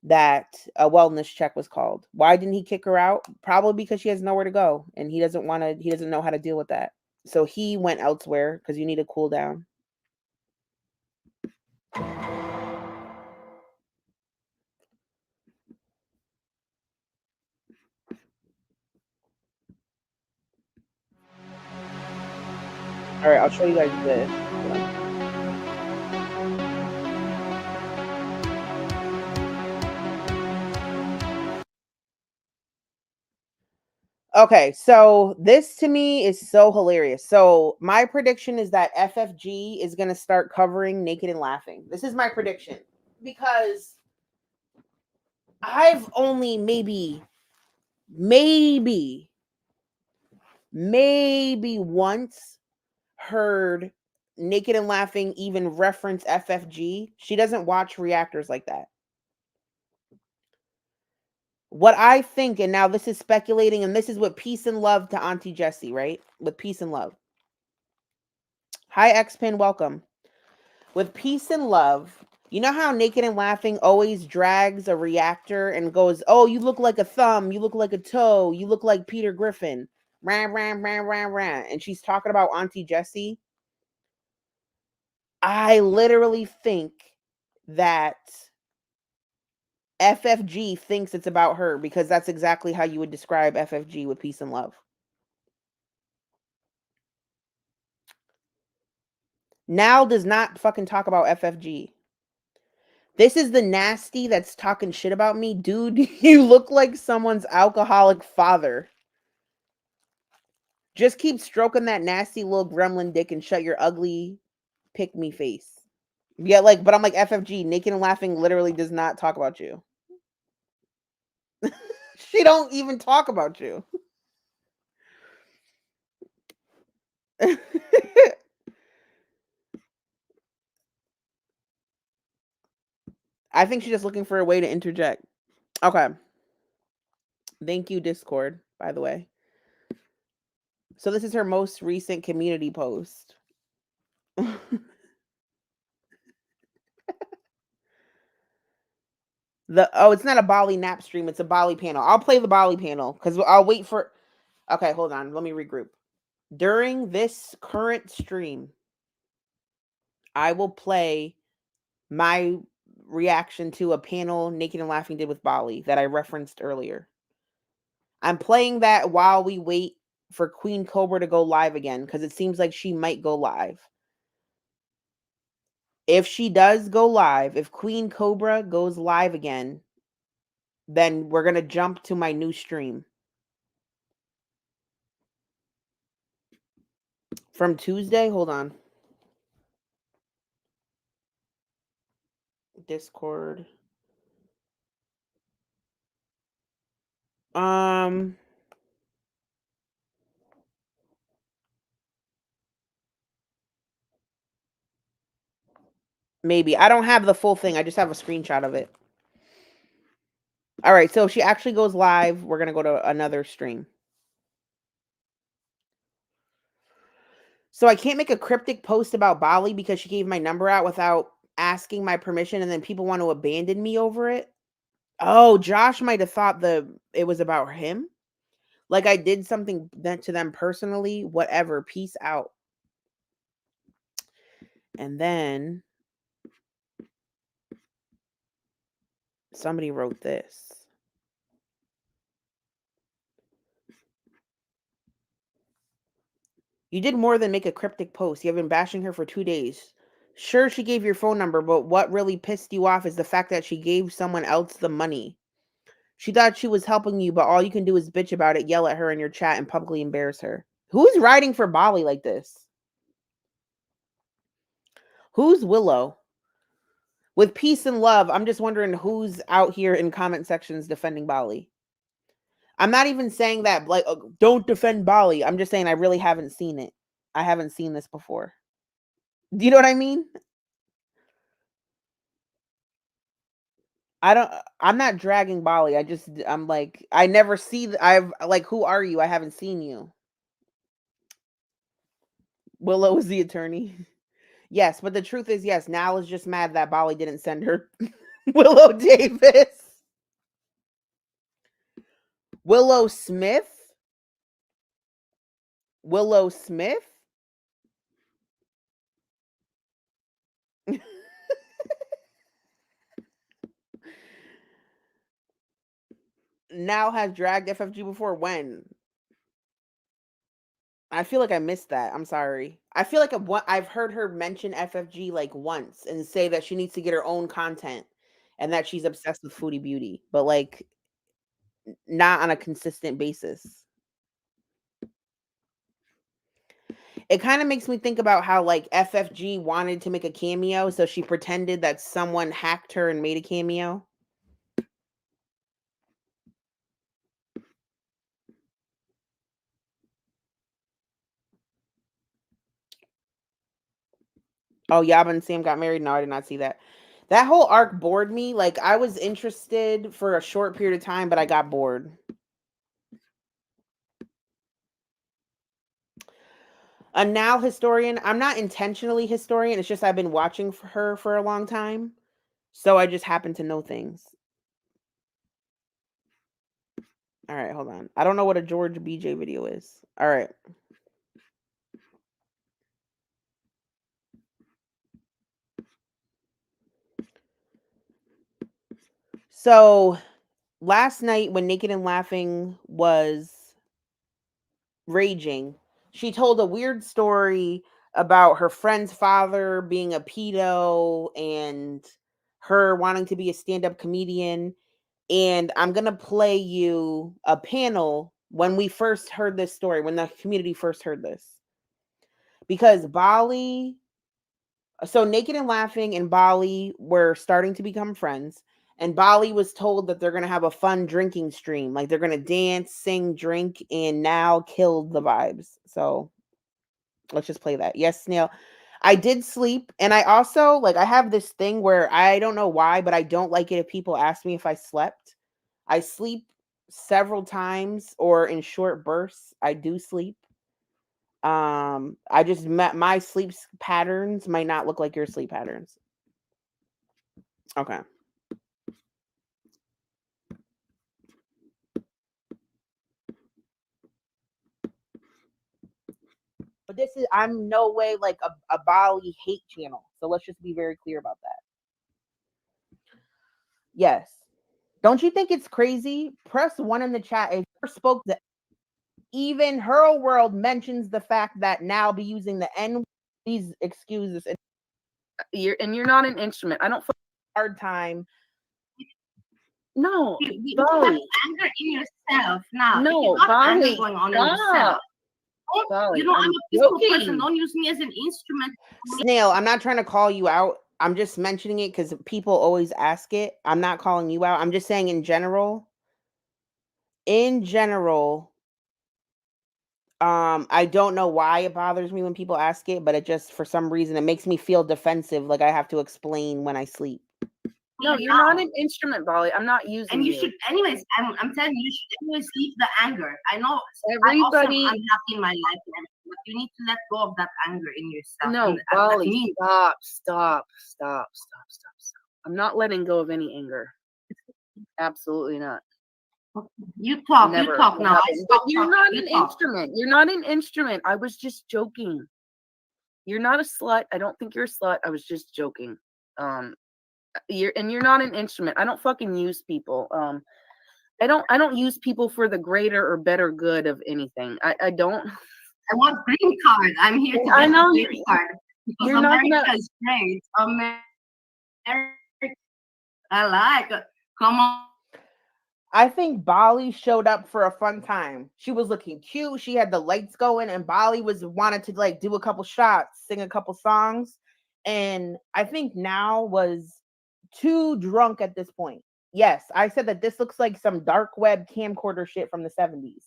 that a wellness check was called. Why didn't he kick her out? Probably because she has nowhere to go and he doesn't know how to deal with that. So he went elsewhere because you need to cool down. All right, I'll show you guys this. Okay, so this to me is so hilarious. So my prediction is that FFG is going to start covering Naked and Laughing. This is my prediction because I've only maybe once heard Naked and Laughing even reference FFG. She doesn't watch reactors like that. What I think, and now this is speculating, and this is what peace and love to Auntie Jessie, right? With peace and love. Hi, Xpin, welcome. With peace and love, you know how Naked and Laughing always drags a reactor and goes, oh, you look like a thumb, you look like a toe, you look like Peter Griffin. Ran. And she's talking about Auntie Jessie. I literally think that FFG thinks it's about her because that's exactly how you would describe FFG with peace and love. Now does not fucking talk about FFG. This is the nasty that's talking shit about me. Dude, you look like someone's alcoholic father. Just keep stroking that nasty little gremlin dick and shut your ugly pick me face. Yeah, but I'm like, FFG, Naked and Laughing literally does not talk about you. She don't even talk about you. I think she's just looking for a way to interject. Okay. Thank you, Discord, by the way. So this is her most recent community post. It's not a Bali nap stream, it's a Bali panel. I'll play the Bali panel because I'll wait for. Okay, hold on. Let me regroup. During this current stream, I will play my reaction to a panel Naked and Laughing did with Bali that I referenced earlier. I'm playing that while we wait for Queen Cobra to go live again because it seems like she might go live. If she does go live, if Queen Cobra goes live again, then we're going to jump to my new stream. From Tuesday, hold on. Discord. Maybe. I don't have the full thing. I just have a screenshot of it. All right, so if she actually goes live, we're going to go to another stream. So I can't make a cryptic post about Bali because she gave my number out without asking my permission, and then people want to abandon me over it. Oh, Josh might have thought it was about him. Like I did something to them personally. Whatever. Peace out. And then somebody wrote this. You did more than make a cryptic post. You have been bashing her for 2 days. Sure, she gave your phone number, but what really pissed you off is the fact that she gave someone else the money. She thought she was helping you, but all you can do is bitch about it, yell at her in your chat, and publicly embarrass her. Who's riding for Bali like this? Who's Willow? With peace and love, I'm just wondering who's out here in comment sections defending Bali. I'm not even saying that, like, don't defend Bali. I'm just saying I really haven't seen it. I haven't seen this before. Do you know what I mean? I'm not dragging Bali. I'm like, I never see, who are you? I haven't seen you. Willow is the attorney. Yes, but the truth is, yes, Nal is just mad that Bali didn't send her Willow Davis. Willow Smith? Willow Smith? Nal has dragged FFG before. When? I feel like I missed that. I'm sorry. I feel like I've heard her mention FFG like once and say that she needs to get her own content and that she's obsessed with Foodie Beauty, but like not on a consistent basis. It kind of makes me think about how like FFG wanted to make a cameo, so she pretended that someone hacked her and made a cameo. Oh, Yaba and Sam got married? No, I did not see that. That whole arc bored me. Like, I was interested for a short period of time, but I got bored. A now historian. I'm not intentionally historian. It's just I've been watching her for a long time. So I just happen to know things. All right, hold on. I don't know what a George BJ video is. All right. So last night when Naked and Laughing was raging, she told a weird story about her friend's father being a pedo and her wanting to be a stand-up comedian. And I'm going to play you a panel when we first heard this story, when the community first heard this. Because Bali, so Naked and Laughing and Bali were starting to become friends. And Bali was told that they're going to have a fun drinking stream. Like they're going to dance, sing, drink, and now killed the vibes. So let's just play that. Yes, Snail. I did sleep. And I also, like, I have this thing where I don't know why, but I don't like it if people ask me if I slept. I sleep several times or in short bursts. I do sleep. I just met my sleep patterns might not look like your sleep patterns. Okay. But this is, I'm no way like a Bali hate channel. So let's just be very clear about that. Yes. Don't you think it's crazy? Press 1 in the chat. If you spoke to even her world mentions the fact that now be using the N. Please excuse this. You're not an instrument. I don't hard time. No, you Bali. have anger in yourself now. No, you got Bali, anger going on in yourself. Bali, You know, I'm a peaceful joking. person. Don't use me as an instrument. Snail, I'm not trying to call you out. I'm just mentioning it because people always ask it. I'm not calling you out. I'm just saying in general. In general, I don't know why it bothers me when people ask it, but it just, for some reason, it makes me feel defensive. Like I have to explain when I sleep. No, you're not an instrument, Bali. I'm not using And you should, anyways, I'm telling you, you should anyways leave the anger. I know Everybody, I also am unhappy in my life, but you need to let go of that anger in yourself. No, and Bali, stop. I'm not letting go of any anger. Absolutely not. You talk Never now. But you're not an instrument. You're not an instrument. I was just joking. You're not a slut. I don't think you're a slut. I was just joking. You're not an instrument. I don't fucking use people. I don't use people for the greater or better good of anything. I don't. I want green card. I'm here to get I know green card. Because you're not America is great. America, I like it. Come on. I think Bali showed up for a fun time. She was looking cute. She had the lights going, and Bali wanted to like do a couple shots, sing a couple songs. And I think now was too drunk at this point. Yes, I said that this looks like some dark web camcorder shit from the 70s.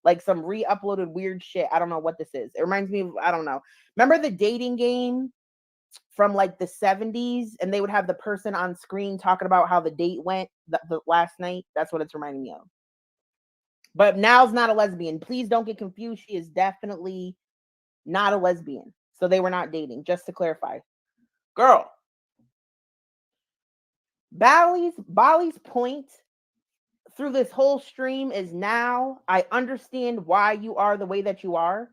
Like some re-uploaded weird shit. I don't know what this is. It reminds me of, I don't know. Remember the dating game from like the 70s, and they would have the person on screen talking about how the date went the last night? That's what it's reminding me of. But Now's not a lesbian. Please don't get confused. She is definitely not a lesbian. So they were not dating, just to clarify. Girl, Bali's point through this whole stream is now I understand why you are the way that you are.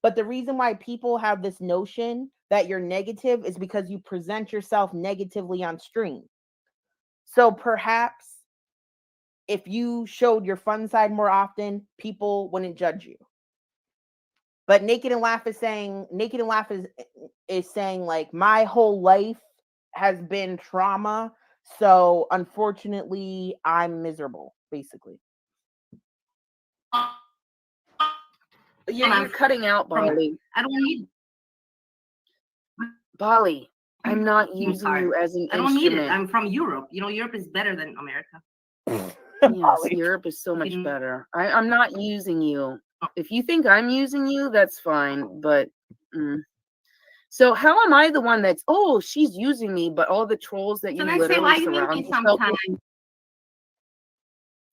But the reason why people have this notion that you're negative is because you present yourself negatively on stream. So perhaps if you showed your fun side more often, people wouldn't judge you. But Naked and Laugh is saying like, my whole life has been trauma. So unfortunately, I'm miserable, basically. You're cutting out, Bali. I don't need Bali. I'm not using you as an instrument. I don't need it. I'm from Europe. You know, Europe is better than America. Yes, Europe is so much better. I'm not using you. If you think I'm using you, that's fine. But so how am I the one that's, oh, she's using me, but all the trolls that you literally surround yourself with,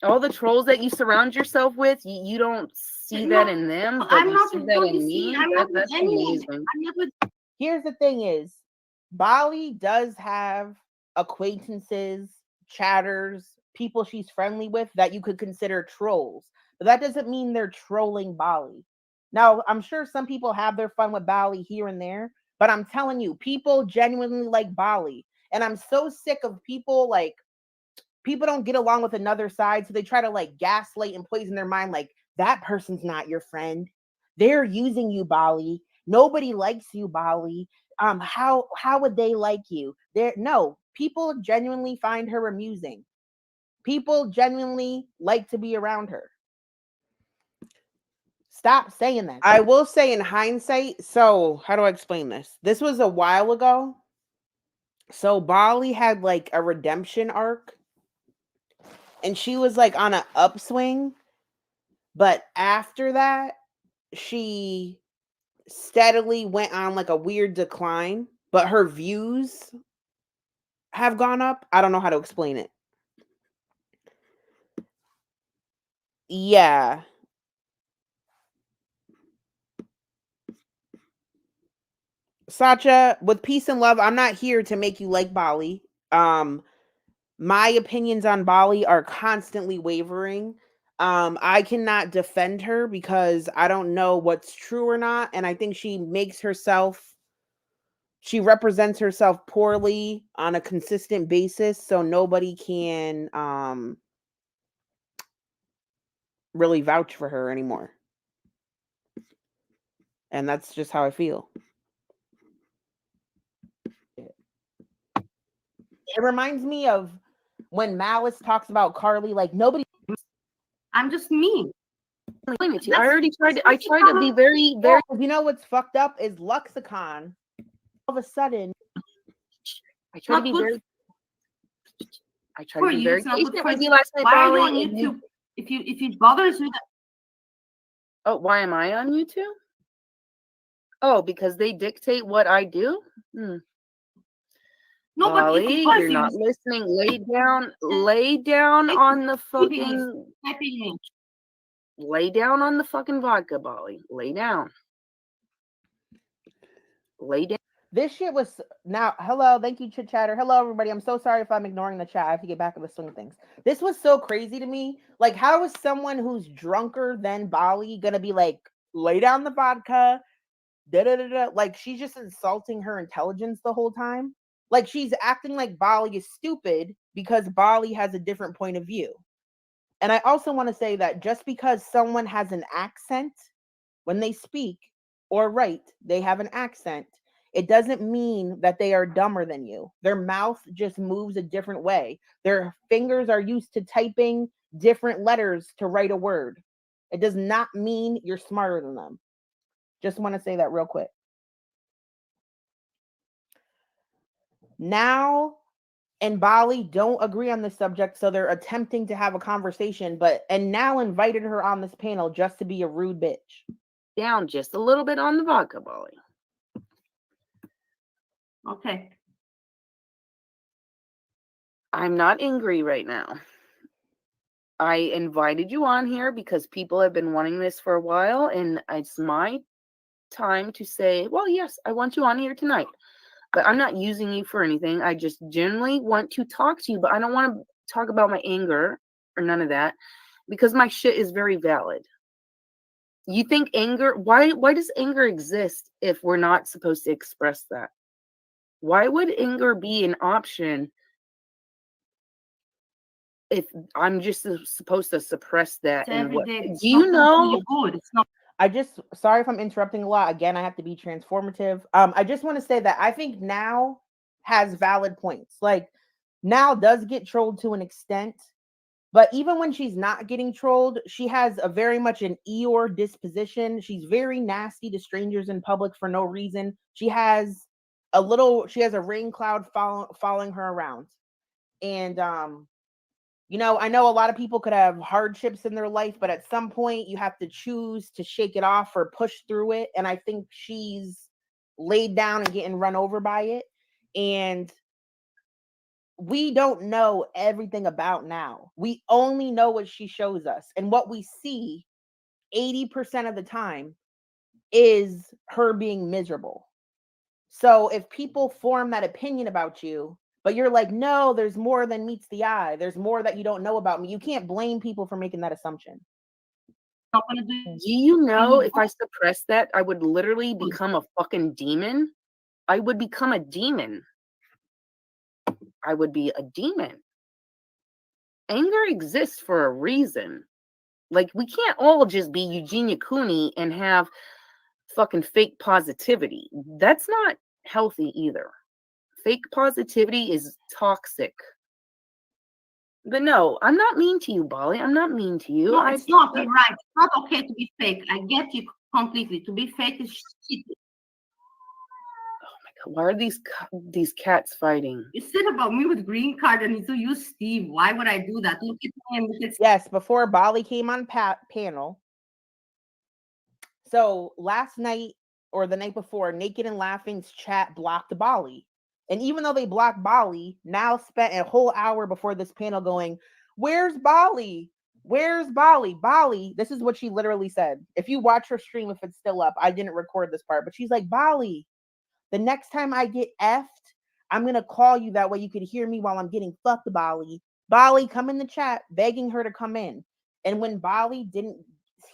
all the trolls that you surround yourself with, you don't see that in them, but I'm you not see that in me. That's amazing. Here's the thing is, Bali does have acquaintances, chatters, people she's friendly with that you could consider trolls. But that doesn't mean they're trolling Bali. Now, I'm sure some people have their fun with Bali here and there, but I'm telling you, people genuinely like Bali. And I'm so sick of people don't get along with another side, so they try to like gaslight and poison their mind like, that person's not your friend. They're using you, Bali. Nobody likes you, Bali. How would they like you? No, people genuinely find her amusing. People genuinely like to be around her. Stop saying that. I will say in hindsight, so how do I explain this? This was a while ago. So Bali had like a redemption arc, and she was like on an upswing. But after that, she steadily went on like a weird decline, but her views have gone up. I don't know how to explain it. Yeah. Sacha, with peace and love, I'm not here to make you like Bali. My opinions on Bali are constantly wavering. I cannot defend her because I don't know what's true or not, and I think she represents herself poorly on a consistent basis, so nobody can really vouch for her anymore. And that's just how I feel. It reminds me of when Malice talks about Carly, like nobody. I'm just me. I already tried to, I tried to be very, very. You know what's fucked up is Lexicon. All of a sudden, I try to be very. I try to be very patient with you last night, Why are you Bali. on YouTube? If it bothers you that. Oh, why am I on YouTube? Oh, because they dictate what I do? No, Bali, but if you're not listening. Lay down on the fucking. Lay down on the fucking vodka, Bali. Lay down. Lay down. This shit was now. Hello, thank you, Chit Chatter. Hello, everybody. I'm so sorry if I'm ignoring the chat. I have to get back in the swing of things. This was so crazy to me. Like, how is someone who's drunker than Bali gonna be like, lay down the vodka? Da da da da. Like, she's just insulting her intelligence the whole time. Like, she's acting like Bali is stupid because Bali has a different point of view. And I also want to say that just because someone has an accent when they speak or write, they have an accent. It doesn't mean that they are dumber than you. Their mouth just moves a different way. Their fingers are used to typing different letters to write a word. It does not mean you're smarter than them. Just want to say that real quick. Now and Bali don't agree on this subject, so they're attempting to have a conversation, and now invited her on this panel just to be a rude bitch. Down just a little bit on the vodka, Bali. Okay. I'm not angry right now. I invited you on here because people have been wanting this for a while, and it's my time to say, well, yes, I want you on here tonight. But I'm not using you for anything. I just generally want to talk to you, but I don't want to talk about my anger or none of that because my shit is very valid. You think anger, why does anger exist if we're not supposed to express that? Why would anger be an option if I'm just supposed to suppress that? And what, do you know? Good. It's not. Sorry if I'm interrupting a lot. Again, I have to be transformative. I just want to say that I think Now has valid points. Like, Now does get trolled to an extent, but even when she's not getting trolled, she has a very much an Eeyore disposition. She's very nasty to strangers in public for no reason. She has a rain cloud following her around. And I know a lot of people could have hardships in their life, but at some point you have to choose to shake it off or push through it. And I think she's laid down and getting run over by it. And we don't know everything about Now. We only know what she shows us. And what we see 80% of the time is her being miserable. So if people form that opinion about you, but you're like, no, there's more than meets the eye. There's more that you don't know about me. You can't blame people for making that assumption. Do you know if I suppress that, I would literally become a fucking demon? I would become a demon. I would be a demon. Anger exists for a reason. Like, we can't all just be Eugenia Cooney and have fucking fake positivity. That's not healthy either. Fake positivity is toxic. But no, I'm not mean to you, Bali. I'm not mean to you. No, it's not. You're right. It's not okay to be fake. I get you completely. To be fake is shitty. Oh my God. Why are these cats fighting? You said about me with green card and to use Steve. Why would I do that? Look at me and look at Yes, before Bali came on panel. So last night or the night before, Naked and Laughing's chat blocked Bali. And even though they blocked Bali, Now spent a whole hour before this panel going, where's Bali? Where's Bali? Bali, this is what she literally said. If you watch her stream, if it's still up, I didn't record this part, but she's like, Bali, the next time I get effed, I'm going to call you. That way you could hear me while I'm getting fucked, Bali. Bali, come in the chat, begging her to come in. And when Bali didn't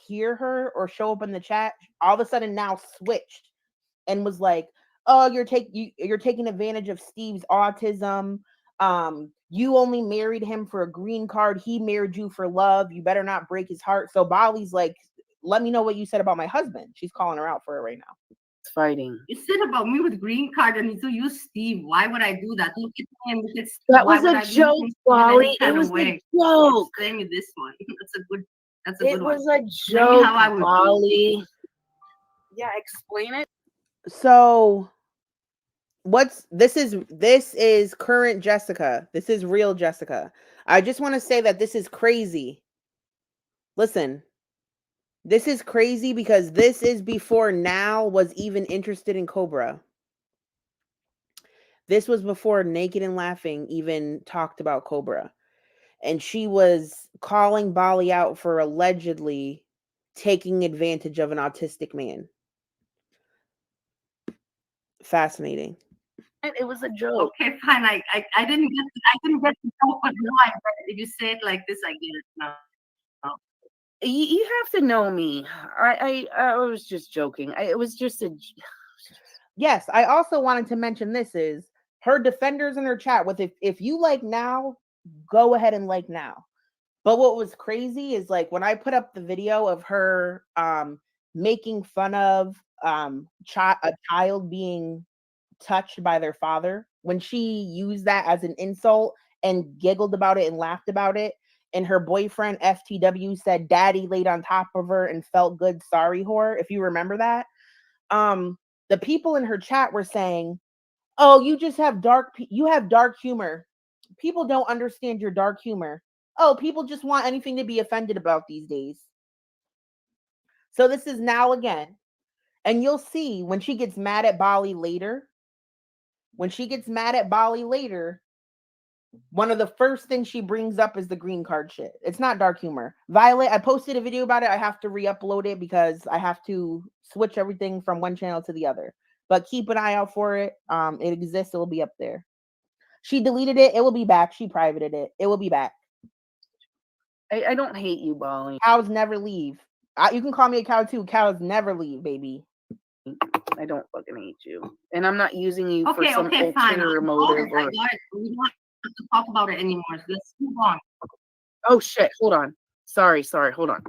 hear her or show up in the chat, all of a sudden now switched and was like, oh, you're taking advantage of Steve's autism. You only married him for a green card. He married you for love. You better not break his heart. So Bali's like, let me know what you said about my husband. She's calling her out for it right now. It's fighting. You said about me with green card and to use Steve. Why would I do that? Look at him. Look at Steve. That Why was would a I do joke, things Bali. any It kind was of a way? joke. Explain me this one. That's a It good one. was a Tell me joke, how I would do. Bali. Yeah, explain it. So this is current Jessica. This is real Jessica. I just want to say that this is crazy. Listen, this is crazy because this is before Now was even interested in Cobra. This was before Naked and Laughing even talked about Cobra. And she was calling Bali out for allegedly taking advantage of an autistic man. Fascinating. It was a joke. Okay, fine. I didn't get the joke, but now I get it. If you say it like this, I get it now. You have to know me. I was just joking. It was just a. Yes, I also wanted to mention this is her defenders in her chat with if you like Now, go ahead and like Now. But what was crazy is like when I put up the video of her making fun of a child being touched by their father, when she used that as an insult and giggled about it and laughed about it, and her boyfriend FTW said daddy laid on top of her and felt good, sorry whore, if you remember that. The people in her chat were saying, oh, you have dark humor. People don't understand your dark humor. Oh, people just want anything to be offended about these days. So this is Now again. And you'll see when she gets mad at Bali later, one of the first things she brings up is the green card shit. It's not dark humor. Violet, I posted a video about it. I have to re-upload it because I have to switch everything from one channel to the other. But keep an eye out for it. It exists. It will be up there. She deleted it. It will be back. She privated it. It will be back. I don't hate you, Bali. Cows never leave. You can call me a cow too. Cows never leave, baby. I don't fucking hate you. And I'm not using you for some fine. ulterior motive. I got it. We don't have to talk about it anymore. Let's move on. Oh shit, hold on. Sorry, hold on.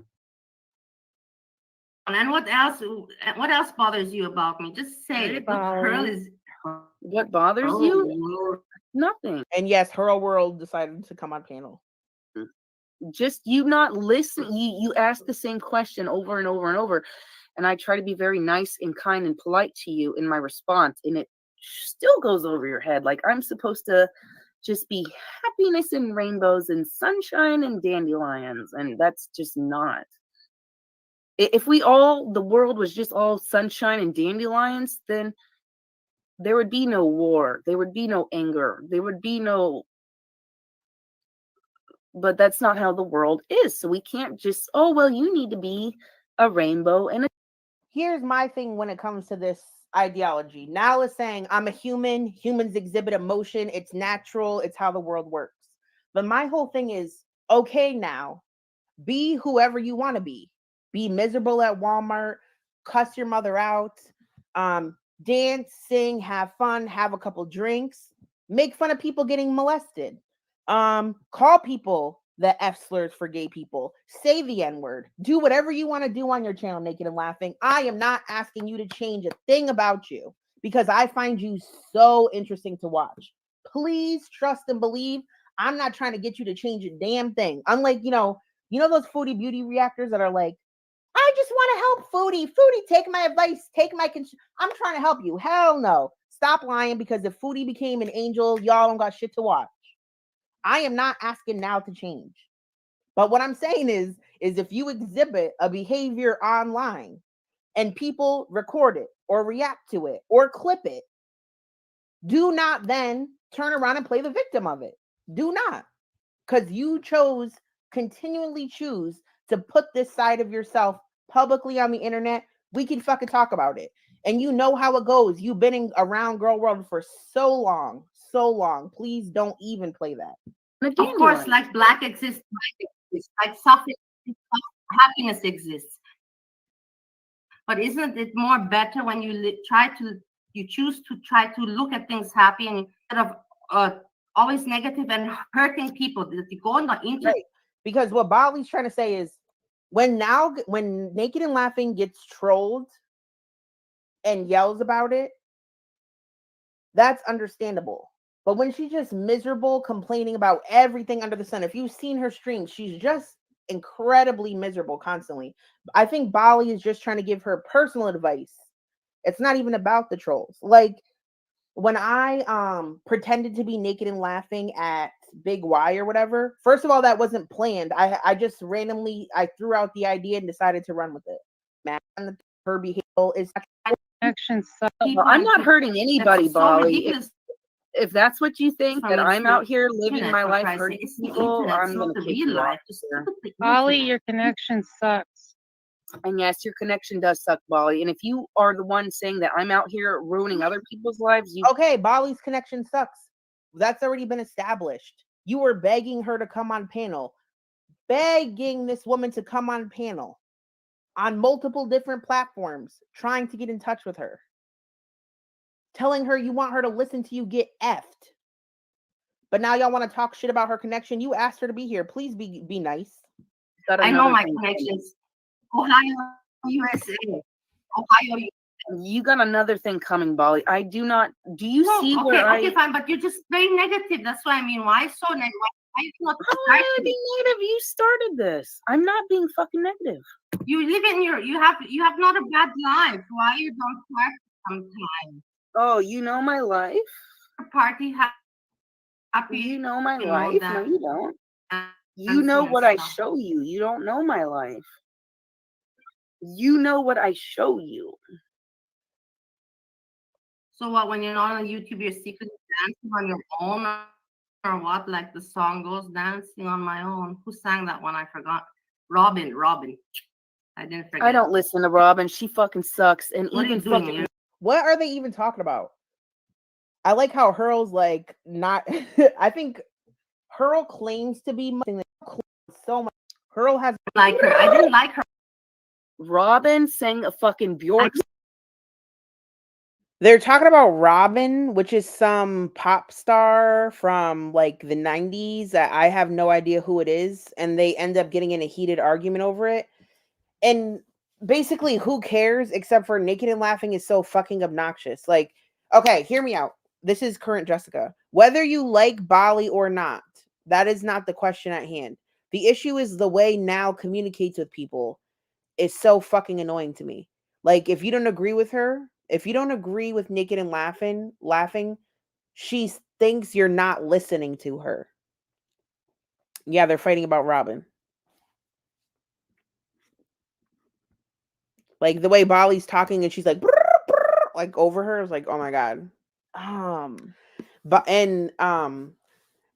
And what else bothers you about me? Just say it. Look, Pearl is what bothers you? Nothing. And yes, Hurl World decided to come on panel. Just you not listen. You ask the same question over and over and over. And I try to be very nice and kind and polite to you in my response. And it still goes over your head. Like I'm supposed to just be happiness and rainbows and sunshine and dandelions. And that's just not. If the world was just all sunshine and dandelions, then there would be no war. There would be no anger. There would be no. But that's not how the world is. So we can't just, oh, well, you need to be a rainbow and a. Here's my thing when it comes to this ideology. Now is saying I'm a human. Humans exhibit emotion. It's natural. It's how the world works. But my whole thing is, okay, Now, be whoever you want to be. Be miserable at Walmart. Cuss your mother out. Dance, sing, have fun, have a couple drinks. Make fun of people getting molested. Call people the F slurs for gay people. Say the N-word. Do whatever you want to do on your channel, Naked and Laughing. I am not asking you to change a thing about you because I find you so interesting to watch. Please trust and believe. I'm not trying to get you to change a damn thing. Unlike, you know those foodie beauty reactors that are like, I just want to help Foodie. Foodie, take my advice. I'm trying to help you. Hell no. Stop lying because if Foodie became an angel, y'all don't got shit to watch. I am not asking Now to change. But what I'm saying is if you exhibit a behavior online and people record it or react to it or clip it, do not then turn around and play the victim of it. Do not. Because you chose continually choose to put this side of yourself publicly on the internet, we can fucking talk about it. And you know how it goes. You've been around Girl World for so long. Please don't even play that. Of course, like black exists, white exists, like suffering, happiness exists. But isn't it more better when you choose to try to look at things happy and instead of always negative and hurting people that you go on the internet? Right. Because what Bali's trying to say is when Naked and Laughing gets trolled and yells about it, that's understandable. But when she's just miserable, complaining about everything under the sun, if you've seen her stream, she's just incredibly miserable constantly. I think Bali is just trying to give her personal advice. It's not even about the trolls. Like when I pretended to be naked and laughing at Big Y or whatever, first of all, that wasn't planned. I just randomly threw out the idea and decided to run with it. Man, her behavior is Action. I'm not hurting anybody, so Bali. If that's what you think, that I'm out here living my life hurting people, I'm going to kick you off here. Bali, your connection sucks. And yes, your connection does suck, Bali. And if you are the one saying that I'm out here ruining other people's lives, okay, Bali's connection sucks. That's already been established. You were begging her to come on panel. Begging this woman to come on panel on multiple different platforms, trying to get in touch with her. Telling her you want her to listen to you get effed. But now y'all want to talk shit about her connection. You asked her to be here. Please be nice. I know my connections. Ohio, USA. Ohio. You got another thing coming, Bali. I do not. Do you see where Okay, fine, but you're just very negative. That's what I mean. Why so negative? Why you not How am I being negative? You started this. I'm not being fucking negative. You live in you have not a bad life. Why you don't work sometimes? Oh, you know my life? Party happy. You know my life? No, you don't. You know what I show you. You don't know my life. You know what I show you. So what, when you're not on YouTube, you're secretly dancing on your own or what? Like the song goes, dancing on my own. Who sang that one? I forgot. Robin. I didn't forget. I don't listen to Robin. She fucking sucks. And what even fucking... What are they even talking about? I like how Hurl's like not. I think Hurl claims to be so much. Hurl has like her. I didn't like her. Robin sang a fucking Bjork. They're talking about Robin, which is some pop star from like the 90s that I have no idea who it is, and they end up getting in a heated argument over it. And basically, who cares except for Naked and Laughing is so fucking obnoxious. Like, okay, hear me out. This is Current Jessica. Whether you like Bali or not, that is not the question at hand. The issue is the way Now communicates with people is so fucking annoying to me. Like, if you don't agree with her, if you don't agree with Naked and Laughing, she thinks you're not listening to her. Yeah, they're fighting about Robin. Like the way Bali's talking and she's like, brr, brr, like over her. I was like, oh my God.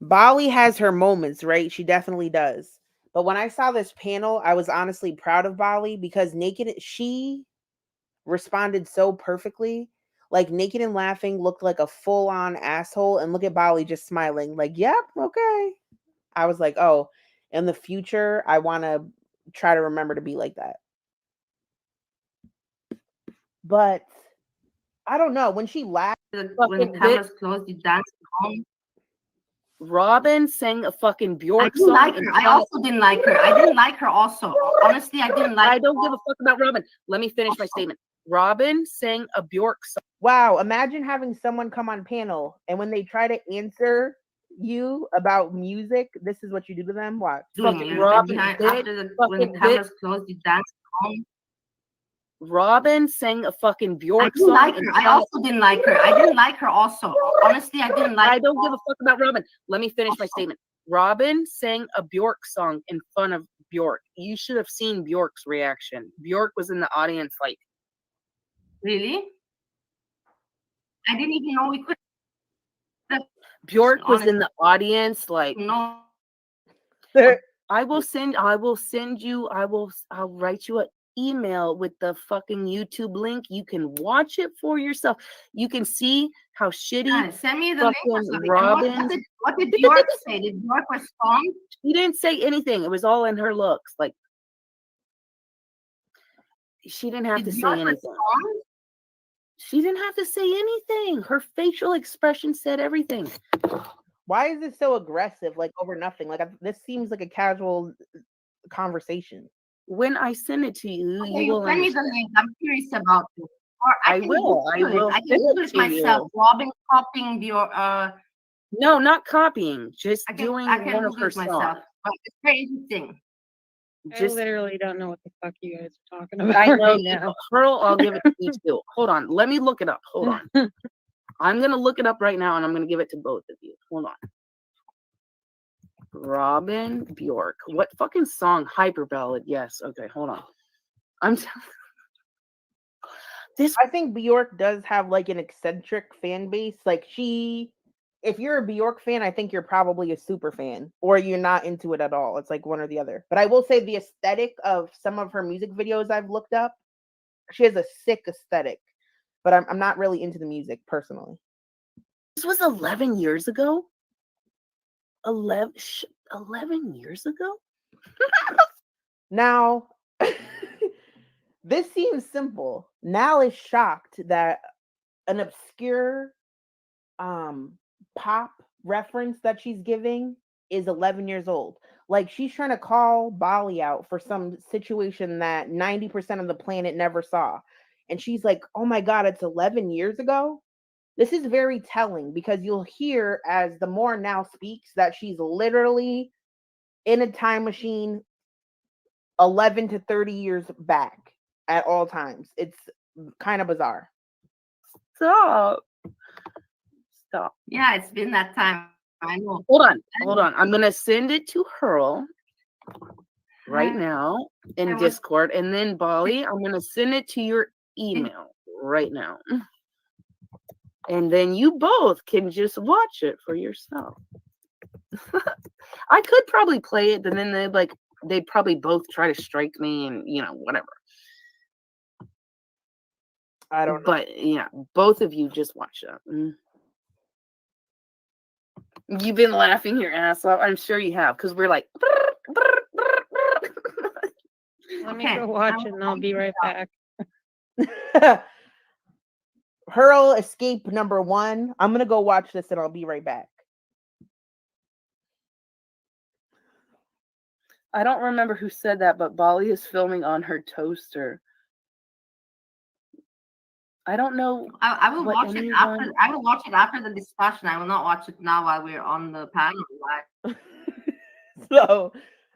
Bali has her moments, right? She definitely does. But when I saw this panel, I was honestly proud of Bali because she responded so perfectly. Like Naked and Laughing looked like a full-on asshole, and look at Bali just smiling, like, yep, okay. I was like, oh, in the future, I want to try to remember to be like that. But I don't know. When she laughed, when the cameras closed, you danced home. Robin sang a fucking Bjork song. I didn't like her. I also didn't like her. I didn't like her also. Honestly, I didn't like her. I don't give a fuck about Robin. Let me finish my statement. Robin sang a Bjork song. Wow, imagine having someone come on panel and when they try to answer you about music, this is what you do to them. Watch. Fucking Robin. When the cameras closed, you danced home. Robin sang a fucking Bjork song. I didn't like her. I also didn't like her. I didn't like her also. Honestly, I didn't like her. I don't give a fuck about Robin. Let me finish my statement. Robin sang a Bjork song in front of Bjork. You should have seen Bjork's reaction. Bjork was in the audience like, really? I didn't even know we could. Bjork was in the audience like, no. I'll write you an email with the fucking YouTube link. You can watch it for yourself. You can see how shitty Send me the link or fucking something. And Robin. What did Bjork say? Did Bjork respond? She didn't say anything. It was all in her looks. Like she didn't have to say Bjork anything. respond? She didn't have to say anything. Her facial expression said everything. Why is this so aggressive? Like over nothing. Like this seems like a casual conversation. When I send it to you, Okay, you will send me the understand. link. I'm curious about it. Or I can will. I Google will it. I can send Google it it to myself. you. Robin copying your No, not copying. Just I can doing I can one of Google her it myself. songs. But it's very interesting. I Just literally don't know what the fuck you guys are talking about I know right you, now. Pearl, I'll give it to you too. Hold on. Let me look it up. Hold on. I'm gonna look it up right now and I'm gonna give it to both of you. Hold on. Robin Bjork. What fucking song? Hyper ballad. Yes. Okay, hold on. I think Bjork does have like an eccentric fan base. Like if you're a Bjork fan, I think you're probably a super fan, or you're not into it at all. It's like one or the other. But I will say the aesthetic of some of her music videos I've looked up, she has a sick aesthetic. But I'm not really into the music personally. This was 11 years ago. 11 years ago. Now, this seems simple. Nal is shocked that an obscure pop reference that she's giving is 11 years old. Like she's trying to call Bali out for some situation that 90% of the planet never saw. And she's like, oh my God, it's 11 years ago. This is very telling because you'll hear as the more Nal speaks that she's literally in a time machine 11 to 30 years back at all times. It's kind of bizarre. Stop. Yeah, it's been that time. I know. Hold on. I'm gonna send it to Hurl right now in Discord, and then Bali, I'm gonna send it to your email right now, and then you both can just watch it for yourself. I could probably play it, but then they'd probably both try to strike me, and whatever. I don't know. But yeah, both of you just watch it. You've been laughing your ass off. I'm sure you have, because we're like. Let me go watch it and I'll be right back. Hurl escape number 1. I'm gonna go watch this and I'll be right back. I don't remember who said that, but Bali is filming on her toaster. I don't know. I will watch it after. I will watch it after the discussion. I will not watch it now while we're on the panel. So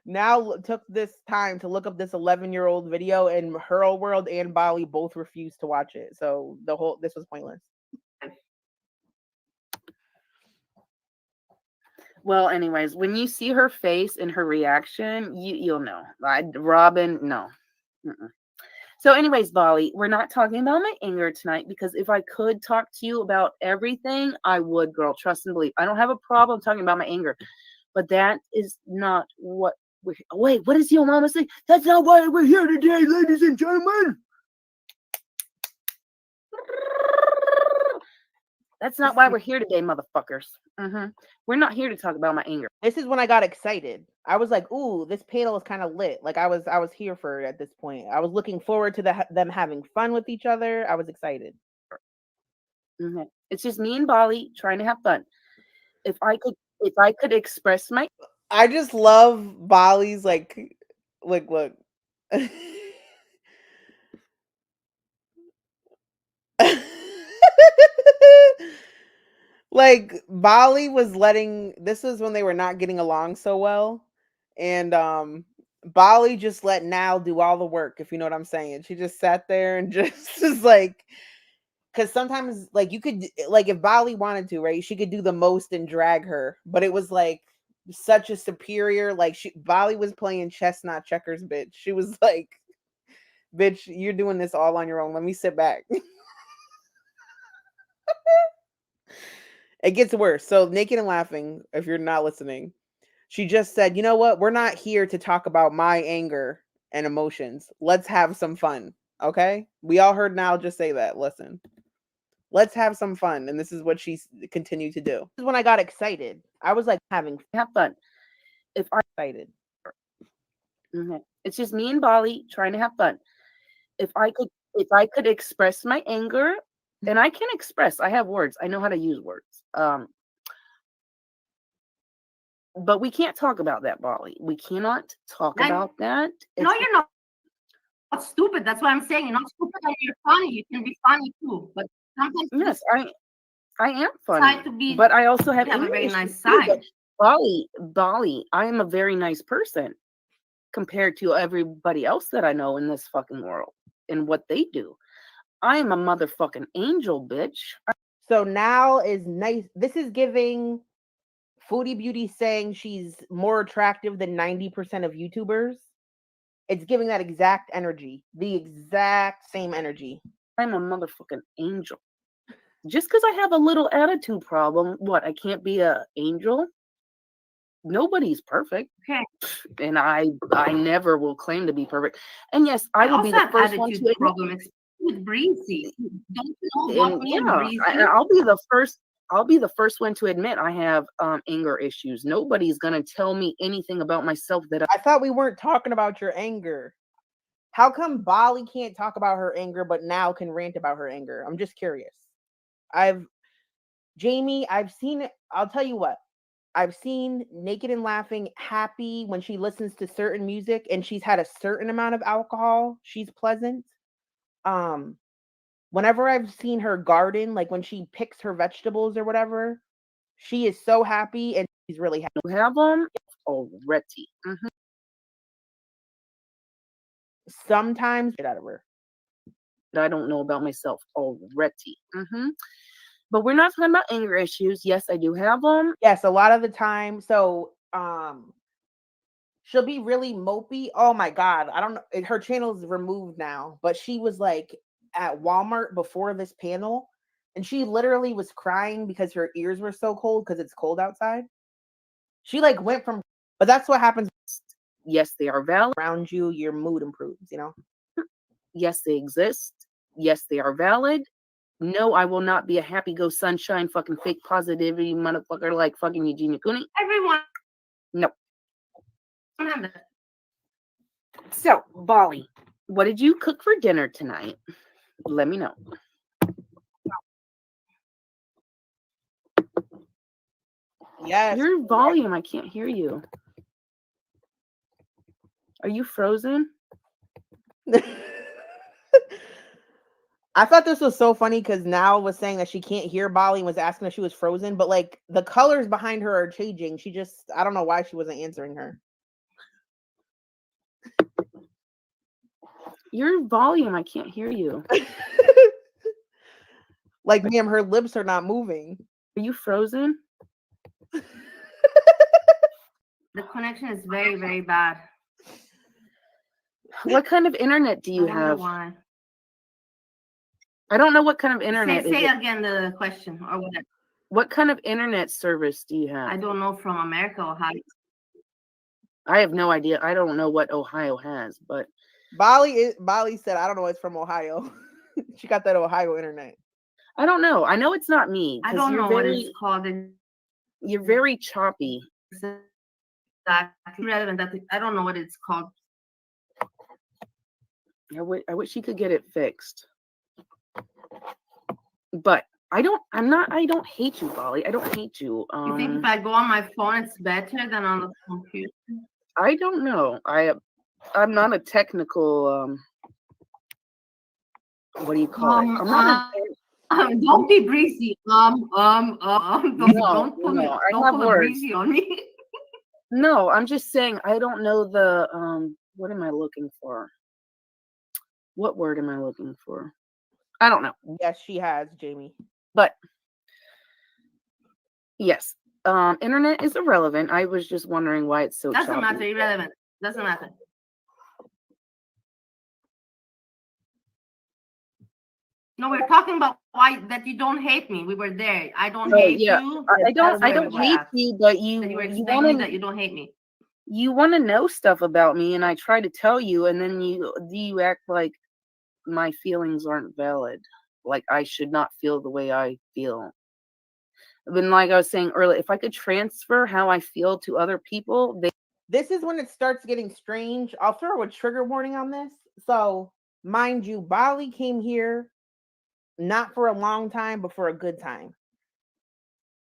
now took this time to look up this 11-year-old video, and Hurl World and Bali both refused to watch it. So this was pointless. Well, anyways, when you see her face and her reaction, you'll know. Robin, no. Mm-mm. So anyways, Bali, we're not talking about my anger tonight, because if I could talk to you about everything, I would, girl. Trust and believe. I don't have a problem talking about my anger, but that is not what we're... Wait, what does your mama say? That's not why we're here today, ladies and gentlemen. That's not why we're here today, motherfuckers. We're not here to talk about my anger. This is when I got excited. I was like, "Ooh, this panel is kind of lit." Like I was here for it at this point. I was looking forward to them having fun with each other. I was excited. It's just me and Bali trying to have fun. If I could express my... I just love Bali's like look. Like Bali was this was when they were not getting along so well, and Bali just let Nal do all the work, if you know what I'm saying. She just sat there and just is like, because sometimes like you could, like, if Bali wanted to, right, she could do the most and drag her, but it was like such a superior, like Bali was playing chess, not checkers, bitch. She was like, bitch, you're doing this all on your own. Let me sit back. It gets worse. So Naked and Laughing, if you're not listening, She just said, you know what? We're not here to talk about my anger and emotions. Let's have some fun. Okay? We all heard Nile just say that. Listen. Let's have some fun. And this is what she continued to do. This is when I got excited. I was like have fun. If I excited. It's just me and Bali trying to have fun. If I could express my anger, and I can express, I have words. I know how to use words. But we can't talk about that, Bali. We cannot talk about that. No, you're not stupid. That's what I'm saying. You're not stupid and you're funny. You can be funny too. But sometimes yes, I am funny. But I also have a very nice too, side. Bali, I am a very nice person compared to everybody else that I know in this fucking world and what they do. I am a motherfucking angel, bitch. So now is nice. This is giving Foodie Beauty saying she's more attractive than 90% of YouTubers. It's giving that exact energy, the exact same energy. I'm a motherfucking angel. Just because I have a little attitude problem, what? I can't be an angel? Nobody's perfect. Okay. And I never will claim to be perfect. And yes, I will be the first one to admit problem. It's with Breezy. Don't you know what me and Breezy? I'll be the first one to admit I have anger issues. Nobody's gonna tell me anything about myself that I thought we weren't talking about your anger. How come Bali can't talk about her anger, but now can rant about her anger? I'm just curious. Jamie, I've seen it. I'll tell you what. I've seen Naked and Laughing happy when she listens to certain music and she's had a certain amount of alcohol. She's pleasant. Whenever I've seen her garden, like when she picks her vegetables or whatever, she is so happy and she's really happy. You have them already. Sometimes get out of her. I don't know about myself already. But we're not talking about anger issues. Yes, I do have them. Yes, a lot of the time. So, she'll be really mopey. Oh my God. I don't know. Her channel is removed now, but she was like at Walmart before this panel and she literally was crying because her ears were so cold because it's cold outside. She like went from, but that's what happens. Yes, they are valid. Around you, your mood improves, you know? Yes, they exist. Yes, they are valid. No, I will not be a happy go sunshine fucking fake positivity motherfucker like fucking Eugenia Cooney. Everyone. No. So, Bali, what did you cook for dinner tonight? Let me know. Yes. Your volume, I can't hear you. Are you frozen? I thought this was so funny because Nal was saying that she can't hear Bali and was asking if she was frozen, but like the colors behind her are changing. She just, I don't know why she wasn't answering her. Your volume, I can't hear you. Like, ma'am, her lips are not moving. Are you frozen? The connection is very, very bad. What kind of internet do you have? Why. I don't know what kind of internet. Say again the question or whatever. What kind of internet service do you have? I don't know, from America or how. I have no idea. I don't know what Ohio has, but Bali said, I don't know, it's from Ohio. She got that Ohio internet. I don't know. I know it's not me. I don't know what it's called. You're very choppy. That's irrelevant. I don't know what it's called. I wish you could get it fixed. But I don't hate you, Bali. I don't hate you. You think if I go on my phone, it's better than on the computer? I don't know. I'm not a technical. What do you call it? I'm not don't be breezy. Don't put a breezy on me. No, I'm just saying I don't know the what am I looking for? What word am I looking for? I don't know. Yes, she has, Jamie. But yes, internet is irrelevant. I was just wondering why it's so Doesn't choppy. matter, irrelevant. Doesn't matter. No, we're talking about why that you don't hate me. We were there. I don't Oh, hate yeah. you. I That's don't where we were hate at. you, but That you were you explaining want that to you don't hate me. you want to know stuff about me, and I try to tell you, and then you act like my feelings aren't valid. Like I should not feel the way I feel. But like I was saying earlier, if I could transfer how I feel to other people, This is when it starts getting strange. I'll throw a trigger warning on this. So, mind you, Bali came here not for a long time, but for a good time.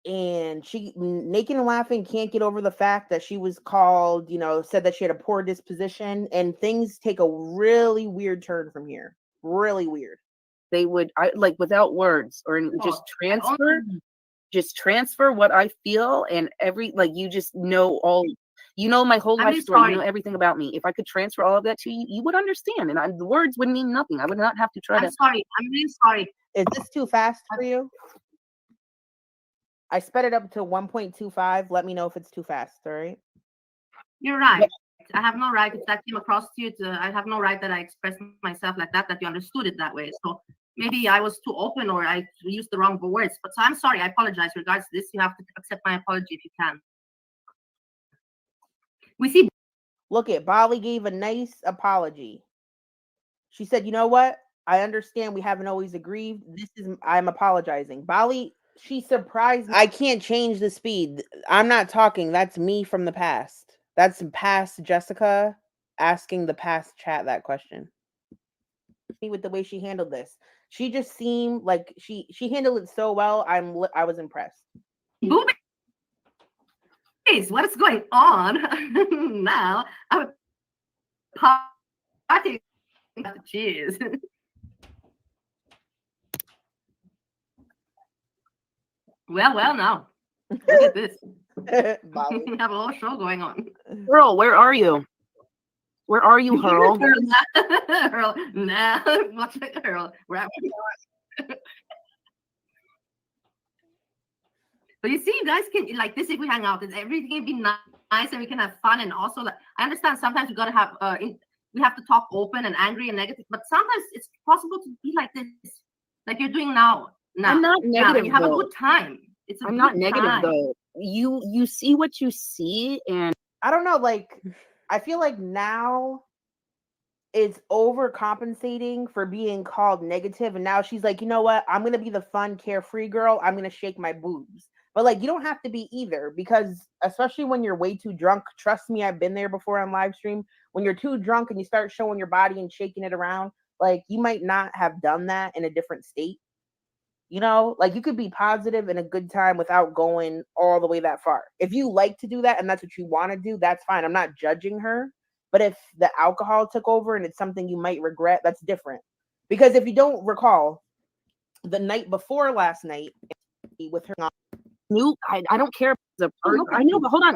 And she, Naked and Laughing, can't get over the fact that she was called, said that she had a poor disposition, and things take a really weird turn from here. Really weird. they would like without words or just transfer what I feel, and you just know my whole I'm life really story. You sorry. know everything about me. If I could transfer all of that to you, you would understand, and the words would mean nothing. I would not have to try I'm to. sorry. I'm really sorry. Is this too fast for you? I sped it up to 1.25. Let me know if it's too fast. All right. You're right. I have no right if that came across to you. I have no right that I expressed myself like that you understood it that way. So maybe I was too open or I used the wrong words. But so I'm sorry. I apologize. Regards to this, you have to accept my apology if you can. We see. Look at Bali gave a nice apology. She said, "You know what? I understand we haven't always agreed. I'm apologizing." Bali, she surprised me. I can't change the speed. I'm not talking. That's me from the past. That's past Jessica asking the past chat that question. With the way she handled this, she just seemed like she handled it so well. I was impressed. Boobies, what is going on now? I'm partying. Cheers. Well, now. Look at this. We have a whole show going on. Earl, where are you? Where are you, Earl? Earl, nah. What's Earl? But you see, you guys can like this if we hang out. Everything can be nice and we can have fun. And also, like, I understand sometimes we gotta have we have to talk open and angry and negative. But sometimes it's possible to be like this, like you're doing now. I'm not negative. And you have a good time. I'm not negative though. You see what you see, and I don't know. Like, I feel like now it's overcompensating for being called negative, and now she's like, you know what? I'm gonna be the fun, carefree girl. I'm gonna shake my boobs. But like, you don't have to be either, because especially when you're way too drunk, trust me, I've been there before on live stream. When you're too drunk and you start showing your body and shaking it around, like you might not have done that in a different state. Like you could be positive in a good time without going all the way that far. If you like to do that and that's what you want to do, that's fine. I'm not judging her. But if the alcohol took over and it's something you might regret, that's different. Because if you don't recall, the night before last night with her, I don't care. I know, but hold on.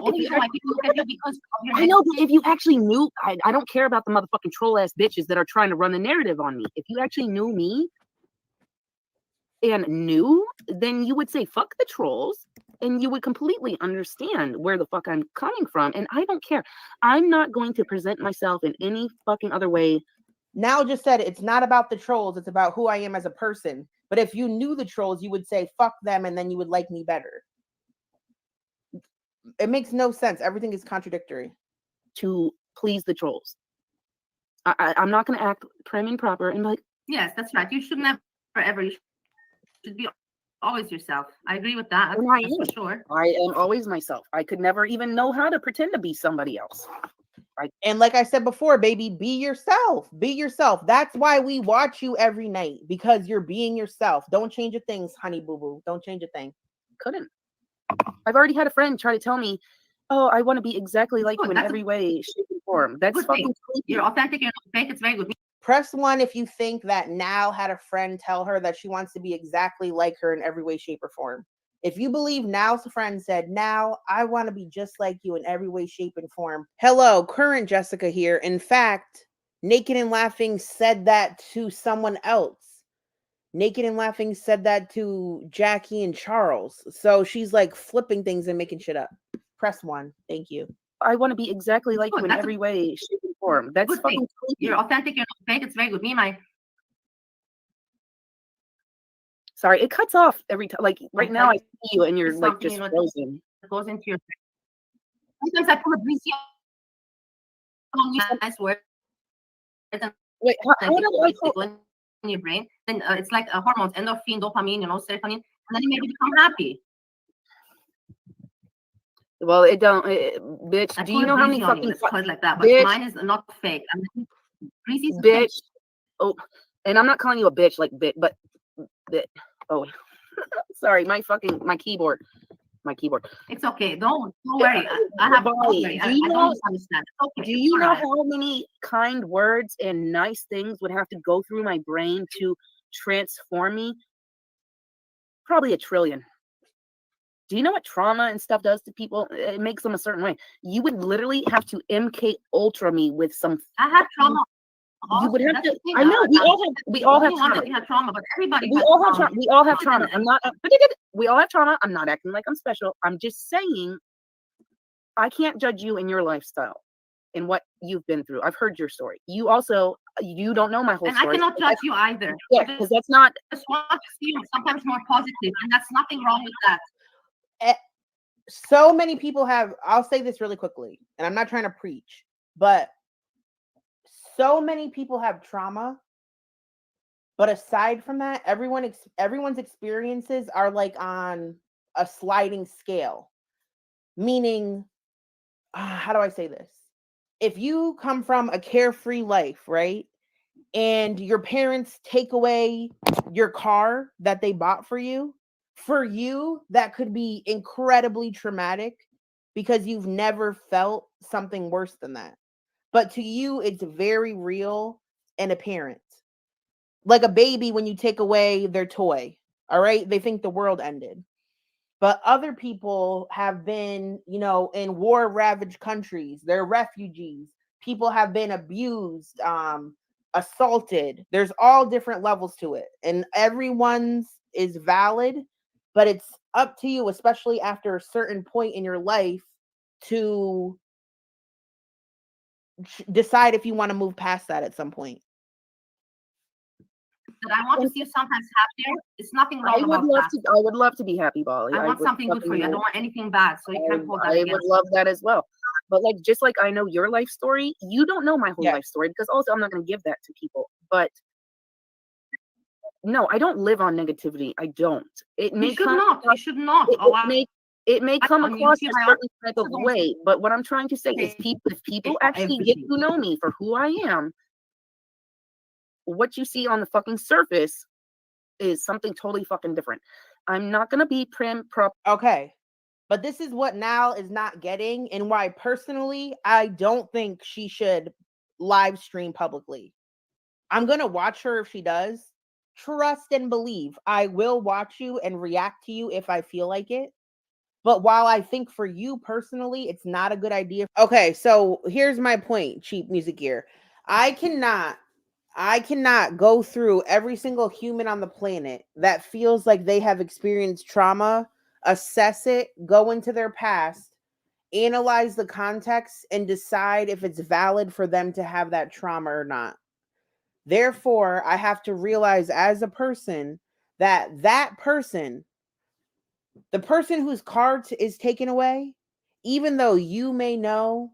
I know, but if you actually knew, I don't care about the motherfucking troll ass bitches that are trying to run the narrative on me. If you actually knew me and knew, then you would say fuck the trolls, and you would completely understand where the fuck I'm coming from. And I don't care. I'm not going to present myself in any fucking other way. Now just said it's not about the trolls, it's about who I am as a person. But if you knew the trolls, you would say fuck them and then you would like me better. It makes no sense. Everything is contradictory. To please the trolls. I'm not going to act prim and proper and like, yes, that's right. You should never ever. You should be always yourself. I agree with that. That's for sure. I am always myself. I could never even know how to pretend to be somebody else. And like I said before, baby, be yourself. Be yourself. That's why we watch you every night, because you're being yourself. Don't change a thing, honey boo boo. Don't change a thing. Couldn't. I've already had a friend try to tell me, oh, I want to be exactly like you in every way, shape, and form. That's fucking creepy. You're authentic, you're not fake. It's very good. Press 1 if you think that Nal had a friend tell her that she wants to be exactly like her in every way, shape, or form. If you believe Nal's friend said, Nal, I want to be just like you in every way, shape, and form. Hello, current Jessica here. In fact, Naked and Laughing said that to someone else. Naked and Laughing said that to Jackie and Charles. So she's like flipping things and making shit up. Press 1. Thank you. I want to be exactly like you in every way, shape, and form. That's fucking creepy. You're authentic, you're not fake. It's very good. Me and my Sorry, it cuts off every time. Like right now, I Like, see you and you're it's like something, just you know, frozen. that goes into your brain. Sometimes I put a breezy on you, nice word. Wait, how Like, do I it go in your brain. Then it's like hormones, endorphin, dopamine, you know, serotonin, and then you maybe become happy. Well, it don't, bitch. I Do put you a know how many breezy on you, fucking let's call it like that. But bitch? mine is not fake. I mean, breezy's the same. Bitch. Oh, and I'm not calling you a bitch like bit, but bit. Oh, sorry, my keyboard. My keyboard. It's okay. Don't worry. I have don't worry. I don't misunderstand. It's okay. Do you know how many kind words and nice things would have to go through my brain to transform me? Probably 1 trillion. Do you know what trauma and stuff does to people? It makes them a certain way. You would literally have to MK Ultra me with some. I have trauma. You would have to. I know we all have trauma. We have trauma, but everybody. We all have trauma. We all have trauma. I'm not. We all have trauma. I'm not acting like I'm special. I'm just saying. I can't judge you and your lifestyle and what you've been through. I've heard your story. You don't know my whole story. And I cannot judge you either. Yeah, because that's not. I just want to see you sometimes more positive, and that's nothing wrong with that. So many people have, I'll say this really quickly, and I'm not trying to preach, but so many people have trauma. But aside from that, everyone's experiences are like on a sliding scale. Meaning, how do I say this? If you come from a carefree life, right? And your parents take away your car that they bought for you, that could be incredibly traumatic because you've never felt something worse than that. But to you, it's very real and apparent. Like a baby, when you take away their toy, all right, they think the world ended. But other people have been, in war-ravaged countries. They're refugees. People have been abused, assaulted. There's all different levels to it. And everyone's is valid, but it's up to you, especially after a certain point in your life, to decide if you want to move past that at some point. That I want to see you sometimes happier. It's nothing wrong about that. I would love to be happy, Bali. I want something good for you. I don't want anything bad, so you can't hold that against me. I would love that as well. But just like I know your life story, you don't know my whole life story, because also I'm not going to give that to people. But no, I don't live on negativity. I don't. It may You should not. It may come across a certain type of way, but what I'm trying to say is, if people actually get to know me for who I am, what you see on the fucking surface is something totally fucking different. I'm not gonna be okay, but this is what Nal is not getting, and why personally I don't think she should live stream publicly. I'm gonna watch her if she does. Trust and believe, I will watch you and react to you if I feel like it. But while I think for you personally, it's not a good idea. Okay, so here's my point, Cheap Music Gear. I cannot go through every single human on the planet that feels like they have experienced trauma, assess it, go into their past, analyze the context, and decide if it's valid for them to have that trauma or not. Therefore, I have to realize as a person that person, the person whose car is taken away, even though you may know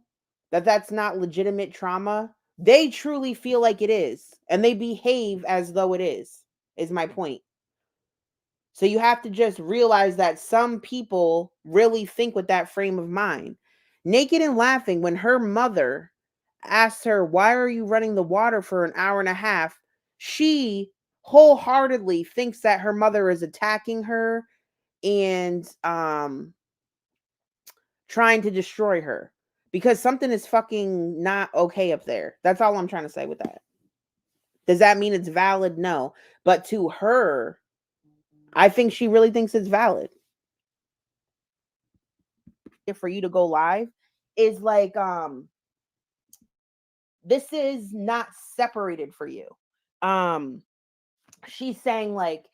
that that's not legitimate trauma, they truly feel like it is, and they behave as though it is my point. So you have to just realize that some people really think with that frame of mind. Naked and Laughing, when her mother asked her, why are you running the water for 1.5 hours? She wholeheartedly thinks that her mother is attacking her and trying to destroy her, because something is fucking not okay up there. That's all I'm trying to say with that. Does that mean it's valid? No. But to her, I think she really thinks it's valid. For you to go live is like, this is not separated for you. She's saying like,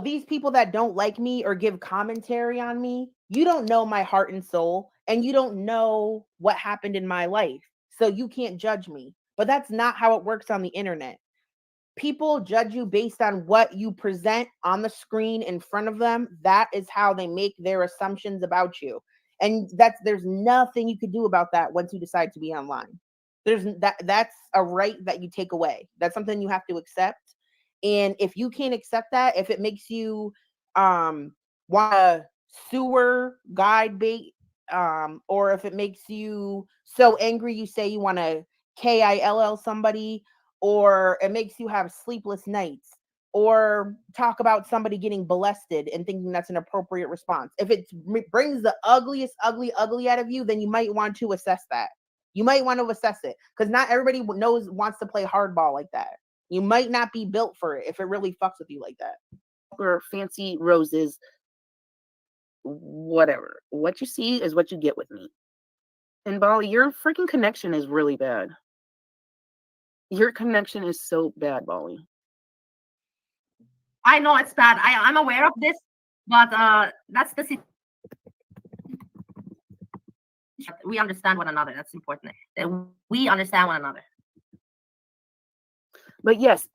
these people that don't like me or give commentary on me, you don't know my heart and soul, and you don't know what happened in my life. So you can't judge me. But that's not how it works on the internet. people judge you based on what you present on the screen in front of them, that is how they make their assumptions about you. And there's nothing you could do about that once you decide to be online. That's a right that you take away. That's something you have to accept. And if you can't accept that, if it makes you want a sewer guide bait, or if it makes you so angry you say you want to KILL somebody, or it makes you have sleepless nights, or talk about somebody getting molested and thinking that's an appropriate response. If it brings the ugliest ugly out of you, then you might want to assess that. You might want to assess it, because not everybody wants to play hardball like that. You might not be built for it if it really fucks with you like that. Or fancy roses, whatever. What you see is what you get with me. And Bali, your freaking connection is really bad. Your connection is so bad, Bali. I know it's bad. I'm aware of this, but that's the situation. We understand one another. That's important. That we understand one another. But yes,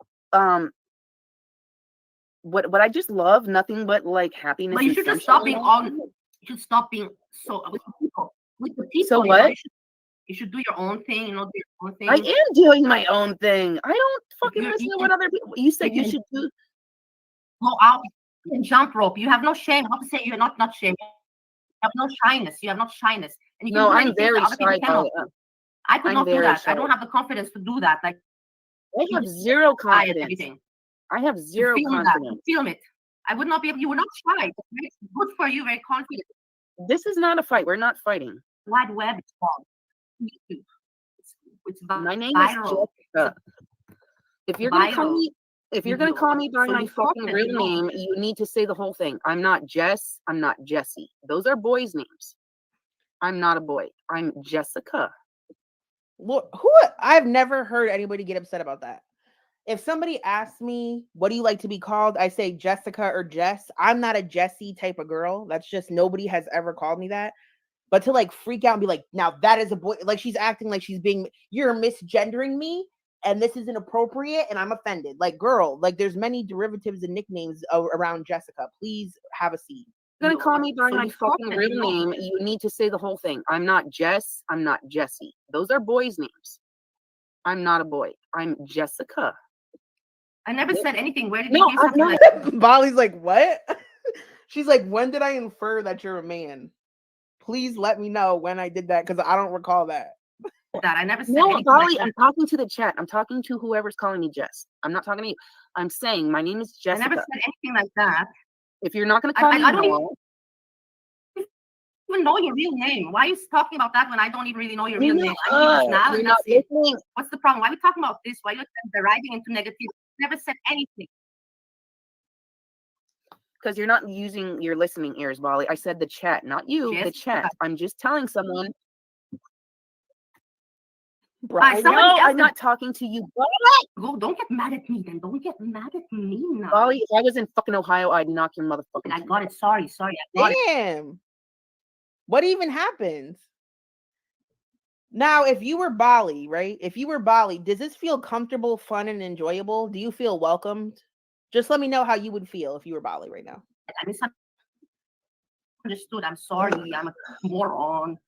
what I just love, nothing but like happiness. But you should just stop being all. You should stop being so with the people. With the people. So what? You should do your own thing. Do your own thing. I am doing my own thing. I don't fucking listen to what other people. You said you should do. Go out and jump rope. You have no shame. How to say you're not shame. You have no shyness. You have not shyness. And you can No, do I'm very shy. I could not do that. Shy. I don't have the confidence to do that. Like I have zero confidence. I have zero confidence. Film it. I would not be able. You were not shy. It's good for you. Very confident. This is not a fight. We're not fighting. Wide web is called. It's my name viral. is Jessica. If you're gonna call me by my fucking real name, you need to say the whole thing. I'm not Jess. I'm not Jessie. Those are boys' names. I'm not a boy. I'm Jessica. Look, I've never heard anybody get upset about that. If somebody asks me, what do you like to be called? I say Jessica or Jess. I'm not a Jessie type of girl. That's just, nobody has ever called me that. But to like freak out and be like, now that is a boy, like she's acting like you're misgendering me and this is inappropriate and I'm offended. Like, girl, like there's many derivatives and nicknames around Jessica. Please have a seat. You're gonna call me by my fucking real name. You need to say the whole thing. I'm not Jess. I'm not Jessie. Those are boys' names. I'm not a boy. I'm Jessica. I never said anything. Where did you hear something like that? Bali's like, what? She's like, when did I infer that you're a man? Please let me know when I did that, because I don't recall that. I never said anything. No, Bali, I'm talking to the chat. I'm talking to whoever's calling me Jess. I'm not talking to you. I'm saying my name is Jessica. I never said anything like that. If you're not going to call me, I don't even know your real name. Why are you talking about that when I don't even really know your real name? You're not listening. What's the problem? Why are we talking about this? Why are you deriving into negativity? Never said anything. Because you're not using your listening ears, Bali. I said the chat, not you, the chat. I'm just telling someone. I'm not talking to you. Go, don't get mad at me then. Don't get mad at me now. Bali, if I was in fucking Ohio, I'd knock your motherfucking. I got it. Sorry. Damn. What even happened? Now, if you were Bali, right? If you were Bali, does this feel comfortable, fun, and enjoyable? Do you feel welcomed? Just let me know how you would feel if you were Bali right now. I misunderstood. I'm sorry. I'm a moron.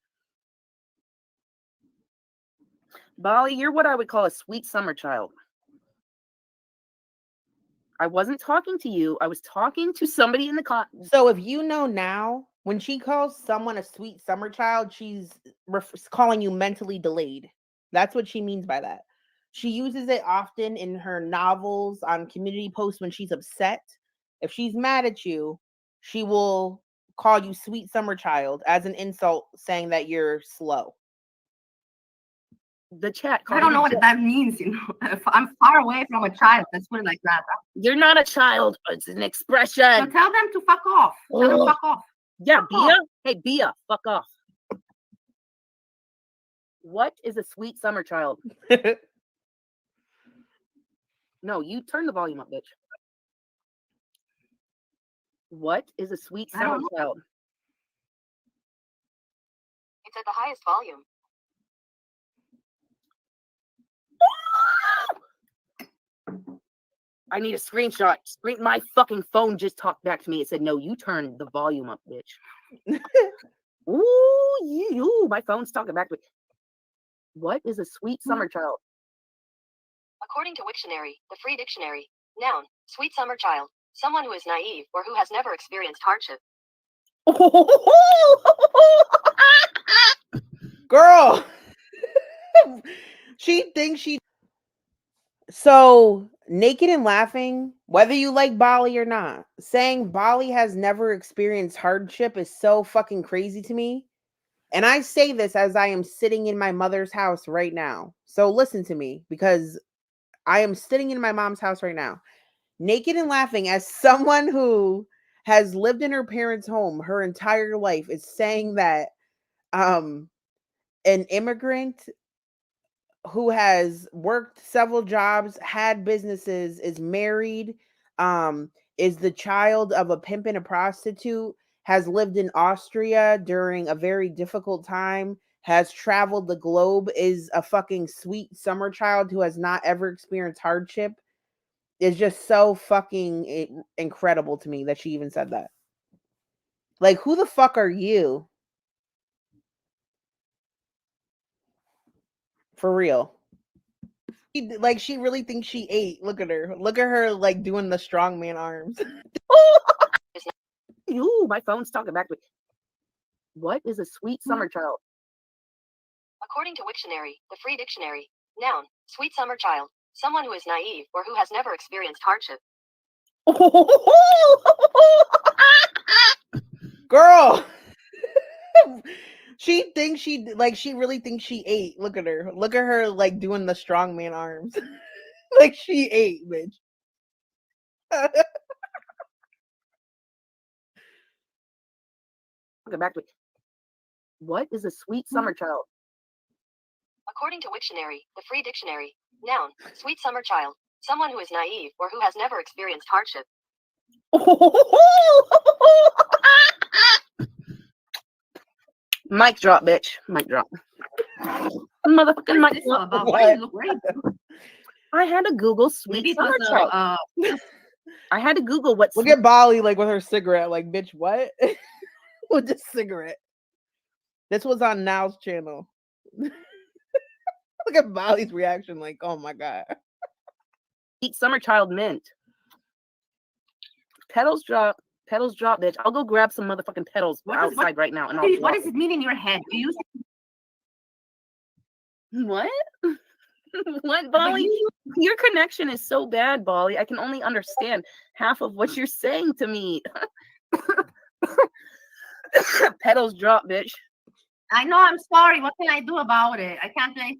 Bali, you're what I would call a sweet summer child. I wasn't talking to you. I was talking to somebody in the car. So if you know now, when she calls someone a sweet summer child, she's calling you mentally delayed. That's what she means by that. She uses it often in her novels, on community posts when she's upset. If she's mad at you, she will call you sweet summer child as an insult, saying that you're slow. The chat. I don't know what that means, If I'm far away from a child, let's put it like that. You're not a child. It's an expression. So tell them to fuck off. Tell them fuck off. Yeah, Bia. Hey, Bia, fuck off. What is a sweet summer child? No, you turn the volume up, bitch. What is a sweet summer child? It's at the highest volume. I need a screenshot. My fucking phone just talked back to me. It said, no, you turn the volume up, bitch. Ooh, my phone's talking back to me. What is a sweet summer child? According to Wiktionary, the free dictionary, noun, sweet summer child, someone who is naive or who has never experienced hardship. Girl, she thinks she. So, Naked and Laughing, whether you like Bali or not, saying Bali has never experienced hardship is so fucking crazy to me. And I say this as I am sitting in my mother's house right now. So listen to me, because I am sitting in my mom's house right now. Naked and Laughing, as someone who has lived in her parents' home her entire life, is saying that an immigrant who has worked several jobs, had businesses, is married, is the child of a pimp and a prostitute, has lived in Austria during a very difficult time, has traveled the globe, is a fucking sweet summer child who has not ever experienced hardship, is just so fucking incredible to me that she even said that. Like, who the fuck are you? For real. Like, she really thinks she ate. Look at her. Look at her, like, doing the strongman arms. Ooh, my phone's talking back to me. What is a sweet summer child? According to Wiktionary, the free dictionary, noun, sweet summer child, someone who is naive or who has never experienced hardship. Girl. She thinks she really thinks she ate. Look at her. Look at her, like, doing the strongman arms. Like she ate, bitch. Go back to it. What is a sweet summer child? According to Wiktionary, the free dictionary, noun, sweet summer child, someone who is naive or who has never experienced hardship. Mic drop, bitch. Mic drop. Motherfucking mic drop. Why you look great? I had to Google sweet summer child. I had to Google what. Look at Bali, like, with her cigarette. Like, bitch, what? With the cigarette. This was on Now's channel. Look at Bali's reaction. Like, oh my god. Sweet summer child mint. Petals drop. Petals drop, bitch. I'll go grab some motherfucking petals outside right now. And What does it mean in your head? Do you What? What, Bali? Your connection is so bad, Bali. I can only understand half of what you're saying to me. Petals drop, bitch. I know, I'm sorry. What can I do about it? I can't play.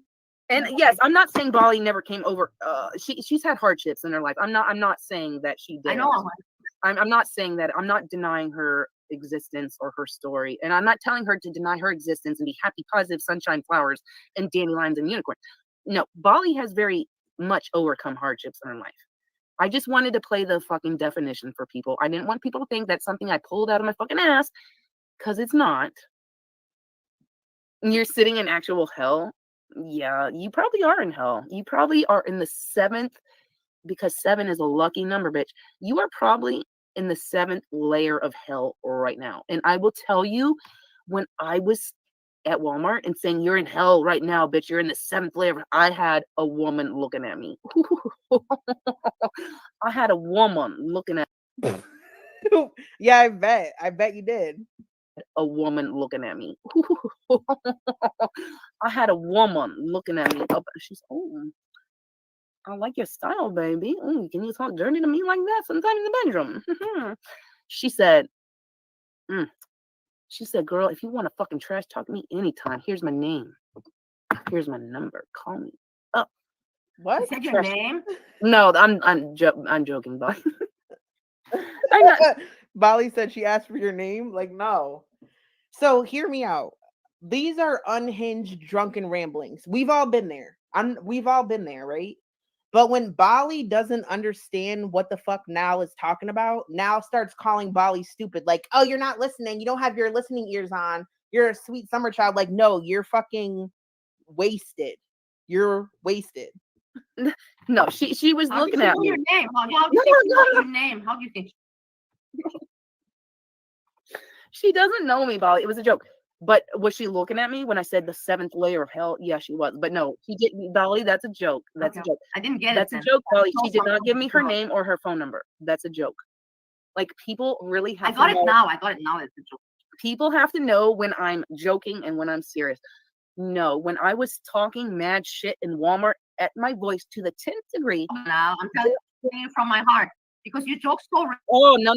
And yes, I'm not saying Bali never came over. She's had hardships in her life. I'm not saying that she did. I know. I'm not saying that. I'm not denying her existence or her story, and I'm not telling her to deny her existence and be happy, positive, sunshine, flowers, and dandelions and unicorns. No, Bali has very much overcome hardships in her life. I just wanted to play the fucking definition for people. I didn't want people to think that's something I pulled out of my fucking ass, because it's not. You're sitting in actual hell. Yeah, you probably are in hell. You probably are in the 7th, because 7 is a lucky number, bitch. You are probably in the 7th layer of hell right now. And I will tell you, when I was at Walmart and saying, you're in hell right now, bitch, you're in the 7th layer, I had a woman looking at me. I had a woman looking at me. Yeah, I bet you did. A woman looking at me. I had a woman looking at me. She's, oh, I like your style, baby. Ooh, can you talk dirty to me like that sometime in the bedroom? She said, girl, if you want to fucking trash talk me anytime, here's my name. Here's my number. Call me up. What? Is that your name? No, I'm joking, but Bali said she asked for your name. Like, no. So hear me out. These are unhinged, drunken ramblings. We've all been there. We've all been there, right? But when Bali doesn't understand what the fuck Now is talking about, Now starts calling Bali stupid. Like, oh, you're not listening. You don't have your listening ears on. You're a sweet summer child. Like, no, you're fucking wasted. You're wasted. No, she was How looking did she at know me. your name? How do you think No, she no, know no. your name? How do you think? She doesn't know me, Bali. It was a joke. But was she looking at me when I said the seventh layer of hell? Yeah, she was. But no, she didn't. Bali, that's a joke. That's Okay. a joke. I didn't get That's it a then. joke, Bali. I She did told not give me her someone. name or her phone number. That's a joke. Like people really have I got to it know. now. I got it now. It's a joke. People have to know when I'm joking and when I'm serious. No, when I was talking mad shit in Walmart at my voice to the 10th degree. Now I'm telling you from my heart because you joke so Oh, no.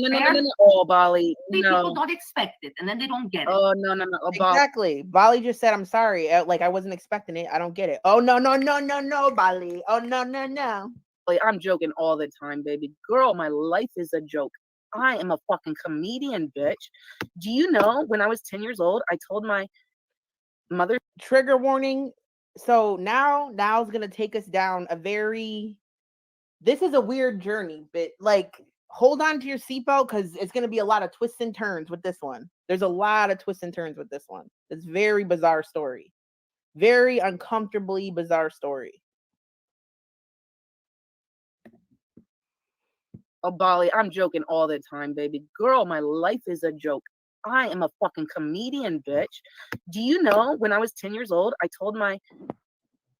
Oh, Bali. people No. don't expect it and then they don't get it. Oh, no. Oh, Bali. Exactly. Bali just said, I'm sorry. Like I wasn't expecting it. I don't get it. Oh, no, Bali. Oh, no. I'm joking all the time, baby. Girl, my life is a joke. I am a fucking comedian, bitch. Do you know when I was 10 years old, I told my mother. Trigger warning. So now's gonna take us down this is a weird journey, but like hold on to your seatbelt because it's gonna be a lot of twists and turns with this one. There's a lot of twists and turns with this one. It's very bizarre story. Very uncomfortably bizarre story. Oh, Bali, I'm joking all the time, baby. Girl, my life is a joke. I am a fucking comedian, bitch. Do you know when I was 10 years old, I told my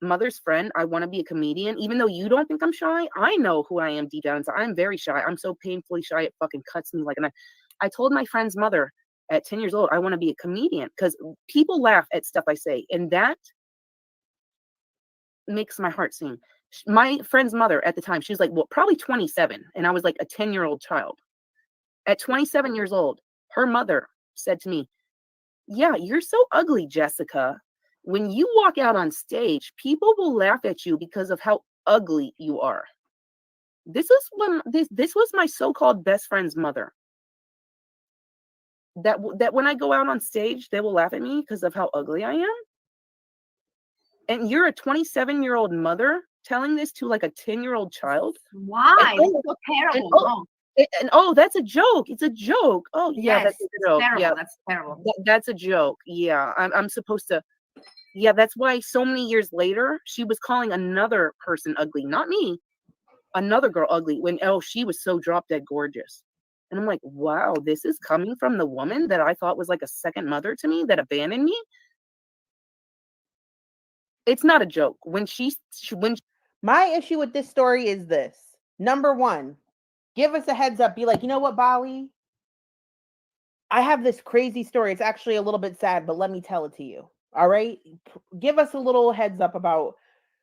mother's friend I want to be a comedian, even though you don't think I'm shy. I know who I am deep down inside. I'm very shy. I'm so painfully shy it fucking cuts me like a knife. I told my friend's mother at 10 years old I want to be a comedian because people laugh at stuff I say, and that makes my heart sing. My friend's mother at the time, she was like, well, probably 27, and I was like a 10-year-old child. At 27 years old, her mother said to me, yeah, you're so ugly, Jessica. When you walk out on stage, people will laugh at you because of how ugly you are. This was my so-called best friend's mother. That when I go out on stage, they will laugh at me because of how ugly I am. And you're a 27-year-old mother telling this to like a 10-year-old child? Why? It's so terrible. That's a joke. It's a joke. Oh, yeah, yes, that's a joke. Terrible. Yeah, that's terrible. That's a joke. Yeah, I'm supposed to. Yeah, that's why so many years later, she was calling another person ugly, not me, another girl ugly when, she was so drop dead gorgeous. And I'm like, wow, this is coming from the woman that I thought was like a second mother to me that abandoned me. It's not a joke. My issue with this story is this. Number one, give us a heads up. Be like, you know what, Bali? I have this crazy story. It's actually a little bit sad, but let me tell it to you. All right? Give us a little heads up about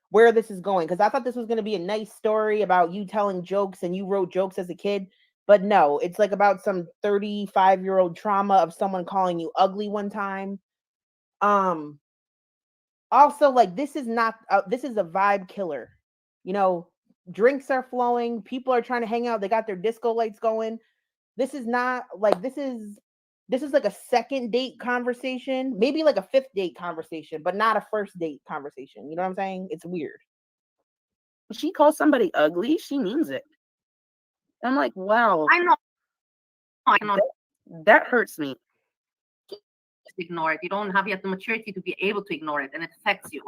where this is going. Because I thought this was going to be a nice story about you telling jokes and you wrote jokes as a kid. But no, it's like about some 35-year-old trauma of someone calling you ugly one time. Also, like, this is not, this is a vibe killer. You know, drinks are flowing. People are trying to hang out. They got their disco lights going. This is not like, this is like a second date conversation, maybe like a fifth date conversation, but not a first date conversation. You know what I'm saying? It's weird. She calls somebody ugly, she means it. I'm like, wow. I know. That hurts me. Ignore it. You don't have yet the maturity to be able to ignore it, and it affects you.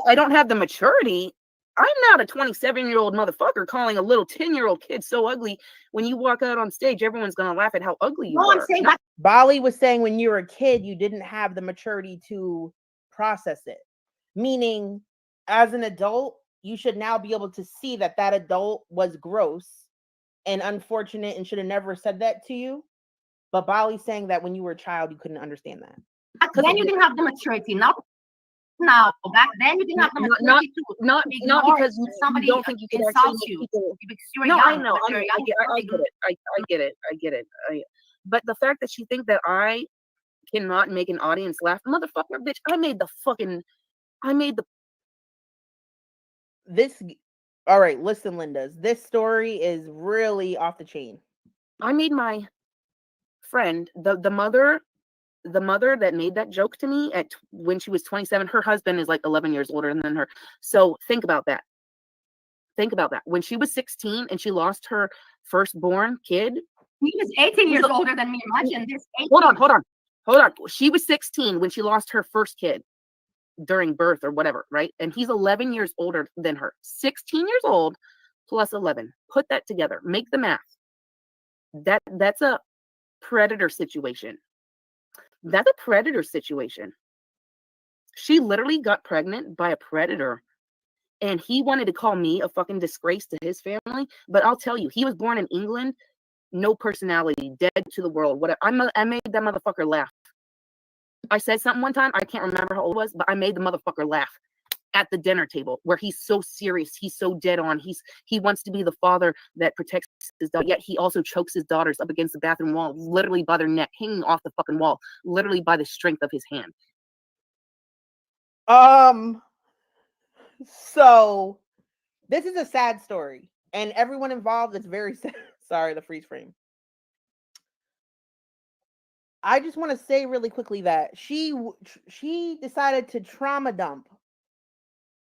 I don't have the maturity. I'm not a 27-year-old motherfucker calling a little 10-year-old kid so ugly. When you walk out on stage, everyone's gonna laugh at how ugly you are. I'm saying that. Bali was saying when you were a kid, you didn't have the maturity to process it. Meaning, as an adult, you should now be able to see that that adult was gross and unfortunate and should have never said that to you. But Bali's saying that when you were a child, you couldn't understand that. Then you didn't have the maturity. Now, back then you didn't have the maturity not because somebody don't think you can insult actually you. No, I know. I get it. But the fact that she thinks that I cannot make an audience laugh, motherfucker, bitch, All right, listen, Lindas, this story is really off the chain. I made my friend, the mother that made that joke to me when she was 27, her husband is like 11 years older than her. So think about that. When she was 16 and she lost her firstborn kid. He was 18 years older than me. Imagine this. Hold on. She was 16 when she lost her first kid. during birth or whatever, right? And he's 11 years older than her. 16 years old plus 11. Put that together. Make the math. That's a predator situation. That's a predator situation. She literally got pregnant by a predator. And he wanted to call me a fucking disgrace to his family. But I'll tell you, he was born in England, no personality, dead to the world. Whatever. I made that motherfucker laugh. I said something one time, I can't remember how old it was, but I made the motherfucker laugh at the dinner table where he's so serious, he's so dead on, he wants to be the father that protects his daughter, yet he also chokes his daughters up against the bathroom wall, literally by their neck, hanging off the fucking wall, literally by the strength of his hand. So this is a sad story, and everyone involved is very sad. Sorry, the freeze frame. I just want to say really quickly that she decided to trauma dump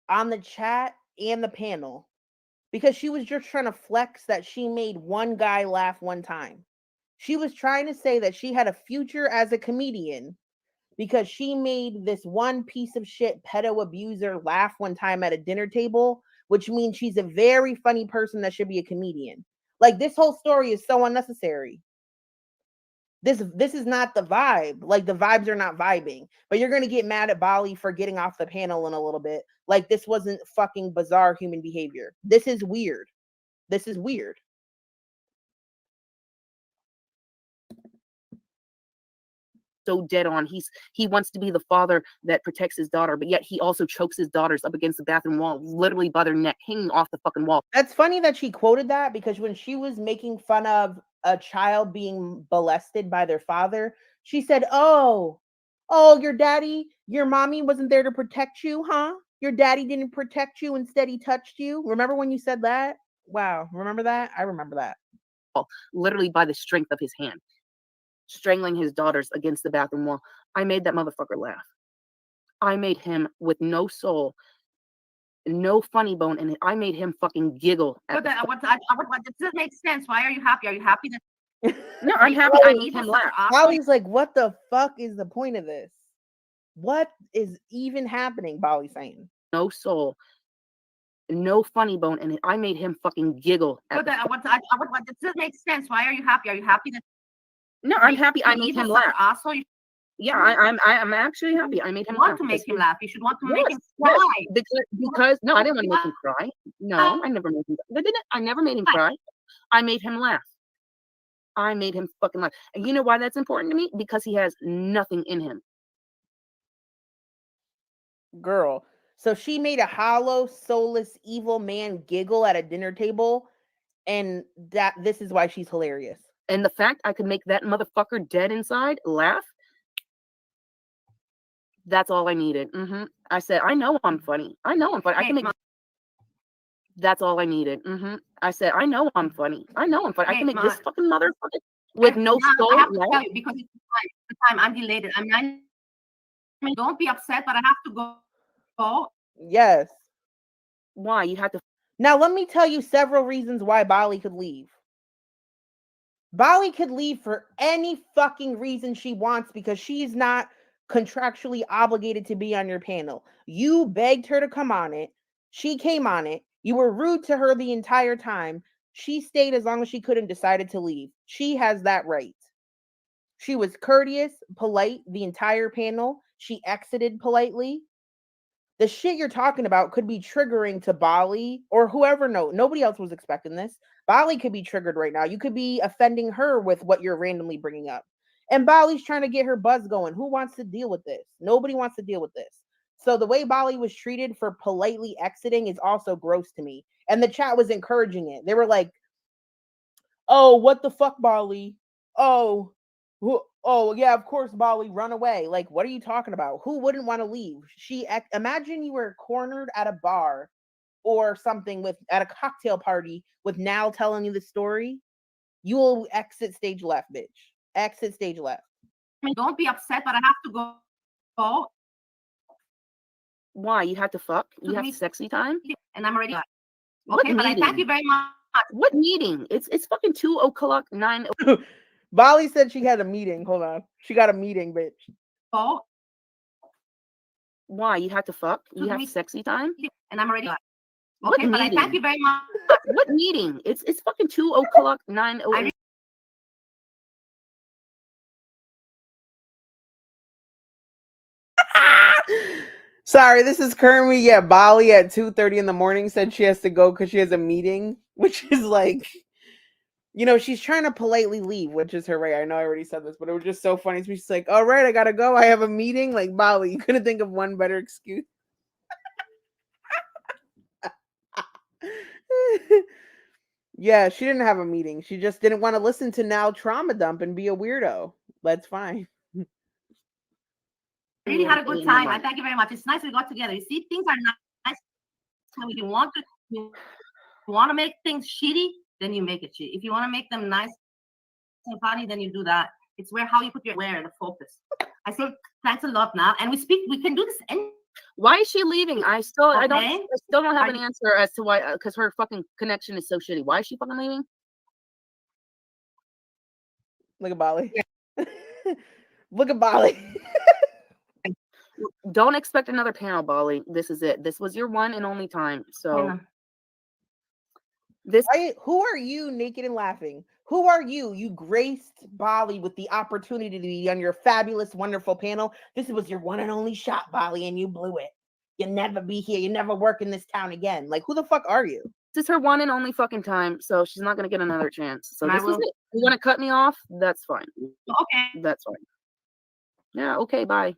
on the chat and the panel because she was just trying to flex that she made one guy laugh one time. She was trying to say that she had a future as a comedian because she made this one piece of shit pedo abuser laugh one time at a dinner table, which means she's a very funny person that should be a comedian. Like, this whole story is so unnecessary. This is not the vibe. Like, the vibes are not vibing. But you're going to get mad at Bali for getting off the panel in a little bit. Like, this wasn't fucking bizarre human behavior. This is weird. This is weird. So dead on. He wants to be the father that protects his daughter, but yet he also chokes his daughters up against the bathroom wall, literally by their neck, hanging off the fucking wall. That's funny that she quoted that because when she was making fun of a child being molested by their father, she said, oh, your daddy, your mommy wasn't there to protect you, huh? Your daddy didn't protect you, instead he touched you. Remember when you said that? Wow, remember that? I remember that. Literally by the strength of his hand, strangling his daughters against the bathroom wall. I made that motherfucker laugh. I made him with no soul, no funny bone, and I made him fucking giggle. But what does make sense? Why are you happy? Are you happy that? No, I'm happy. I made him laugh. Bali's like, what the fuck is the point of this? What is even happening? Bali saying no soul, no funny bone, and I made him fucking giggle. But what does make sense? Why are you happy? Are you happy that? No, I'm happy. I made him laugh. Asshole. Yeah, I'm actually happy. I made him laugh. Want to make him laugh? You should want to make him cry. Because no, I didn't want to make him cry. No, I never made him. I never made him cry. I made him laugh. I made him fucking laugh. And you know why that's important to me? Because he has nothing in him. Girl. So she made a hollow, soulless, evil man giggle at a dinner table, and this is why she's hilarious. And the fact I could make that motherfucker dead inside laugh, that's all I needed. I said, I know I'm funny. I know I'm funny. I can make. That's all I needed. I said, I know I'm funny. I know I'm funny. I can make this fucking motherfucker with no soul. I have to tell you because it's the time. I'm delated. Don't be upset, but I have to go. Yes. Why? You had to. Now, let me tell you several reasons why Bali could leave. Bali could leave for any fucking reason she wants because she's not contractually obligated to be on your panel. You begged her to come on it. She came on it. You were rude to her the entire time. She stayed as long as she could and decided to leave. She has that right. She was courteous, polite the entire panel. She exited politely. The shit you're talking about could be triggering to Bali or whoever. Nobody else was expecting this. Bali could be triggered right now. You could be offending her with what you're randomly bringing up. And Bali's trying to get her buzz going. Who wants to deal with this? Nobody wants to deal with this. So the way Bali was treated for politely exiting is also gross to me. And the chat was encouraging it. They were like, oh, what the fuck, Bali? Oh, yeah, of course, Bali, run away. Like, what are you talking about? Who wouldn't want to leave? Imagine you were cornered at a bar or something at a cocktail party with Nal telling you the story. You will exit stage left, bitch. Exit stage left. Don't be upset, but I have to go. Why? You had to fuck? You have sexy time? And I'm already. Okay, but I thank you very much. What meeting? It's fucking 2:00, 9. Bali said she had a meeting. Hold on. She got a meeting, bitch. Oh. Why? You have to fuck? You have sexy time? And I'm already. What Okay, but I meeting? thank you very much. What meeting? It's fucking 2:00, 9:08. Sorry, this is Kermie. Yeah, Bali at 2:30 in the morning said she has to go because she has a meeting, which is like, you know, she's trying to politely leave, which is her right. I know I already said this, but it was just so funny. She's like, all right, I gotta go. I have a meeting. Like, Bali, you couldn't think of one better excuse. Yeah, she didn't have a meeting. She just didn't want to listen to Now Trauma Dump and be a weirdo. That's fine. Really had a good time. I thank you very much. It's nice we got together. You see, things are nice. So if you want to make things shitty, then you make it shitty. If you want to make them nice and funny, then you do that. It's how you put your the focus. I say thanks a lot now, and we can do this. Why is she leaving? I still Okay. don't have an answer as to why, because her fucking connection is so shitty. Why is she fucking leaving? Look at Bali. Look at Bali. Don't expect another panel, Bali. This is it. This was your one and only time. So who are you, Naked and Laughing? Who are you? You graced Bali with the opportunity to be on your fabulous, wonderful panel. This was your one and only shot, Bali, and you blew it. You'll never be here. You never work in this town again. Like, who the fuck are you? This is her one and only fucking time, so she's not gonna get another chance. So this is it. You want to cut me off? That's fine. Okay. That's fine. Yeah. Okay. Bye.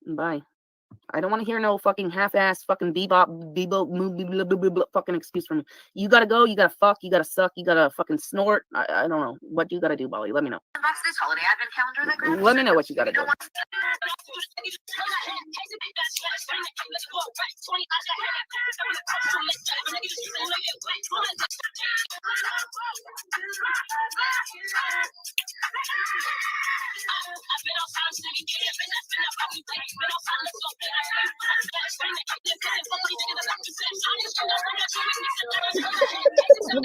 Bye. I don't want to hear no fucking half-ass fucking bebop fucking excuse from me. You gotta go. You gotta fuck. You gotta suck. You gotta fucking snort. I don't know what you gotta do, Bali. Let me know. This holiday advent calendar that Let me know what you gotta do.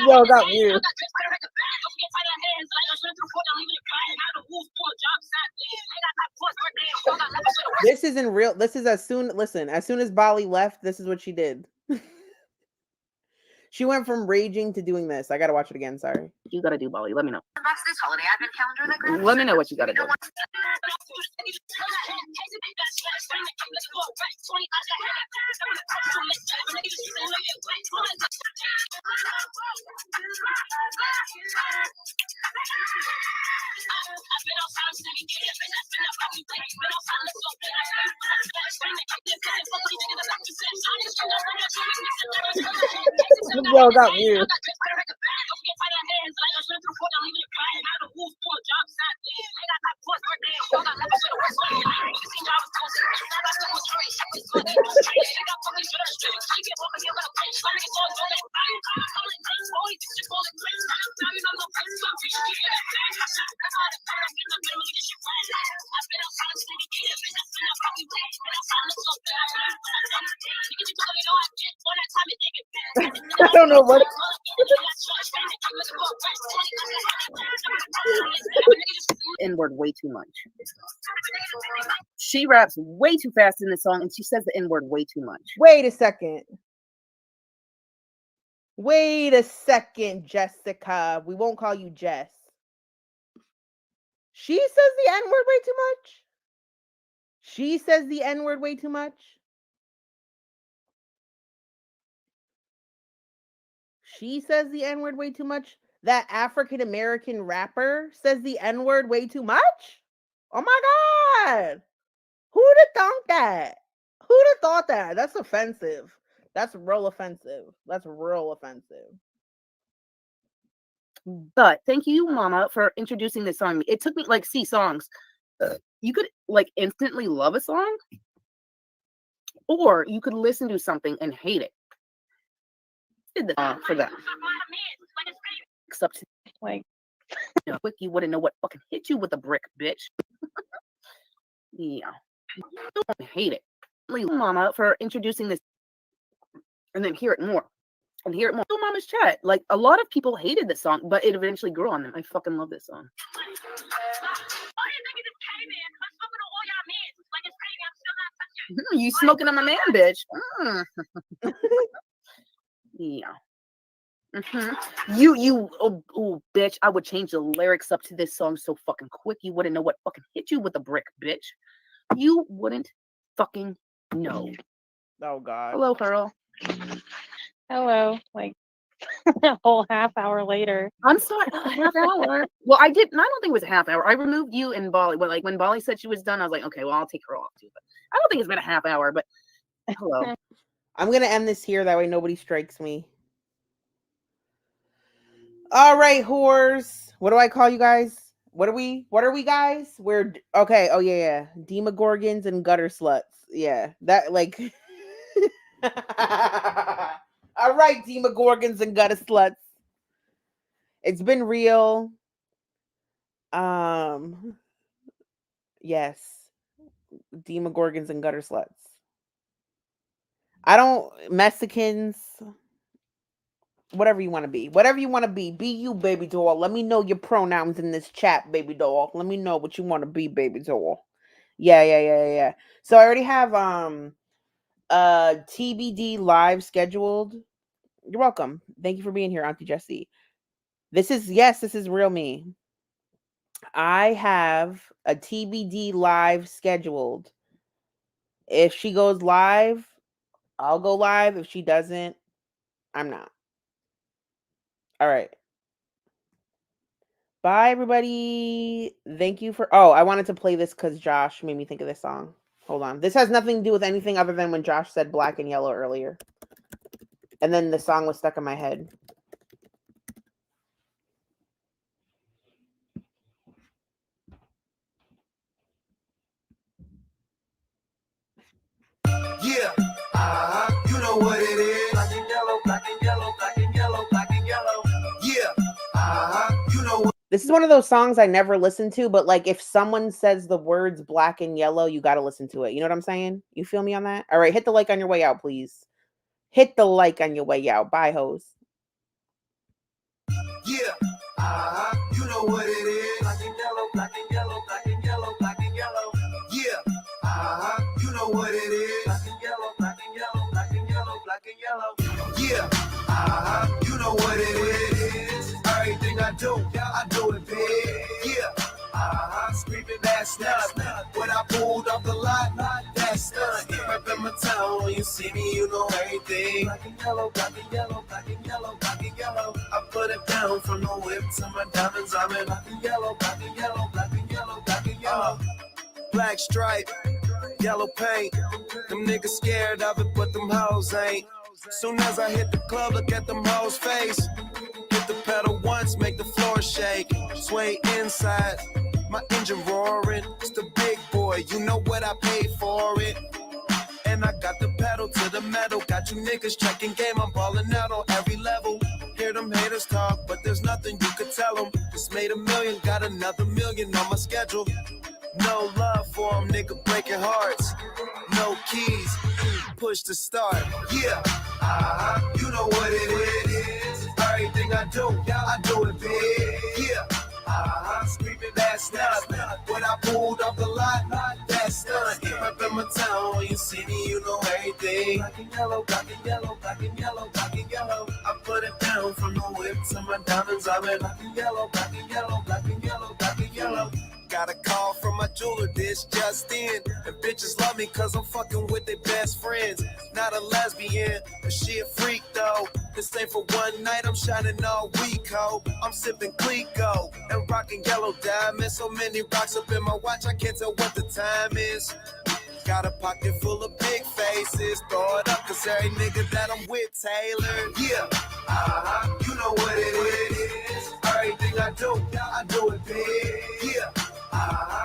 Yo, got you. This isn't real. This is as soon as Bali left, this is what she did. She went from raging to doing this. I gotta watch it again. Sorry. You gotta do, Bali. Let me know. This holiday advent calendar that Let me know what you gotta do. Yo, got you. I don't know what. N-word way too much. She raps way too fast in this song, and she says the N-word way too much. Wait a second. Wait a second, Jessica. We won't call you Jess. She says the N-word way too much? She says the N-word way too much? She says the N-word way too much? That African-American rapper says the N-word way too much? Oh my God. Who'd have thought that? Who'd have thought that? That's offensive. That's real offensive. That's real offensive. But thank you, Mama, for introducing this song. It took me like songs. You could like instantly love a song, or you could listen to something and hate it. Did that for that. Except like, you know, quick, you wouldn't know what fucking hit you with a brick, bitch. Yeah, I hate it. Thank you, Mama, for introducing this, and then hear it more. And hear it more. Mama's chat. Like a lot of people hated this song, but it eventually grew on them. I fucking love this song. You smoking on my man, bitch. Yeah. Oh, bitch. I would change the lyrics up to this song so fucking quick. You wouldn't know what fucking hit you with a brick, bitch. You wouldn't fucking know. Oh God. Hello, Pearl. Hello. Like a whole half hour later. I'm sorry. Half hour. Well, I don't think it was a half hour. I removed you and Bolly. Well, like when Bolly said she was done, I was like, okay, well, I'll take her off too. But I don't think it's been a half hour. But hello. I'm gonna end this here. That way nobody strikes me. All right, whores. What do I call you guys? What are we, guys? We're okay. Oh yeah. Demogorgons and gutter sluts. Yeah. That like all right, Demogorgons and gutter sluts. It's been real. Yes. Demogorgons and gutter sluts. I don't Mexicans. Whatever you want to be. Whatever you want to be. Be you, baby doll. Let me know your pronouns in this chat, baby doll. Let me know what you want to be, baby doll. Yeah. So I already have TBD live scheduled. You're welcome. Thank you for being here, Auntie Jessie. This is real me. I have a TBD live scheduled. If she goes live, I'll go live. If she doesn't, I'm not. All right. Bye, everybody. Thank you for... Oh, I wanted to play this because Josh made me think of this song. Hold on. This has nothing to do with anything other than when Josh said black and yellow earlier. And then the song was stuck in my head. Yeah, you know what it is. Black and yellow, black and yellow, black and yellow, black and yellow. Yeah, you know what. This is one of those songs I never listen to, but like if someone says the words black and yellow, you got to listen to it. You know what I'm saying? You feel me on that? All right, hit the like on your way out, please. Hit the like on your way out. Bye, hoes. Yeah, you know what it is. Black and yellow, black and yellow, black and yellow, black and yellow. Yeah, you know what it is. Black and yellow, black and yellow, black and yellow, black and yellow. Yeah, you know what it is. Everything I do it big. Yeah, screaming that's nut. When I pulled off the lot, that's nut. Right in my town, when you see me, you know everything. Black and yellow, black and yellow, black and yellow, black and yellow. I put it down from the whip to my diamonds. I'm in black and yellow, black and yellow, black and yellow, black and yellow. Black stripe, yellow paint. Them niggas scared of it, but them hoes ain't. Soon as I hit the club, look at them hoes' face. Hit the pedal once, make the floor shake. Sway inside, my engine roaring. It's the big boy, you know what I paid for it. And I got the pedal to the metal. Got you niggas checking game, I'm balling out on every level. Hear them haters talk, but there's nothing you could tell them. Just made $1 million, got another $1 million on my schedule. No love for them, nigga breaking hearts. No keys, push to start. Yeah, you know what it is. Everything I do it big. Yeah, screaming that's nut. When I pulled off the lot, that's nut. Right in my town, when you see me, you know everything. Black and yellow, black and yellow, black and yellow, black and yellow. I put it down from the whip to my diamonds. I'm in black and yellow, black and yellow, black and yellow, black and yellow. Got a call from my jeweler, this just in. And bitches love me cause I'm fucking with their best friends. Not a lesbian, but she a freak though. This ain't for one night, I'm shining all week, ho. I'm sipping Clico and rocking yellow diamonds. So many rocks up in my watch, I can't tell what the time is. Got a pocket full of big faces. Throw it up cause every nigga that I'm with Taylor. Yeah, you know what it is. Everything I do it big. Yeah.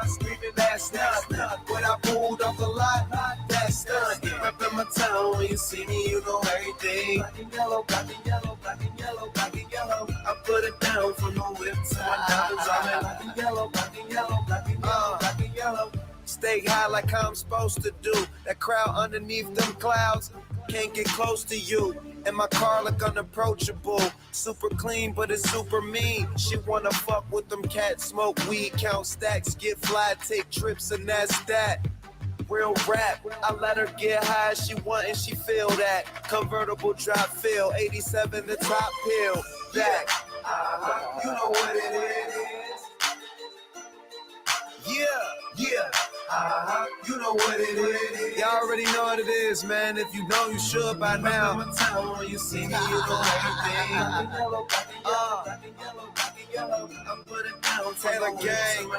Screaming that's nut. When I pulled off the lot, that's nut. Rep in my town, when you see me, you know everything. Black and yellow, black and yellow, black and yellow, black and yellow. I put it down from the whip to my diamonds. I'm in black and yellow, black and yellow, black and yellow, black and yellow. Stay high like how I'm supposed to do. That crowd underneath them clouds can't get close to you. And my car look unapproachable. Super clean, but it's super mean. She wanna fuck with them cats, smoke weed, count stacks, get fly, take trips, and that's that. real rap. I let her get high as she want and she feel that. Convertible drop feel, 87 the top hill. Back, you know what it is. Yeah, you know what it is. Y'all already know what it is, man. If you know, you should by now. When you see me, you know everything. I'm putting down Taylor gang.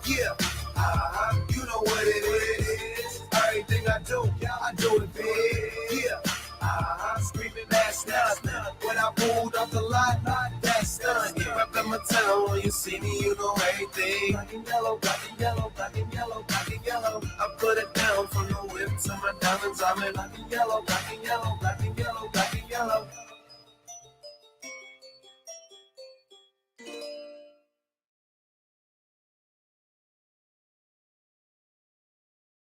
Yeah, you know what it is. Everything I do it big. Yeah. Screaming that's nothing. When I pulled off the lot, that's stunning. Yeah, up in my town, when you see me, you know everything. Black and yellow, black and yellow, black and yellow, black and yellow. I put it down from the whip to my diamonds. I'm in black and yellow, black and yellow, black and